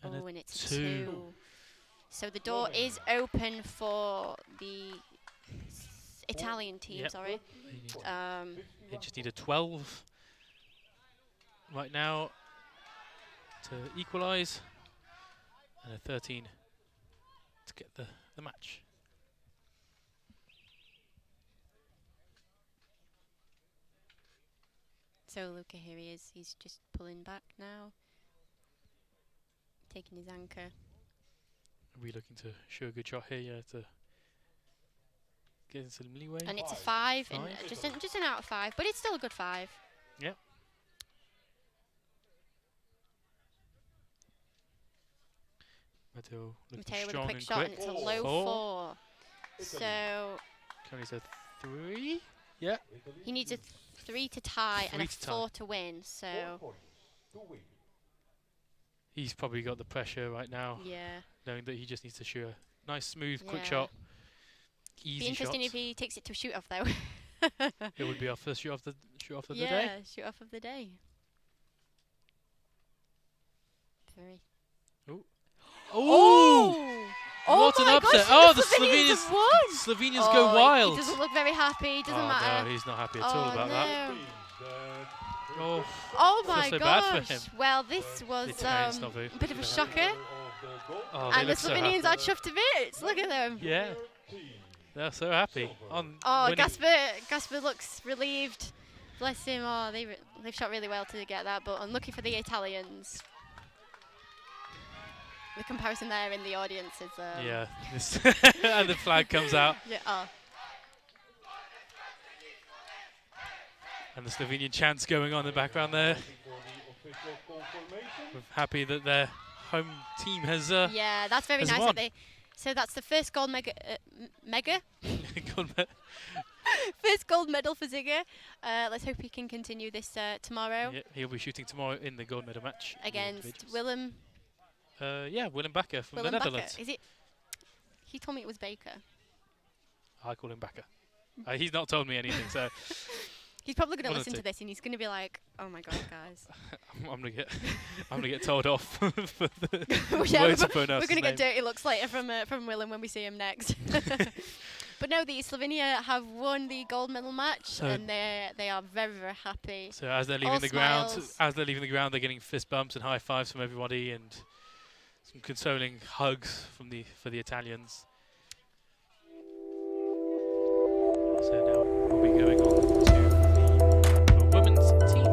And a and it's 2. 2. So the door is open for the Italian team, Yep. sorry. They just need a 12 right now to equalise, and a 13 to get the match. So Luca, here he is. He's just pulling back now. Taking his anchor. Are we looking to show a good shot here? Yeah, to get some leeway. And it's a 5, and 5? just an out of 5, but it's still a good 5. Yep. Matteo looking Matteo with a strong quick and shot, quick. and it's a low 4. So Currently a 3. Yeah. he needs a 3 to tie and 3 a to tie. 4 to win. So He's probably got the pressure right now, yeah, knowing that he just needs to shoot a nice, smooth, quick Yeah. shot. be Easy interesting shot. if he takes it to shoot off though. It would be our first shoot off the day. Yeah, shoot off of the day. 3. Oh! What an my upset! gosh, Oh, the Slovenians Slovenians! have won! Slovenians Oh, go wild. He doesn't look very happy. Doesn't Oh matter. no, he's not happy at all Oh about that. no! Oh, Oh feel my so bad for gosh! him. Well, this was Italians not very a bit of a shocker, oh, they and the look so happy. Slovenians are chuffed to bits. Look at them. Yeah, they're so happy. On Oh, winning. Gasper looks relieved. Bless him. Oh, they've shot really well to get that, but unlucky for the Italians. The comparison there in the audience is. Yeah, this and the flag comes out, Yeah. Oh. and the Slovenian chants going on in the background there. We're happy that their home team has Yeah, that's very has nice. won. That they. So that's the first gold mega. First gold medal for Ziga. Let's hope he can continue this tomorrow Yeah, he'll be shooting tomorrow in the gold medal match against individuals. Willem. Yeah, Willem Bakker from the Willem Bakker. Netherlands. Is it? He told me it was Baker. I call him Bakker. He's not told me anything, so He's probably going to One of listen the to this and he's going to be like, "Oh my god, guys, I'm gonna get told off for the Yeah, words we're of pronouncing going to his get name. dirty looks later from Willem when we see him next." But no, the Slovenia have won the gold medal match, So- and they are very very happy. So as they're leaving All the ground, smiles. they're getting fist bumps and high fives from everybody, and some consoling hugs for the Italians. So now we'll be going on to the women's team.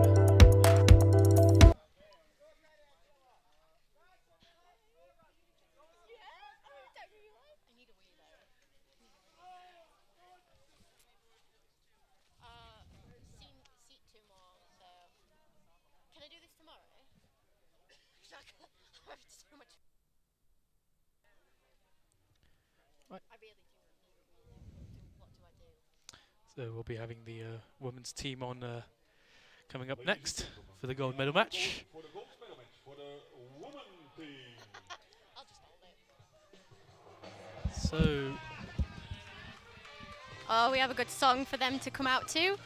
Seat 2 more, so can I do this tomorrow? I have so much. Right. I really do. What do I do? So we'll be having the women's team on coming up next for the gold medal match. For the gold medal match for the woman team. I'll just hold it. So Oh, we have a good song for them to come out to.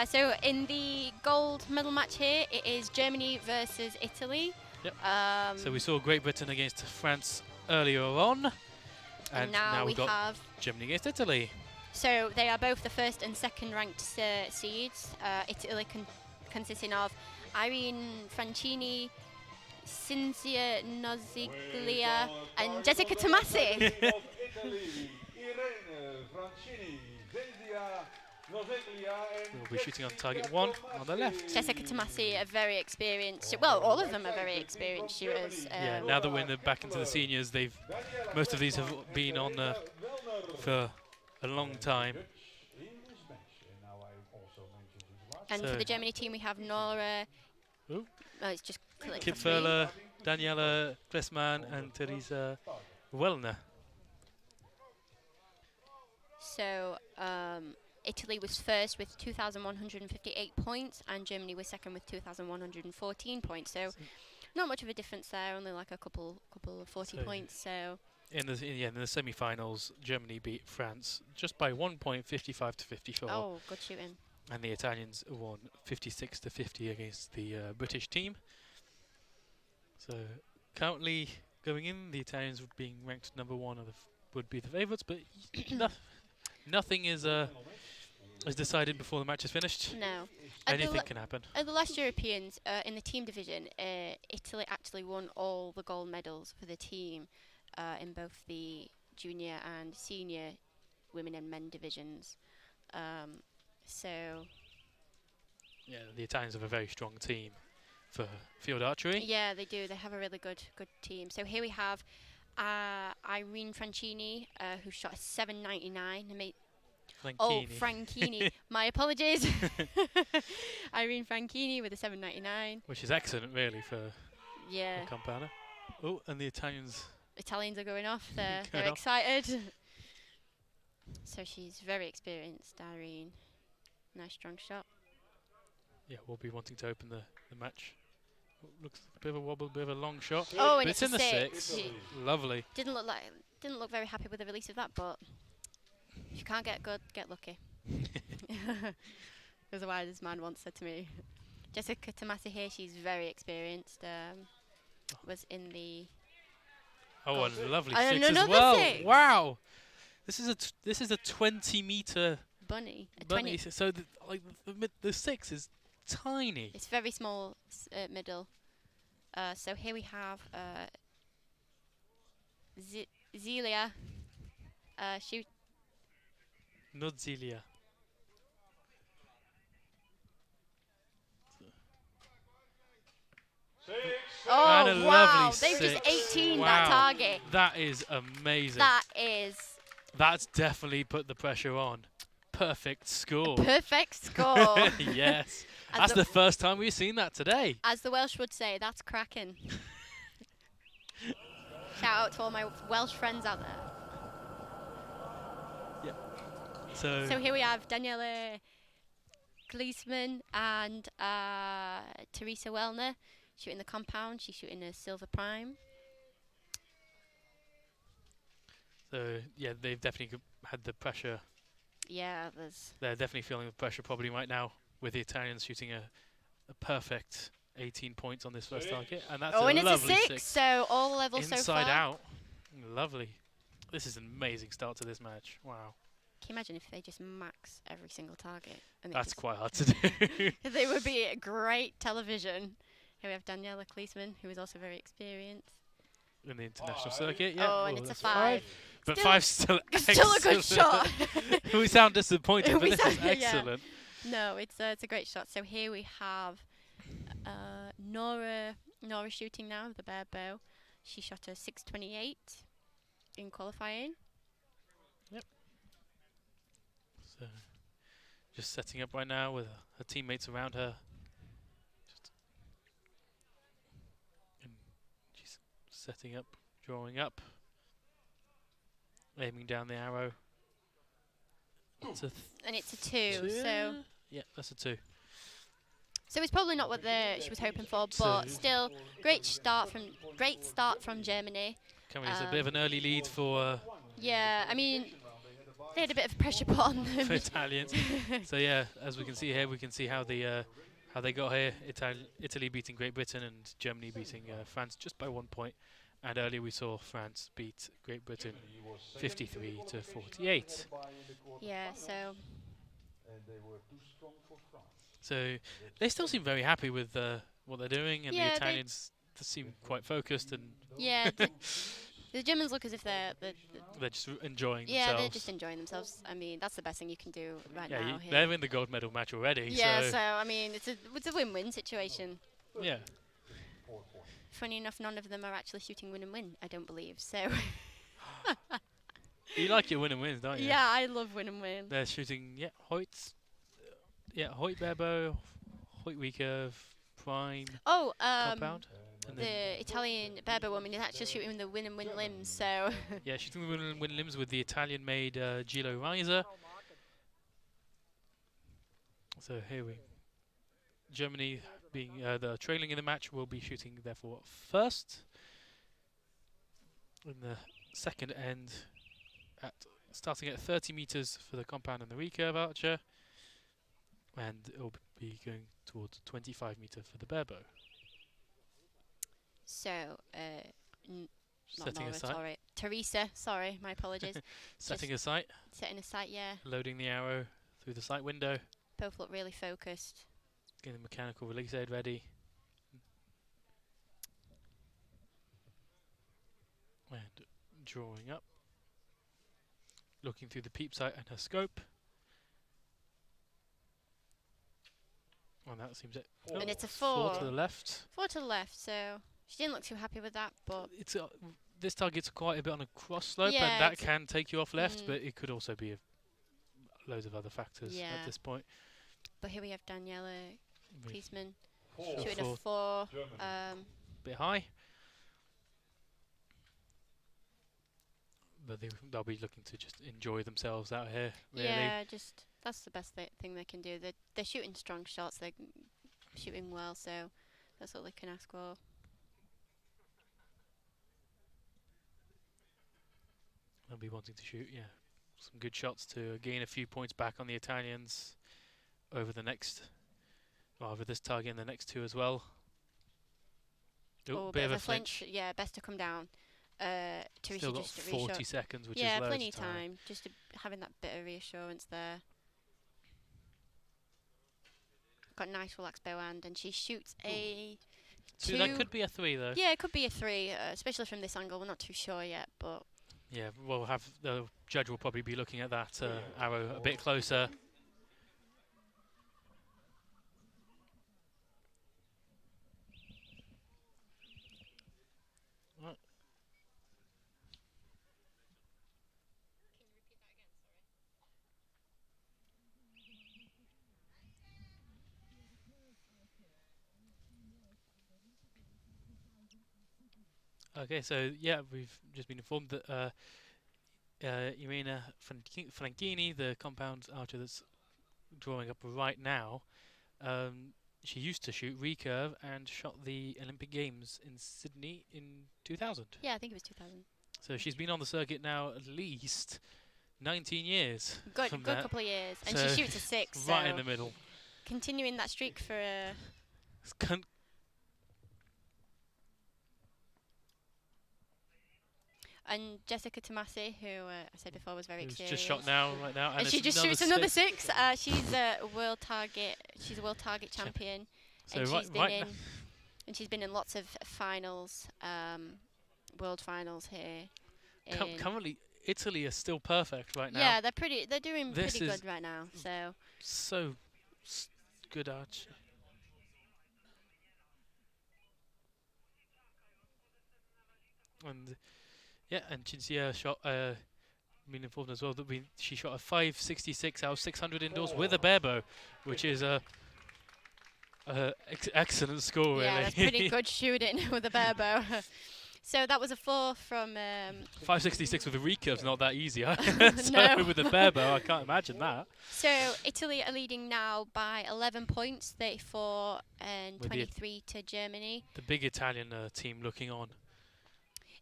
So in the gold medal match here, it is Germany versus Italy. Yep. So we saw Great Britain against France earlier on, and now we we've got have. Germany against Italy. So they are both the first and second ranked seeds. Italy consisting of Irene Francini, Cinzia Noziglia and Jessica Tomasi. We'll be shooting on target 1 on the left. Jessica Tomasi, a very experienced. Well, all of them are very experienced shooters. Yeah, now that we're back into the seniors, most of these have been on for a long time. And for the Germany team, we have Nora. Ooh. Oh, it's just clicked Kit off me. Furler, Daniela Klessmann, and Teresa Wellner. So Italy was first with 2,158 points, and Germany was second with 2,114 points. So not much of a difference there, only like a couple of 40 points. So in the semi-finals, Germany beat France just by 1 point, 55 to 54. oh, good shooting. And the Italians won 56 to 50 against the British team. So currently going in, the Italians being ranked number 1 would be the favourites, but nothing is decided before the match is finished. No. Anything can happen. At the last Europeans, in the team division, Italy actually won all the gold medals for the team in both the junior and senior women and men divisions. So Yeah, the Italians have a very strong team for field archery. yeah, they do. They have a really good team. So here we have Irene Franchini, who shot a 799. Oh, Franchini. My apologies. Irene Franchini with a 799. Which is excellent, really, for Yeah. a compounder. Oh, and the Italians. Italians are going off. They're Going off. excited. So she's very experienced, Irene. Nice strong shot. Yeah, will be wanting to open the match. Looks a bit of a wobble, bit of a long shot. Oh, but and it's it's in a the six. 6. Lovely. Didn't look very happy with the release of that, but if you can't get good, get lucky. As a wise man once said to me. Jessica Tomasi here, she's very experienced. Was in the Oh, and a lovely And 6 as another well. 6. Wow. This is a 20-meter bunny. A bunny. 20. So the 6 is tiny. It's very small middle. So here we have Zelia. Shoot. Nodzilia. And a Oh wow! lovely They've just 6. 18 Wow. that target. That is amazing. That is That's definitely put the pressure on. Perfect score. perfect score. Yes. As That's the- the first time we've seen that today. As the Welsh would say, that's cracking. Shout out to all my Welsh friends out there. So here we have Daniela Gleesman and Teresa Wellner shooting the compound. She's shooting a silver prime. So yeah, they've definitely had the pressure. Yeah, They're definitely feeling the pressure probably right now with the Italians shooting a perfect 18 points on this first target, and that's oh, a and it's a lovely 6, so all levels so far. inside out. Lovely. This is an amazing start to this match. Wow. Can you imagine if they just max every single target? And That's quite hard to do. They would be a great television. Here we have Daniela Kleesman, who is also very experienced. In the international circuit, yeah. Oh, and it's a that's 5. But Still- 5's still Still a good excellent. shot. We sound disappointed, but We this is sound- yeah. excellent. No, it's a great shot. So here we have Nora shooting now with the bare bow. She shot a 628 in qualifying. So, just setting up right now with her teammates around her. And she's setting up, drawing up, aiming down the arrow. It's a And it's a 2. So yeah, that's a 2. it's probably not what she was hoping for, but 2. still great start from Germany. Coming as a bit of an early lead for Yeah, I mean they had a bit of pressure put on them. for Italians. So yeah, as we can see here, we can see how they got here. Italy beating Great Britain and Germany beating France just by 1 point. And earlier we saw France beat Great Britain 53 to 48. Yeah, so So they still seem very happy with what they're doing, and Yeah, the they- Italians seem quite focused, and Yeah, the Germans look as if they're just enjoying yeah, themselves. they're just enjoying themselves. I mean, that's the best thing you can do right Yeah, now here. they're in the gold medal match already. Yeah, so so I mean, it's a win-win situation. yeah. Funny enough, none of them are actually shooting win and win. I don't believe so. You like your win and wins, don't you? Yeah, I love win and win. They're shooting, Hoyt, Hoyt Berbo, Hoyt recurve, Prime, Oh, compound. And then, the Italian Berber woman is actually shooting the win and win limbs. So yeah, shooting the win limbs with the Italian-made Gilo riser. So here Germany being the trailing in the match will be shooting therefore first in the second end starting at 30 meters for the compound and the recurve archer, and it will be going towards 25 meter for the bare bow. so not Setting a Nora, sight. sorry, Teresa. Sorry, my apologies. Setting a sight. Setting a sight. Yeah, Loading the arrow through the sight window. both look really focused. Getting the mechanical release aid ready. And drawing up. Looking through the peep sight and her scope. And that seems it. And it's a 4. 4 to the left. 4 to the left. So she didn't look too happy with that, but It's this target's quite a bit on a cross slope, Yeah, and that it's can take you off left, Mm. but it could also be loads of other factors Yeah. at this point. but here we have Daniela With Kliesman Four. shooting Four. a 4. Germany. bit high. But they'll be looking to just enjoy themselves out here, really. Yeah, just that's the best thing they can do. They're shooting strong shots. They're shooting well, so that's all they can ask for. They'll be wanting to shoot, some good shots to gain a few points back on the Italians over over this target and the next 2 as well. Oh, Bit of a flinch. Yeah, best to come down. Teresa Still got just 40 seconds, which yeah, is loads plenty of of time. Just having that bit of reassurance there. Got nice relaxed bow hand, and she shoots a 2. That could be a 3 though. Yeah, it could be a 3, especially from this angle. We're not too sure yet, but Yeah, we'll have the judge will probably be looking at that arrow a bit closer. Right. Okay, so we've just been informed that Irina Franchini, the compound archer that's drawing up right now, she used to shoot recurve and shot the Olympic Games in Sydney in 2000. yeah, I think it was 2000. So she's been on the circuit now at least 19 years. Good from that. couple of years, and So she shoots a 6. right so in the middle. continuing that streak for It's and Jessica Tomasi, who I said before was very who's experienced. just shot right now, And she it's just shoots another 6. She's a world target. She's a world target champion, So and right, she's been right in. And she's been in lots of finals, world finals here. in- currently, Italy are still perfect right now. yeah, they're doing This pretty is good right now. So So good arch. And and Cinzia shot. Been informed as well that she shot a 566 out of 600 indoors with a bare bow, which is a excellent score, really. yeah, that's pretty good shooting with a bare bow. So that was a 4 from 566 with a recurve's not that easy. So No. with a bare bow, I can't imagine that. So Italy are leading now by 11 points, 34 and With the 23 to Germany. The big Italian team looking on.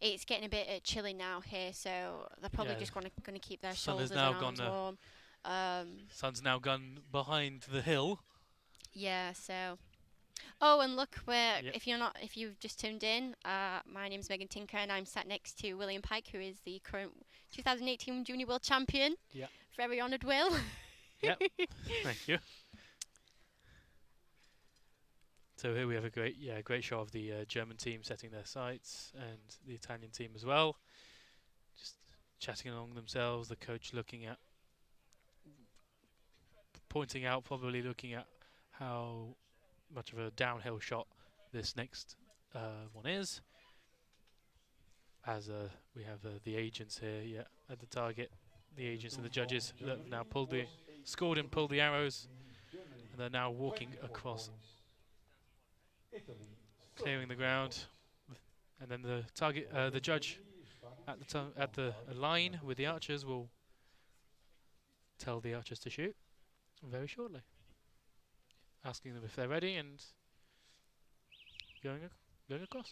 It's getting a bit chilly now here, so they're probably Yeah. just going to keep their Sun has shoulders now and arms gone, warm. Sun's now gone behind the hill. Yeah, so. Oh, and look, Yep. if you've just tuned in, my name's Megan Tinker, and I'm sat next to William Pike, who is the current 2018 Junior World Champion. Yeah. Very honoured, Will. Yep. Thank you. So here we have a great shot of the German team setting their sights and the Italian team as well. Just chatting along themselves, the coach pointing out, probably looking at how much of a downhill shot this next one is. As we have the agents here, at the target, the agents and the judges that have now scored and pulled the arrows, and they're now walking across, clearing the ground, and then the judge at the line with the archers will tell the archers to shoot very shortly, asking them if they're ready and going across.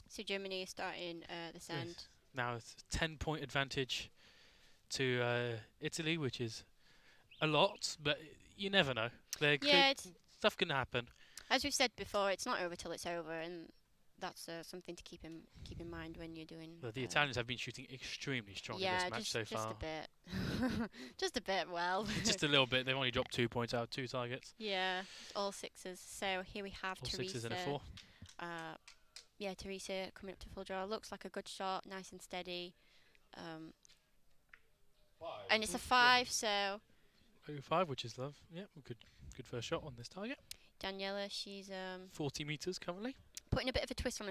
So Germany is starting the send. Yes. Now it's a 10-point advantage to Italy, which is a lot, but you never know. Stuff can happen. As we've said before, it's not over till it's over, and that's something to keep in mind when you're doing. But the Italians have been shooting extremely strong in this match so far. Just a bit. Just a bit, well. Just a little bit. They've only dropped 2 points out of 2 targets. Yeah, all sixes. So here we have all Teresa. 6s and a 4. Teresa coming up to full draw. Looks like a good shot, nice and steady. And it's a 5, so. 5, which is love. Yeah, good first shot on this target. Daniela, she's 40 meters currently. putting a bit of a twist on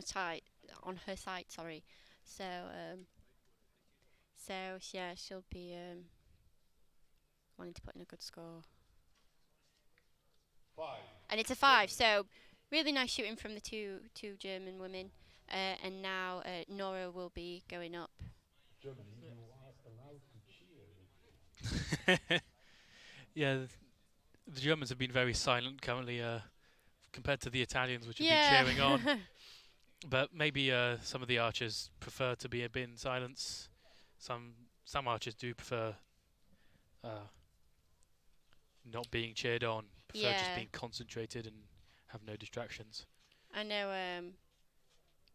her side. Sorry. So yeah, she'll be wanting to put in a good score. 5. And it's a 5, so really nice shooting from the two German women. And now Nora will be going up. Germany, you are allowed to cheer. Yeah, the Germans have been very silent currently compared to the Italians, which have been cheering on. But maybe some of the archers prefer to be a bit in silence. Some archers do prefer not being cheered on, prefer just being concentrated and have no distractions. I know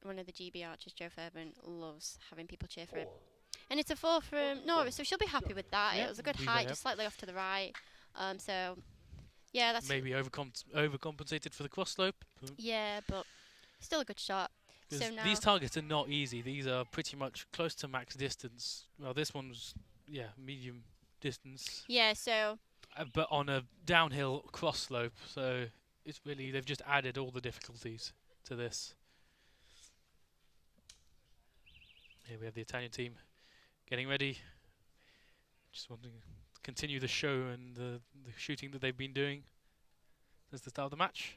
one of the GB archers, Joe Fairbairn, loves having people cheer for him. And it's a 4 from Nora, so she'll be happy with that. Yeah, it was a good height, just slightly off to the right. So, yeah, that's... Maybe overcompensated for the cross slope. Yeah, but still a good shot. So now these targets are not easy. These are pretty much close to max distance. Well, this one's, medium distance. Yeah, so... but on a downhill cross slope, so it's really, they've just added all the difficulties to this. Here we have the Italian team getting ready. Just wanting to continue the show and the shooting that they've been doing since the start of the match.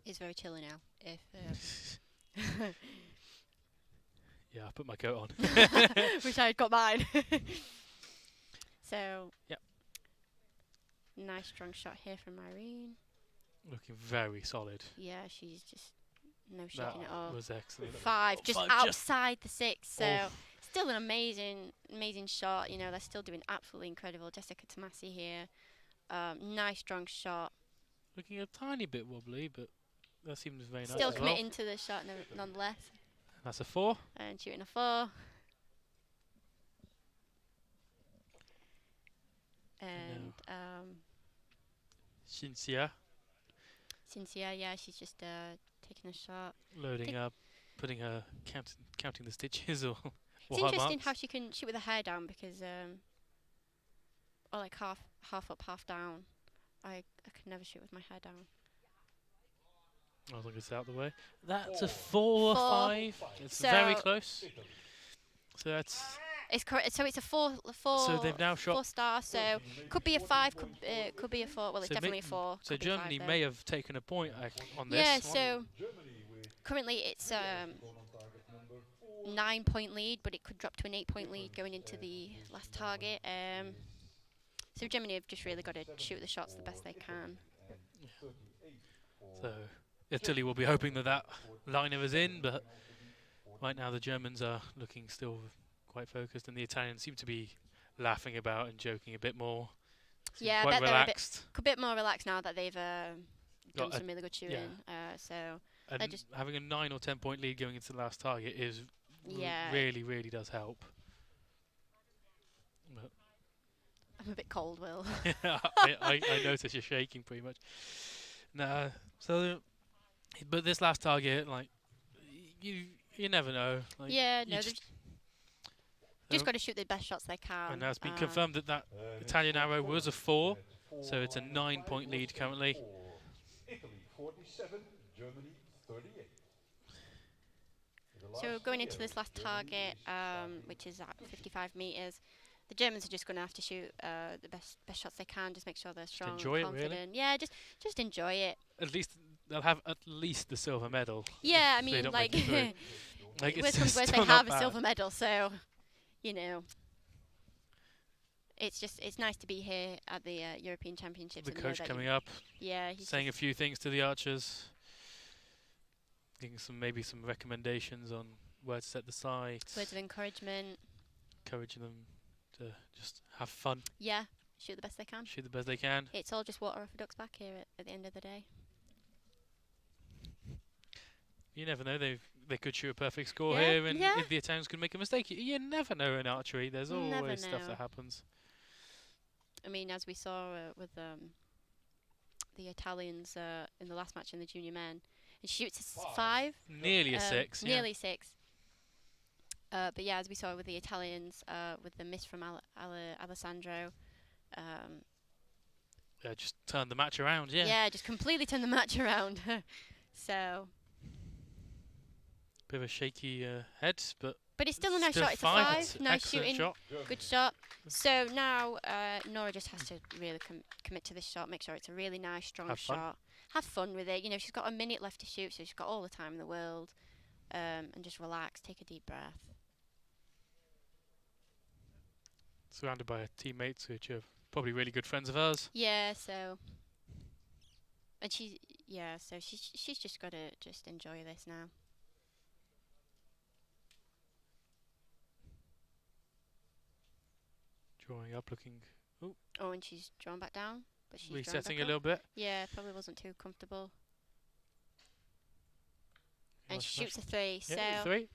It's very chilly now. If yeah, I put my coat on. Wish I had got mine. So, yep. Nice strong shot here from Irene. Looking very solid. Yeah, she's just no shaking at all. That was excellent. 5, just outside the 6. So still an amazing shot. You know, they're still doing absolutely incredible. Jessica Tomasi here. Nice strong shot. Looking a tiny bit wobbly, but that seems very nice. Still as committing to the shot nonetheless. That's a 4. And shooting a 4. And Cynthia, yeah, she's just taking a shot. Loading up, putting her counting the stitches or It's interesting how she can shoot with her hair down because or like half up, half down. I could never shoot with my hair down. I think it's out of the way. That's a 4 or 5. It's so very close. So that's. It's correct. So it's a 4. So they've now shot 4 star. So could be a 5. Could be a 4. Well, it's definitely a 4. So Germany may have taken a point on this. Yeah. So currently it's 9-point lead, but it could drop to an 8-point lead going into the last target. So Germany have just really got to shoot the shots the best they can. Yeah. So Italy will be hoping that liner is in, but right now the Germans are looking still quite focused, and the Italians seem to be laughing about and joking a bit more. Yeah, quite relaxed. A bit more relaxed now that they've done some really good shooting. And just having a 9 or 10-point lead going into the last target is really does help. But I'm a bit cold, Will. I notice you're shaking pretty much. No. So, but this last target, like, you never know. Like, Yeah, you no, they've just got to shoot the best shots they can. and now it's been confirmed that that Italian arrow was a 4, so it's a 9-point lead currently. Italy 47, Germany 38. So going into this last target, which is at 55 meters, the Germans are just going to have to shoot the best shots they can. Just make sure they're strong, enjoy it, confident. really. Yeah, just enjoy it. At least they'll have at least the silver medal. Yeah, I if they mean, don't like, make it through. Like, worst it's comes worst, they still not have a bad. silver medal. So, you know, it's nice to be here at the European Championships. The and know coach that coming up, yeah, he's saying a few things to the archers, giving maybe some recommendations on where to set the sight, words of encouragement. encouraging them to just have fun, Yeah, shoot the best they can. shoot the best they can. It's all just water off a duck's back here at the end of the day. You never know, they could shoot a perfect score Yeah, here, and yeah. if the Italians could make a mistake, you never know in archery. There's Never always stuff know. that happens. I mean, as we saw with the Italians in the last match in the junior men, and she shoots a 5. Nearly a 6. Yeah. Nearly 6. But yeah, as we saw with the Italians, with the miss from Alessandro, Just turn the match around. Yeah. yeah, just completely turned the match around. So, Bit of a shaky head, but it's still a nice still shot. It's a 5. 5. It's an Nice excellent shooting. shot. Good shot. So now Nora just has to really commit to this shot, make sure it's a really nice, strong Have fun. shot. Have fun with it. You know, she's got a minute left to shoot, so she's got all the time in the world. And just relax, take a deep breath. Surrounded by her teammates, which are probably really good friends of ours. Yeah, so. And she's just got to just enjoy this now. Drawing up, looking, Oh, and she's drawn back down, but she's drawn resetting back a little bit. Yeah, probably wasn't too comfortable. And Nice she smash. shoots a 3. Yeah, So 3.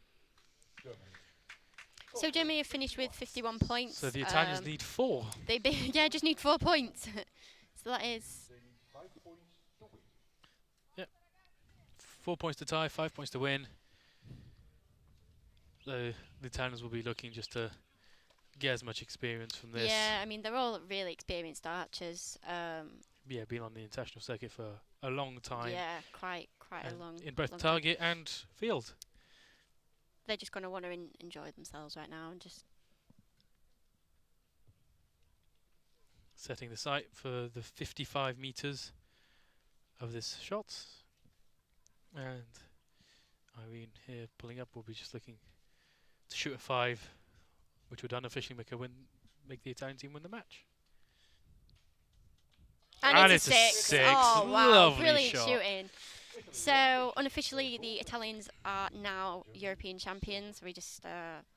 So Germany have finished with 51 points. So the Italians need 4. They just need 4 points. So that is. They need 5 points to win. 4 points to tie, 5 points to win. So the Italians will be looking just to get as much experience from this. Yeah, I mean, they're all really experienced archers. Yeah, been on the international circuit for a long time. Yeah, quite a and long. in both long time. target and field. They're just going to want to enjoy themselves right now and just. Setting the sight for the 55 meters of this shot. And Irene here pulling up will be just looking to shoot a 5, which would unofficially make the Italian team win the match. And it's it's a a 6. 6. Oh, wow. Lovely Brilliant shot. shooting. So, unofficially, the Italians are now European champions. We just,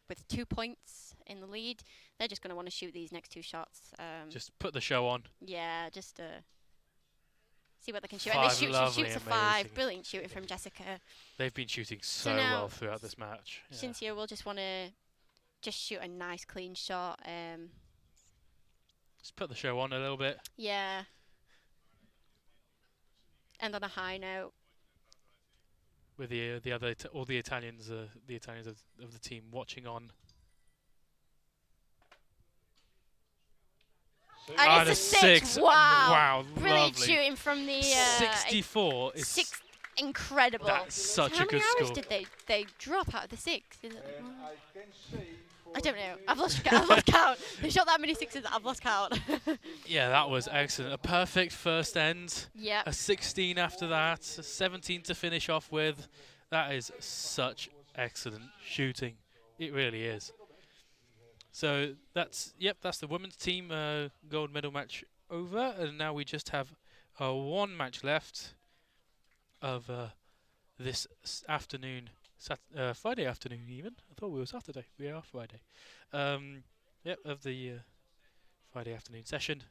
with 2 points in the lead, they're just going to want to shoot these next 2 shots. Just put the show on. Yeah, just see what they can shoot. And Five, she lovely, shoots a 5. amazing. Brilliant shooting from Jessica. They've been shooting So so now well throughout this match. Yeah. Cynthia will just want to just shoot a nice, clean shot. Just put the show on a little bit. Yeah. And on a high note. With all the Italians of the team watching on. And it's a 6. Wow. Wow, Brilliant lovely. shooting from the 64 is 6. Incredible. That's such How a many good arrows score. did they drop out of the 6? Is it, And I can say for I don't know. the I've lost count. They shot that many 6s that I've lost count. Yeah, that was excellent. A perfect first end. Yeah. A 16 after that. A 17 to finish off with. That is such excellent shooting. It really is. So that's the women's team gold medal match over, and now we just have one match left of this afternoon, Friday afternoon even. I thought we were Saturday. We are Friday. Of the Friday afternoon session,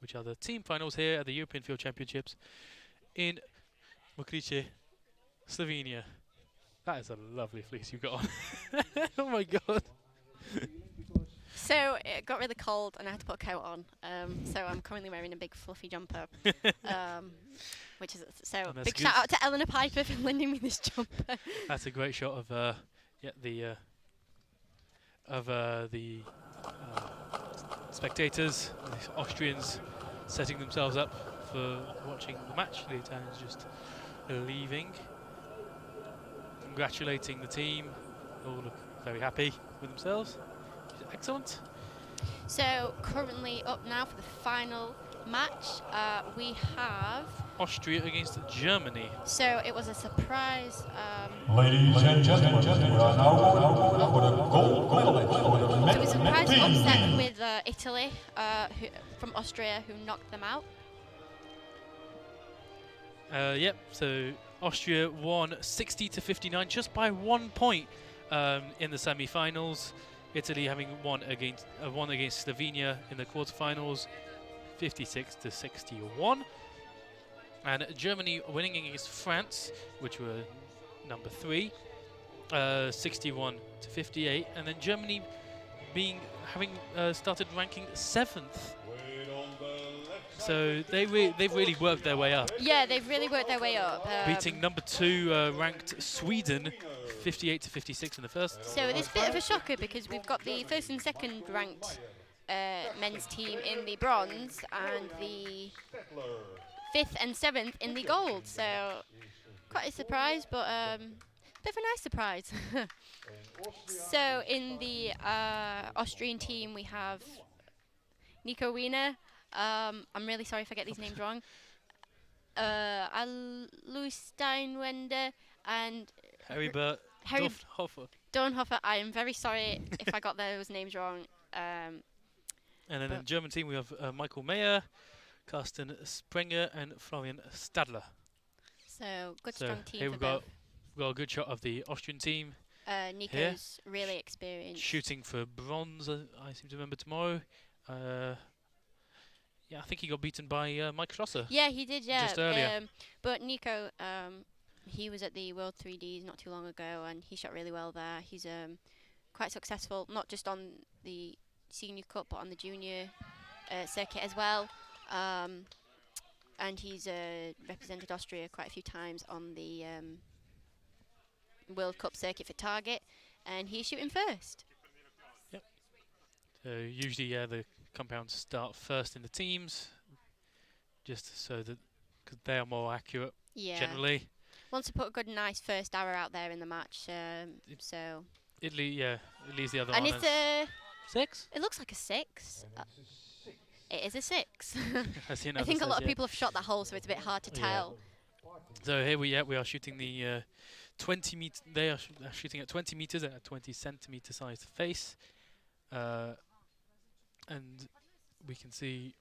which are the team finals here at the European Field Championships in Mokrice, Slovenia. That is a lovely fleece you've got on. Oh my god. So it got really cold and I had to put a coat on. So I'm currently wearing a big fluffy jumper. Which is so And that's big good. shout out to Eleanor Piper for lending me this jumper. That's a great shot of the spectators, the Austrians setting themselves up for watching the match. The Italians just leaving, congratulating the team. All look very happy with themselves. Excellent. So currently up now for the final match, we have. Austria against Germany. So it was a surprise. Ladies and gentlemen, we are now going for the gold medal for the So it was a surprise men's upset team. with Italy from Austria, who knocked them out. Yep. So Austria won 60-59, just by 1 point in the semi-finals. Italy having won against Slovenia in the quarterfinals, 56-61. And Germany winning against France, which were number 3, 61-58. And then Germany having started ranking 7th. So they've really worked their way up. Yeah, they've really worked their way up. Beating number 2 ranked Sweden 58-56 in the first. So it's a bit of a shocker because we've got the first and second ranked men's team in the bronze and the 5th and 7th in the gold. So quite a surprise, but a bit of a nice surprise. So in the Austrian team we have Nico Wiener. I'm really sorry if I get these names wrong. Louis Steinwender and Heribert Dornhofer. I am very sorry if I got those names wrong. And then in the German team we have Michael Mayer, Carsten Sprenger and Florian Stadler. So good So strong team here for we've both. got a good shot of the Austrian team. Nico's really experienced. Shooting for bronze, I seem to remember tomorrow. Yeah, I think he got beaten by Mike Schlosser. Yeah, he did, yeah. Just earlier. But Nico, he was at the World 3Ds not too long ago and he shot really well there. He's quite successful, not just on the Senior Cup, but on the Junior circuit as well. And he's represented Austria quite a few times on the World Cup circuit for Target, and he's shooting first. Yep. So usually, the compounds start first in the teams, just so that because they are more accurate generally. Wants to put a good, nice first arrow out there in the match. So Italy, it leaves the other and one it's as 6. It looks like a 6. It is a 6. I see I think a lot of people have shot that hole, so it's a bit hard to tell. So here we are shooting the 20 meter. They are shooting at 20 meters at a 20 centimeter sized face, and we can see.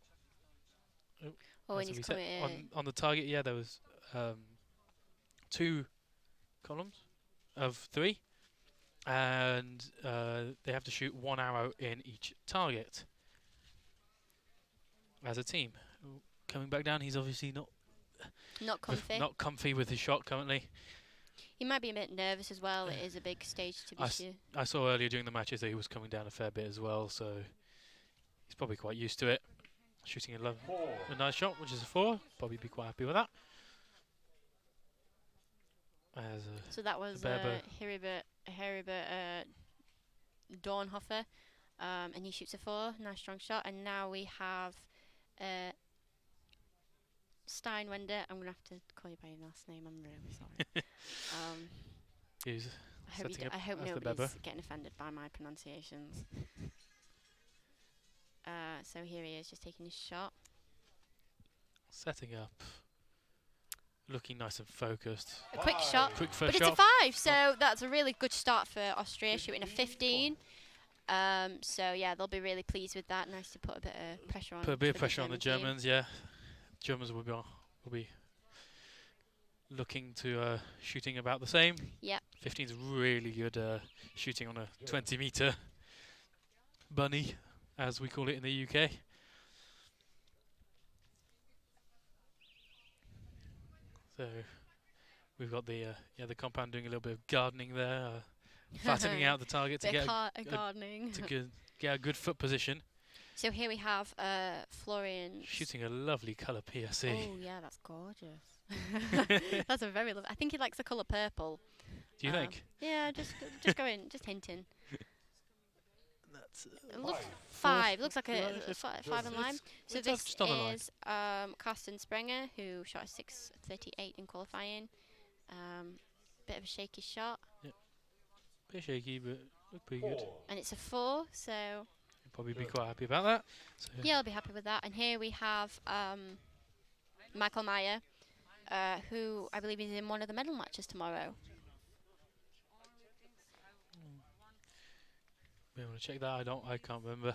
And he's coming on the target. Yeah, there was 2 columns of 3, and they have to shoot 1 arrow in each target as a team. Coming back down, he's obviously not comfy with his shot currently. He might be a bit nervous as well. It is a big stage to be sure. I saw earlier during the matches that he was coming down a fair bit as well, so he's probably quite used to it. Shooting a nice shot, which is a 4. Probably be quite happy with that. So that was Heribert Dornhofer, and he shoots a 4. Nice strong shot. And now we have Steinwender. I'm going to have to call you by your last name. I'm really sorry. I hope nobody's getting offended by my pronunciations. So here he is, just taking his shot. Setting up. Looking nice and focused. A quick shot. Quick first but shot. It's a 5, so that's a really good start for Austria, shooting a 15. So yeah, they'll be really pleased with that. Nice to put a bit of pressure on. Put a bit of pressure on the Germans, yeah. Germans will be looking to shooting about the same. Yep. 15 is really good shooting on a 20-meter bunny, as we call it in the UK. So we've got the compound doing a little bit of gardening there, flattening out the target to get gardening to get a good foot position. So here we have Florian. Shooting a lovely colour PSC. Oh yeah, that's gorgeous. That's a very lovely. I think he likes the colour purple. Do you think? Yeah, just going, just hinting. That's Five. Looks like a Right, five in line. So it's up this just on the line. is Carsten Sprenger, who shot a 6:38 in qualifying. Bit of a shaky shot, bit shaky, but looked pretty good. and it's a 4. So You'll probably be quite happy about that. So, yeah, I'll be happy with that. And here we have Michael Meyer, who I believe is in one of the medal matches tomorrow. we want to check that. I can't remember.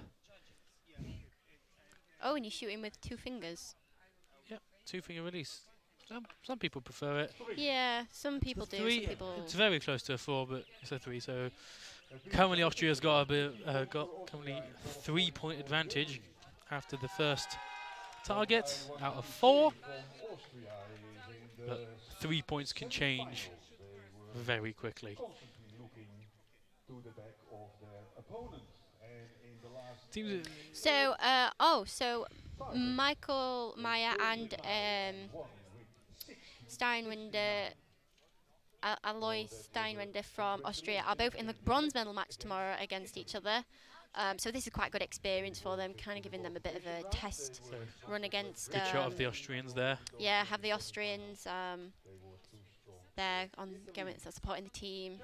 Oh, and he's shooting with 2 fingers. Yep, 2-finger release. Some people prefer it. Yeah, some people do. Three, Some people. it's very close to a 4, but it's a 3. So currently Austria's got a bit, currently 3-point advantage after the first target out of 4. But 3 points can change very quickly. Seems So Michael Meyer and Steinwender, Alois Steinwender from Austria are both in the bronze medal match tomorrow against each other. So this is quite good experience for them, kind of giving them a bit of a test so run against. good shot of the Austrians there. Yeah, have the Austrians there going supporting the team.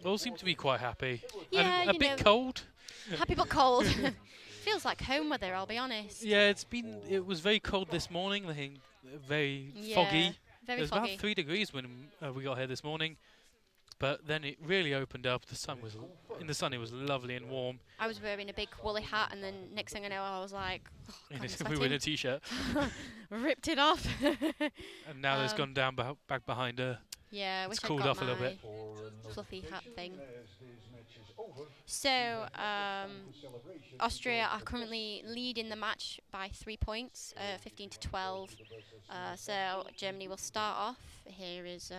All seem to be quite happy. Yeah, and a you bit know, cold. happy but cold. Feels like home weather, I'll be honest. Yeah, it was very cold this morning. I think very foggy. Very It was foggy. about 3 degrees when we got here this morning, but then it really opened up. The sun was in the sun. It was lovely and warm. I was wearing a big woolly hat, and then next thing I know, I was like, oh, God, I'm We were in a sweating. t-shirt, Ripped it off. and now it's gone down back behind her. Yeah, I wish It's I'd cooled got off a little my bit. fluffy hat thing. So Austria are currently leading the match by 3 points, 15 to 12. So Germany will start off. Here is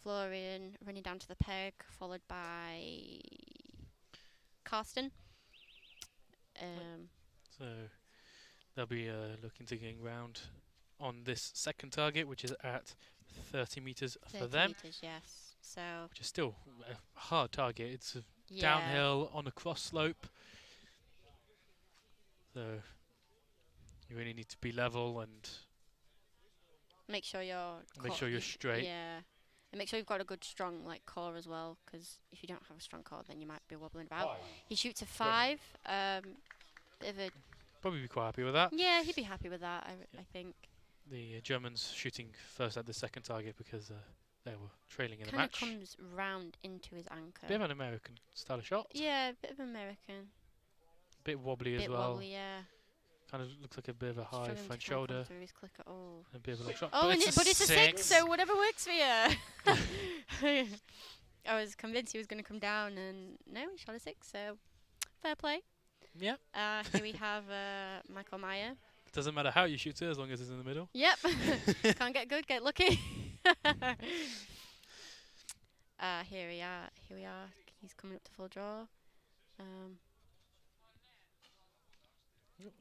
Florian running down to the peg, followed by Carsten. So they'll be looking to getting round on this second target, which is at 30 meters for 30 them, meters, yes. So which is still a hard target. It's a yeah, downhill on a cross slope, so you really need to be level and make sure you're straight. Yeah, and make sure you've got a good strong core as well, because if you don't have a strong core, then you might be wobbling about. He shoots a 5. Bit of a Probably be quite happy with that. yeah, he'd be happy with that. I think. The Germans shooting first at the second target because they were trailing in the Kind of match. comes round into his anchor. Bit of an American style of shot. Yeah, a bit of American. Bit wobbly as Bit well. wobbly, yeah. Kind of looks like a bit of a high Struggling to front kinda come shoulder. through his clicker. Oh. A bit of a long shot. Oh, but it's a 6, so whatever works for you. I was convinced he was going to come down, and no, he shot a 6, so fair play. Yeah. Here we have Michael Meyer. Doesn't matter how you shoot it as long as it's in the middle. Yep. Can't get good, get lucky. Here we are. He's coming up to full draw.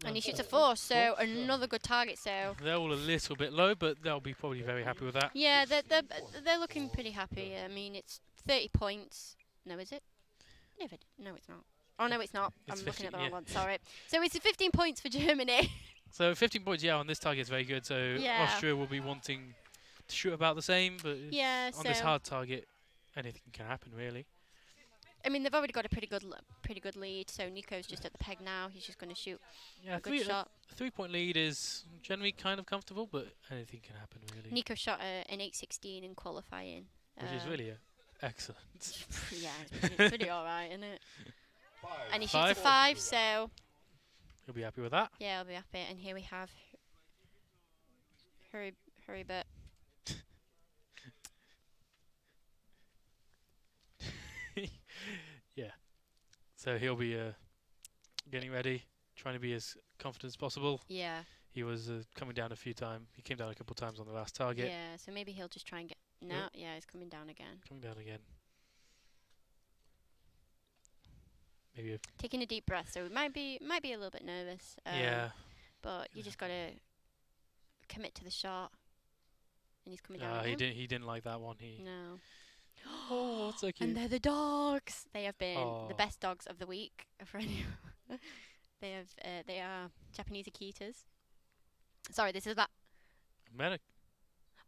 And he shoots a 4, so another good target. So They're all a little bit low, but they'll be probably very happy with that. yeah, they're looking pretty happy. I mean, it's 30 points. No, is it? No, it's not. Oh no, it's not. It's I'm looking at the 15, wrong one. Sorry. So it's 15 points for Germany. So 15 points, yeah, on this target is very good. So Yeah. Austria will be wanting to shoot about the same, but Yeah. on this So hard target, anything can happen really. I mean, they've already got a pretty good lead. So Nico's just at the peg now. He's just going to shoot Yeah, a good shot. 3-point lead is generally kind of comfortable, but anything can happen really, Nico shot an 8:16 in qualifying. which is really excellent. Yeah, it's pretty alright, isn't it? And he shoots a 5. 5, so He'll be happy with that. yeah, I'll be happy. And here we have Hurrybert. Yeah. So he'll be getting ready, trying to be as confident as possible. Yeah. He was coming down a few times. He came down a couple of times on the last target. Yeah, so maybe he'll just try and get... No, yeah, he's coming down again. Coming down again. maybe Taking a deep breath, so it might be a little bit nervous. yeah. But you just gotta commit to the shot. And he's coming down. He didn't like that one. He No. Oh, that's so cute. And they're the dogs. They have been the Oh. best dogs of the week for anyone. They are Japanese Akitas. Sorry, this is that.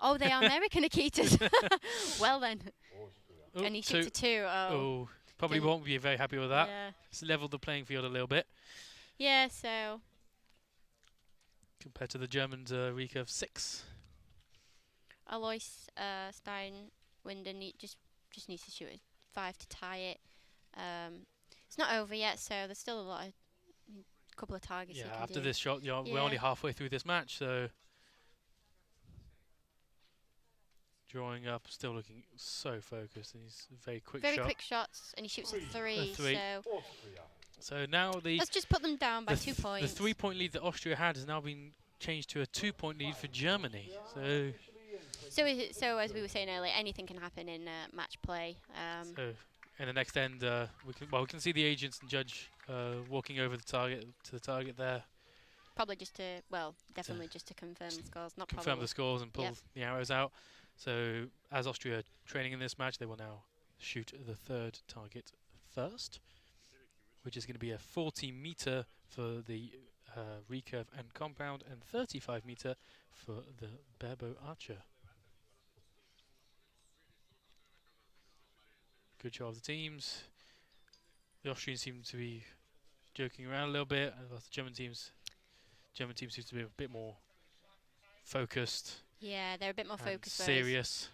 Oh, they are American Akitas. Well then. Oh, And he shoots a 2. Oh, probably Didn't- won't be very happy with that. Yeah. It's leveled the playing field a little bit Yeah. So compared to the Germans' recurve 6. Alois Steinwinden just needs to shoot a 5 to tie it. It's not over yet, so there's still a couple of targets. Yeah, he can after do. this shot, we're Yeah. only halfway through this match, so drawing up, still looking so focused. And he's very quick Very shot. quick shots, and he shoots a 3. A 3. So So now let's just put them down by 2 the points. 3-point lead that Austria had has now been changed to a 2-point lead for Germany. So So as we were saying earlier, anything can happen in match play. So in the next end, we can see the agents and judge walking over the target there, Probably just to, definitely just to confirm the scores. Not confirm probably. the scores and pull Yep. the arrows out. So as Austria are training in this match, they will now shoot the 3rd target first, which is going to be a 40-meter for the recurve and compound, and 35-meter for the barebow archer. Good job of the teams. The Austrians seem to be joking around a little bit. And the German team seems to be a bit more focused. Yeah, they're a bit more and focused. whereas serious.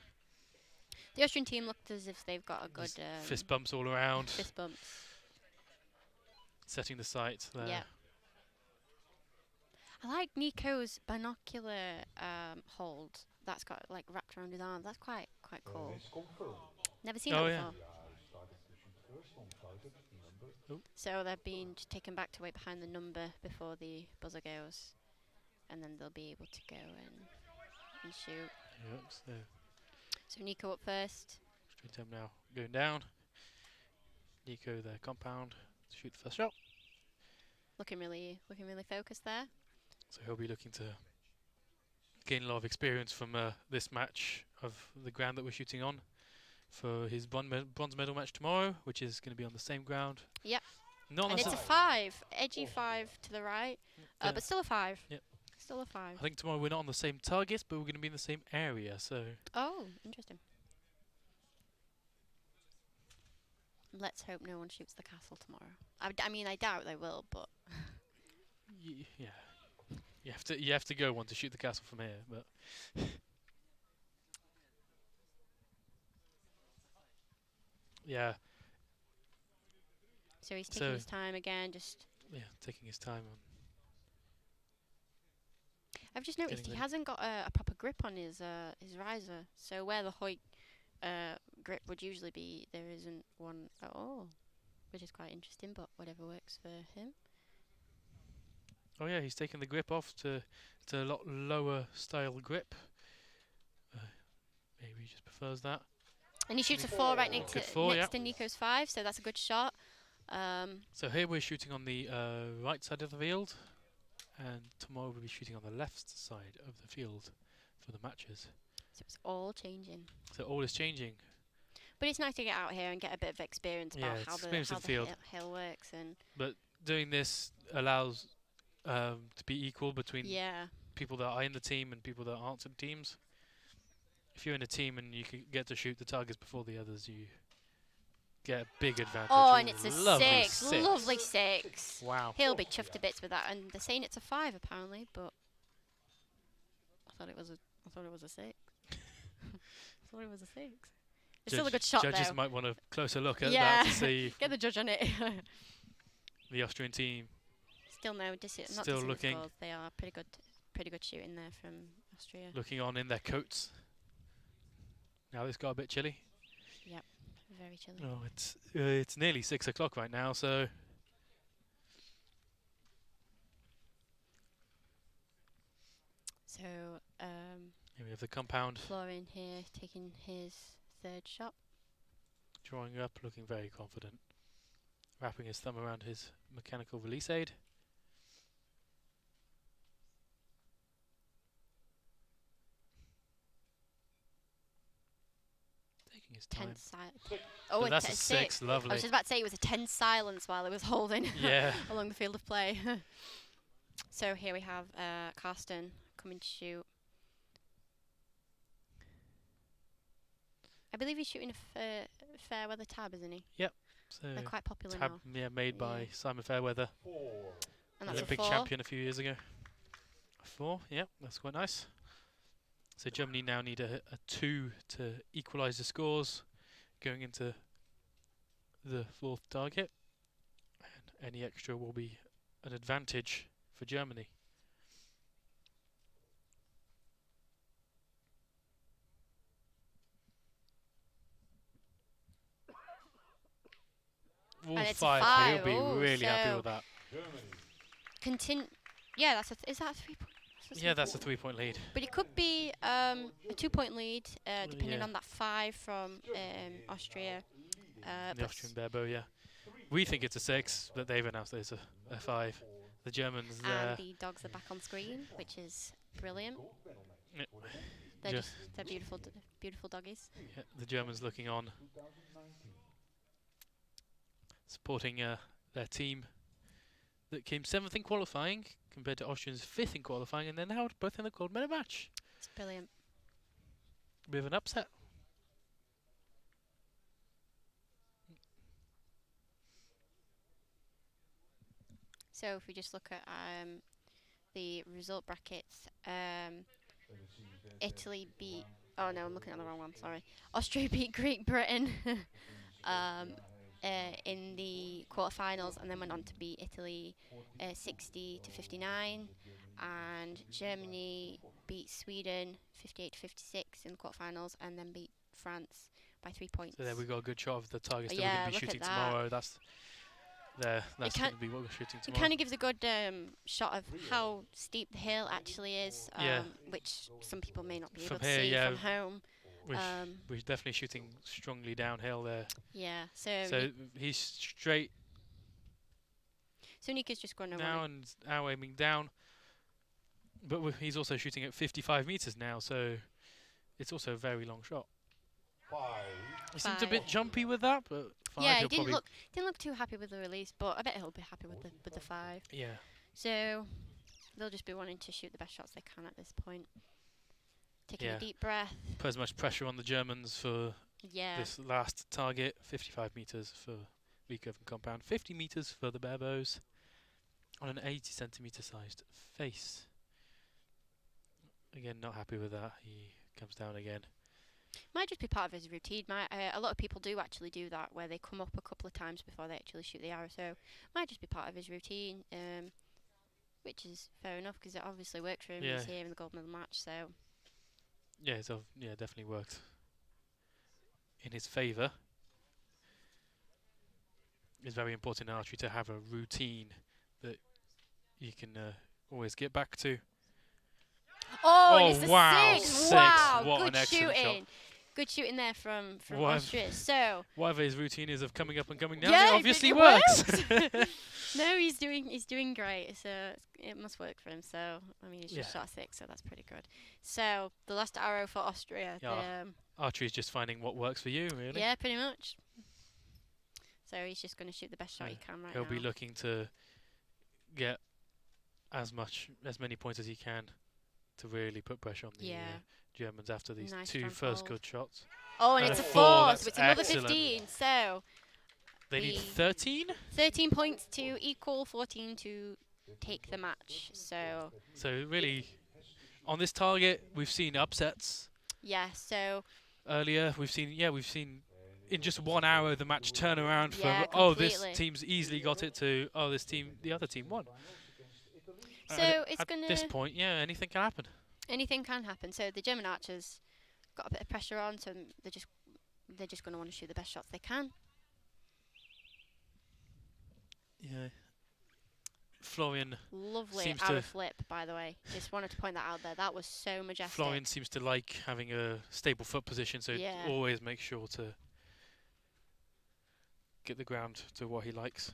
The Austrian team looked as if they've got a good Just fist bumps all around. fist bumps. Setting the sight there. Yeah. I like Nico's binocular hold. That's got like wrapped around his arm. That's quite cool. It's confirmed. Never seen Oh, that yeah. before. Yeah, he started to shoot first on target number. So they're being just taken back to wait behind the number before the buzzer goes, and then they'll be able to go and shoot. Yep, so So Nico up first. Austrian team now going down. Nico, their compound, to shoot the first shot. Looking really focused there. So he'll be looking to gain a lot of experience from this match of the ground that we're shooting on for his bronze medal match tomorrow, which is going to be on the same ground. Yep. Not And it's a 5, edgy 5 to the right, Yeah. but still a 5. Yep. Still a 5. I think tomorrow we're not on the same targets, but we're going to be in the same area. So Oh, interesting. Let's hope no one shoots the castle tomorrow. I mean, I doubt they will, but yeah, you have to go one to shoot the castle from here, but. Yeah, so he's taking So- his time again. Just taking his time on. I've just noticed Getting he ready. hasn't got a proper grip on his riser. So where the Hoyt grip would usually be, there isn't one at all, which is quite interesting. But whatever works for him. Oh yeah, he's taken the grip off to a lot lower style grip. Maybe he just prefers that. And he shoots a 4 right next Good 4, yeah. to Nico's 5, so that's a good shot. So here we're shooting on the right side of the field, and tomorrow we'll be shooting on the left side of the field for the matches. So it's all changing. So all is changing. But it's nice to get out here and get a bit of experience Yeah, about it's how experience the of the field. hill works. And But doing this allows to be equal between yeah, people that are in the team and people that aren't in teams. If you're in a team and you can get to shoot the targets before the others, you get a big advantage. oh, and Ooh, it's a lovely 6, lovely 6. Wow. He'll be chuffed to bits with that, and they're saying it's a 5 apparently, but I thought it was a 6. I thought it was a 6. It's still a good shot Judges though. might want a closer look at Yeah. that to see Get the judge on it. the Austrian team. Still no, not Still dissing the looking. scores. They are pretty good shooting there from Austria. Looking on in their coats. Now it's got a bit chilly. Very chilly. Oh, it's nearly 6 o'clock right now, so So here we have the compound Florian here taking his 3rd shot. drawing up, looking very confident. wrapping his thumb around his mechanical release aid. Taking his time. Tense silence. Oh, But that's a 6, I lovely. was just about to say it was a tense silence while I was holding Yeah. along the field of play. So here we have Karsten coming to shoot. I believe he's shooting a fair weather tab, isn't he? So They're quite popular tab, now. yeah, made by Simon Fairweather, And that's Olympic a 4. champion a few years ago. 4, yeah, that's quite nice. So Germany now need a 2 to equalise the scores going into the 4th target. And any extra will be an advantage for Germany. All And it's a 5, 5. he'll be Ooh, really happy so with that. Yeah, that's is that a 3 point? Yeah, that's a 3-point lead. But it could be a 2-point lead, depending yeah. on that 5 from Austria. The but Austrian Barebow, yeah. We think it's a 6, but they've announced that it's a 5. The Germans and the dogs are back on screen, which is brilliant. Yeah. They're beautiful, beautiful doggies. Yeah, the Germans looking on, supporting their team that came 7th in qualifying compared to Austrians 5th in qualifying, and they're now both in the gold medal match. It's brilliant. Bit of an upset. So if we just look at the result brackets, Italy beat. Oh no, I'm looking at the wrong one. Sorry. Austria beat Great Britain in the quarterfinals, and then went on to beat Italy 60 to 59, and Germany beat Sweden 58 to 56 in the quarterfinals, and then beat France by 3 points. So there we got a good shot of the targets that Yeah, we're going to be look at shooting that. tomorrow. That's going to be what we're shooting It tomorrow. kind of gives a good shot of how steep the hill actually is, Yeah. which some people may not be From able here, to see yeah, from home. We're definitely shooting strongly downhill there. Yeah, so So he's straight Nika's just going to now and now aiming down. But he's also shooting at 55 meters now, so it's also a very long shot. 5. He seems a 5. bit jumpy with that, but 5 Yeah, he he'll didn't probably look too happy with the release, but I bet he'll be happy with the 5. yeah. So they'll just be wanting to shoot the best shots they can at this point. Taking Yeah. a deep breath. Put as much pressure on the Germans for Yeah. this last target. 55 meters for recurve and compound, 50 meters for the barebows on an 80 centimeter sized face. Again, not happy with that. He comes down again. Might just be part of his routine. A lot of people do actually do that, where they come up a couple of times before they actually shoot the arrow. So might just be part of his routine, which is fair enough because it obviously worked for him. Yeah. He's here in the gold medal match, so Yeah, so yeah, definitely worked in his favour. It's very important in archery to have a routine that you can always get back to. Oh, and it's a wow, 6. Wow, what good an excellent shooting. shot. Good shooting there from Whatever- Austria. So Whatever his routine is of coming up and coming down, yeah, it obviously it works. no, he's doing great. So it must work for him. So I mean, he's just Yeah. shot a 6, so that's pretty good. So the last arrow for Austria. Yeah. Archery is just finding what works for you, really. Yeah, pretty much. So he's just going to shoot the best shot he can right He'll now. be looking to get as many points as he can to really put pressure on the Germans after these Nice 2 strong first hold. good shots. Oh, and And it's a a 4, 4, that's so it's another excellent. 15. So They need We- 13? 13 points to equal 14 to take the match. So So really, on this target, we've seen upsets yeah, so earlier. We've seen in just 1 hour the match turn around from Yeah, this completely. team's easily got it to the other team won. So it's at gonna this point, yeah, anything can happen. anything can happen. So the German archers got a bit of pressure on, so they're just going to want to shoot the best shots they can. Yeah. Florian Lovely Seems arrow to- flip, by the way. Just wanted to point that out there. That was so majestic. Florian seems to like having a stable foot position, so Yeah. always make sure to get the ground to what he likes.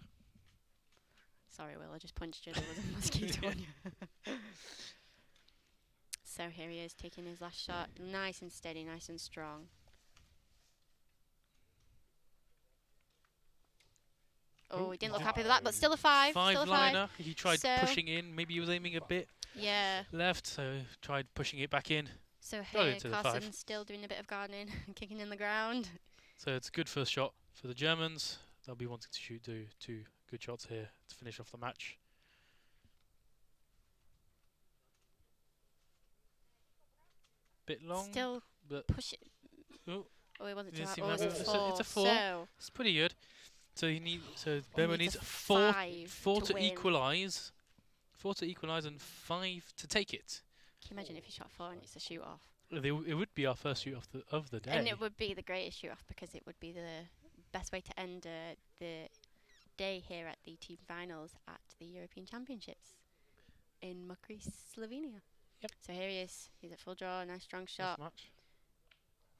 Sorry, Will, I just punched you. There was a mosquito on you. So here he is taking his last shot. Nice and steady, nice and strong. Oh, he didn't look happy with that, but still a 5. Still a 5. Five-liner. He tried So pushing in. Maybe he was aiming a bit left, so tried pushing it back in. So Got here, into the 5. Carson's still doing a bit of gardening, kicking in the ground. So it's a good first shot for the Germans. They'll be wanting to do 2 good shots here to finish off the match. Bit long, Still but push it. Oh. Oh, it wasn't too Didn't hard. seem Oh, happy. it's a It's 4. a 4. So It's pretty good. So Burma needs a 4 5 to win. equalise. 4 to equalise and 5 to take it. Can you imagine if you shot 4 and it's a shoot off? It would be our first shoot off of the day. And it would be the greatest shoot off because it would be the best way to end the day here at the team finals at the European Championships in Mokrice, Slovenia. Yep. So here he is. He's at full draw. Nice strong First shot. match.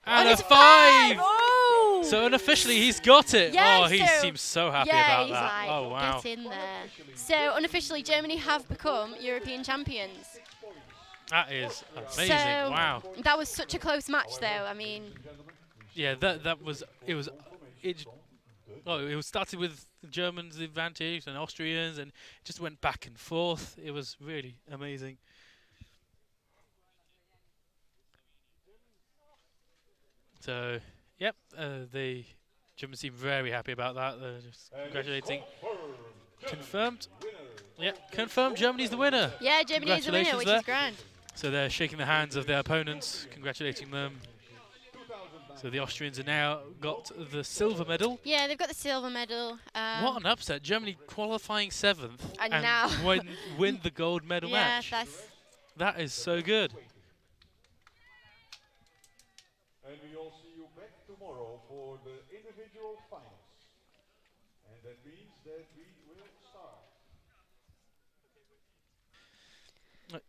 Oh, And it's a 5! Oh! So unofficially he's got it. Yeah, oh, he so- seems so happy yeah, about he's that. like, Oh wow. get in there. So unofficially, Germany have become European champions. That is amazing. So Wow. that was such a close match, though. I mean, Yeah, that was it. Oh, it was started with the Germans' advantage and Austrians, and just went back and forth. It was really amazing. So, yep, the Germans seem very happy about that. They're just congratulating. Confirmed. Yep, confirmed. Germany's the winner. yeah, Germany is the winner, Congratulations which there. is grand. So they're shaking the hands of their opponents, congratulating them. So the Austrians have now got the silver medal. Yeah, they've got the silver medal. What an upset! Germany qualifying 7th And now win the gold medal yeah, match. That is so good. And we all see you back tomorrow for the individual finals. And that means that we will start.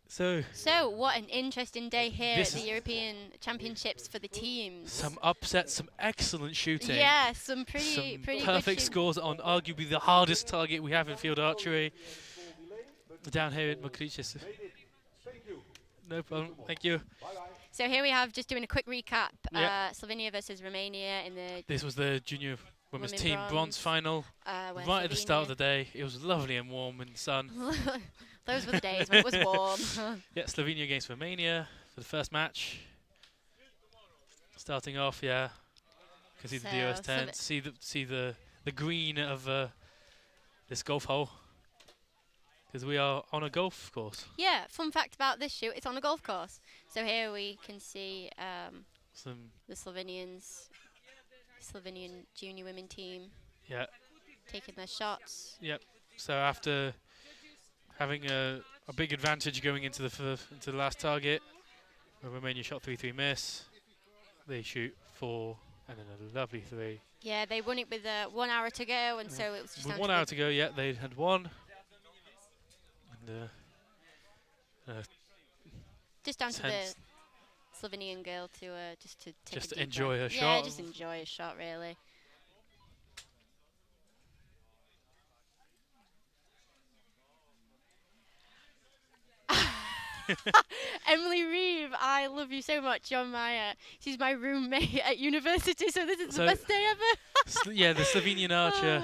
So what an interesting day here This at the is- European Championships for the teams. Some upsets, some excellent shooting. Yeah, some pretty Some good perfect shoot. scores on arguably the hardest target we have in field archery. Down here at Mokrice. No problem. Thank you. So here we have, just doing a quick recap, Yeah. Slovenia versus Romania in the This was the junior women's Women team bronze. bronze final. where Right at the start of the Slovenia- day. It was lovely and warm in the sun. Those were the days when it was warm. Yeah, Slovenia against Romania for the first match. Starting off, yeah. Can see the So, DOS tent. See the green of this golf hole. Because we are on a golf course. Yeah, fun fact about this shoot, it's on a golf course. So here we can see Some the Slovenian junior women team yeah. taking their shots. Yep. So after having a big advantage going into the last target, where Romania shot 3-3 miss, they shoot 4 and then a lovely 3. Yeah, they won it with 1 hour to go, and so it was just With down 1 to hour the- to go, yeah, they had won. And just down to the tense. Slovenian girl to just to take Just a deep enjoy breath. her Yeah, shot. just enjoy a shot, really. Emily Reeve, I love you so much. You're my, she's my roommate at university, so this is So the best day ever. yeah, the Slovenian archer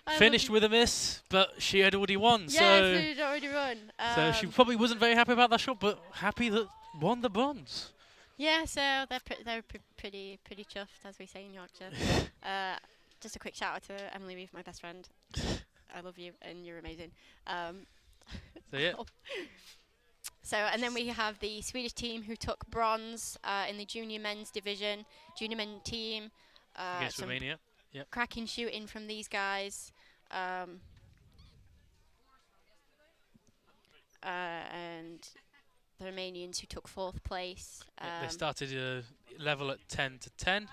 I love finished you. with a miss, but she had already won. Yeah, so you'd already run. So she probably wasn't very happy about that shot, but happy that won the bronze. Yeah, so they're pretty chuffed, as we say in Yorkshire. Just a quick shout out to Emily Reeve, my best friend. I love you, and you're amazing. So yeah, So, and then we have the Swedish team who took bronze in the junior men's division, junior men team. against Some Romania. Yep. cracking shooting from these guys. And the Romanians who took 4th place. They started level at 10-10.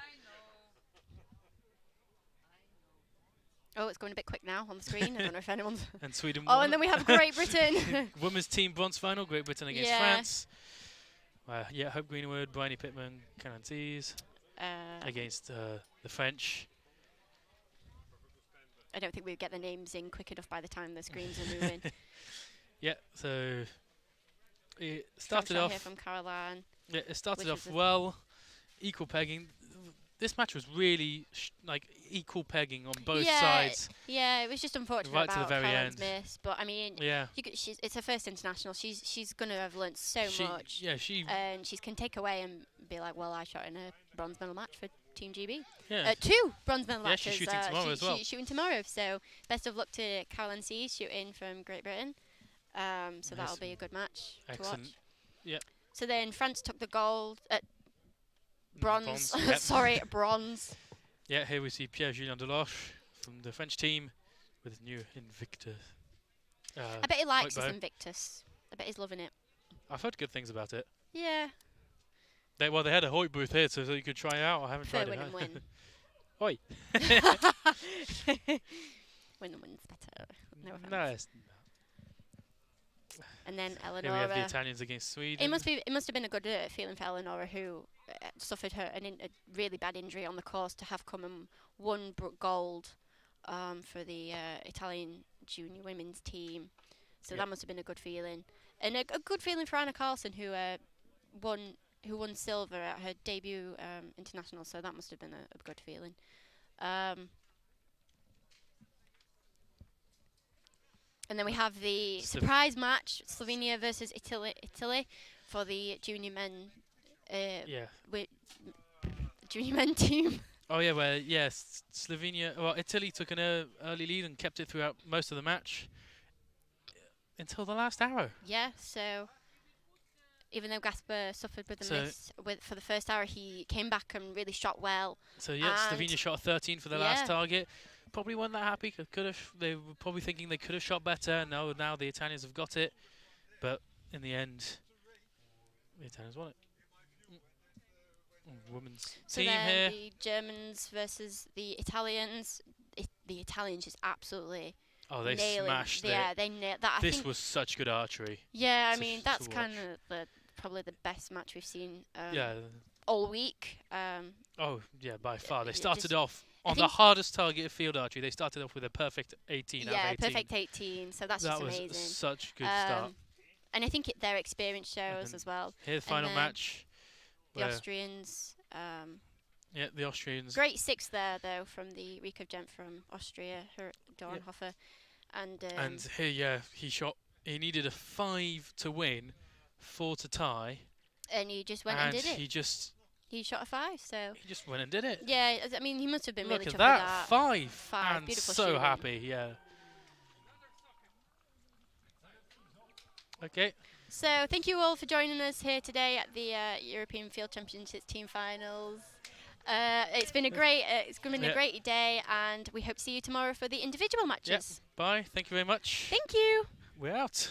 Oh, it's going a bit quick now on the screen. I don't know if anyone's... And Sweden Oh, won. and then we have Great Britain. Women's team bronze final, Great Britain against Yeah. France. Yeah, Hope Greenwood, Bryony Pittman, Canan Tees against the French. I don't think we'd get the names in quick enough by the time the screens are moving. Yeah, so it Strong started shot here off. from Caroline. Yeah, it started which off was a- well, equal pegging. This match was really like equal pegging on both sides. Yeah, it was just unfortunate Right to the about very Caroline's end. miss. But I mean, Yeah, it's her first international. She's gonna have learnt so much. Yeah, she. And she can take away and be like, well, I shot in a bronze medal match for Team GB. Yeah. 2 bronze medal Yeah, matches. she's shooting tomorrow as well. She's shooting tomorrow. So best of luck to Caroline C shooting from Great Britain. So that'll be a good match to Excellent. watch. Yeah. So then France took the gold, bronze. Yep. Sorry, bronze. Yeah, here we see Pierre-Julien Deloche from the French team with his new Invictus. I bet he likes his bow. Invictus. I bet he's loving it. I've heard good things about it. Yeah. They had a Hoyt booth here, so you could try it out. I haven't Fair tried win it. and win. Oi. Win and win's better. No offense. No, it's And then here we have the Eleonora. Italians against Sweden. It must have been a good feeling for Eleonora, who suffered a really bad injury on the course, to have come and won gold for the Italian junior women's team. So that must have been a good feeling, and a good feeling for Anna Carlson, who won silver at her debut international. So that must have been a good feeling. And then we have the surprise match, Slovenia versus Italy for the junior men. Junior men team. Oh yeah, well yes, Slovenia. Well, Italy took an early lead and kept it throughout most of the match until the last arrow. Yeah. So even though Gasper suffered with the miss for the first arrow, he came back and really shot well. So yeah, Slovenia shot a 13 for the last target. Probably weren't that happy. They were probably thinking they could have shot better. No, now the Italians have got it, but in the end, the Italians won it. Women's team then here. The Germans versus the Italians. The Italians just absolutely. Oh, they nailing. smashed it. Yeah, they nailed that. This was such good archery. Yeah, I to mean that's watch. kind of probably the best match we've seen. Yeah. All week. Oh yeah, by far. They it started just- off I on the think- hardest target of field archery. They started off with a perfect 18 out of 18. Perfect 18. So that's that just was amazing. such a good start. And I think their experience shows then as well. Here's the final then match. The where- Austrians. Yeah, the Austrians. Great 6 there though from the Rico Gent from Austria, Dornhofer, And here, yeah, he needed a 5 to win, 4 to tie. And he just went and did it. He shot a 5, so He just went and did it. yeah. I mean, he must have been Look really at chuffed that, with that. 5. 5, And beautiful so shooting. happy, yeah. Okay. So thank you all for joining us here today at the European Field Championships team finals. It's been a great, a great day, and we hope to see you tomorrow for the individual matches. Bye. Thank you very much. Thank you. We're out.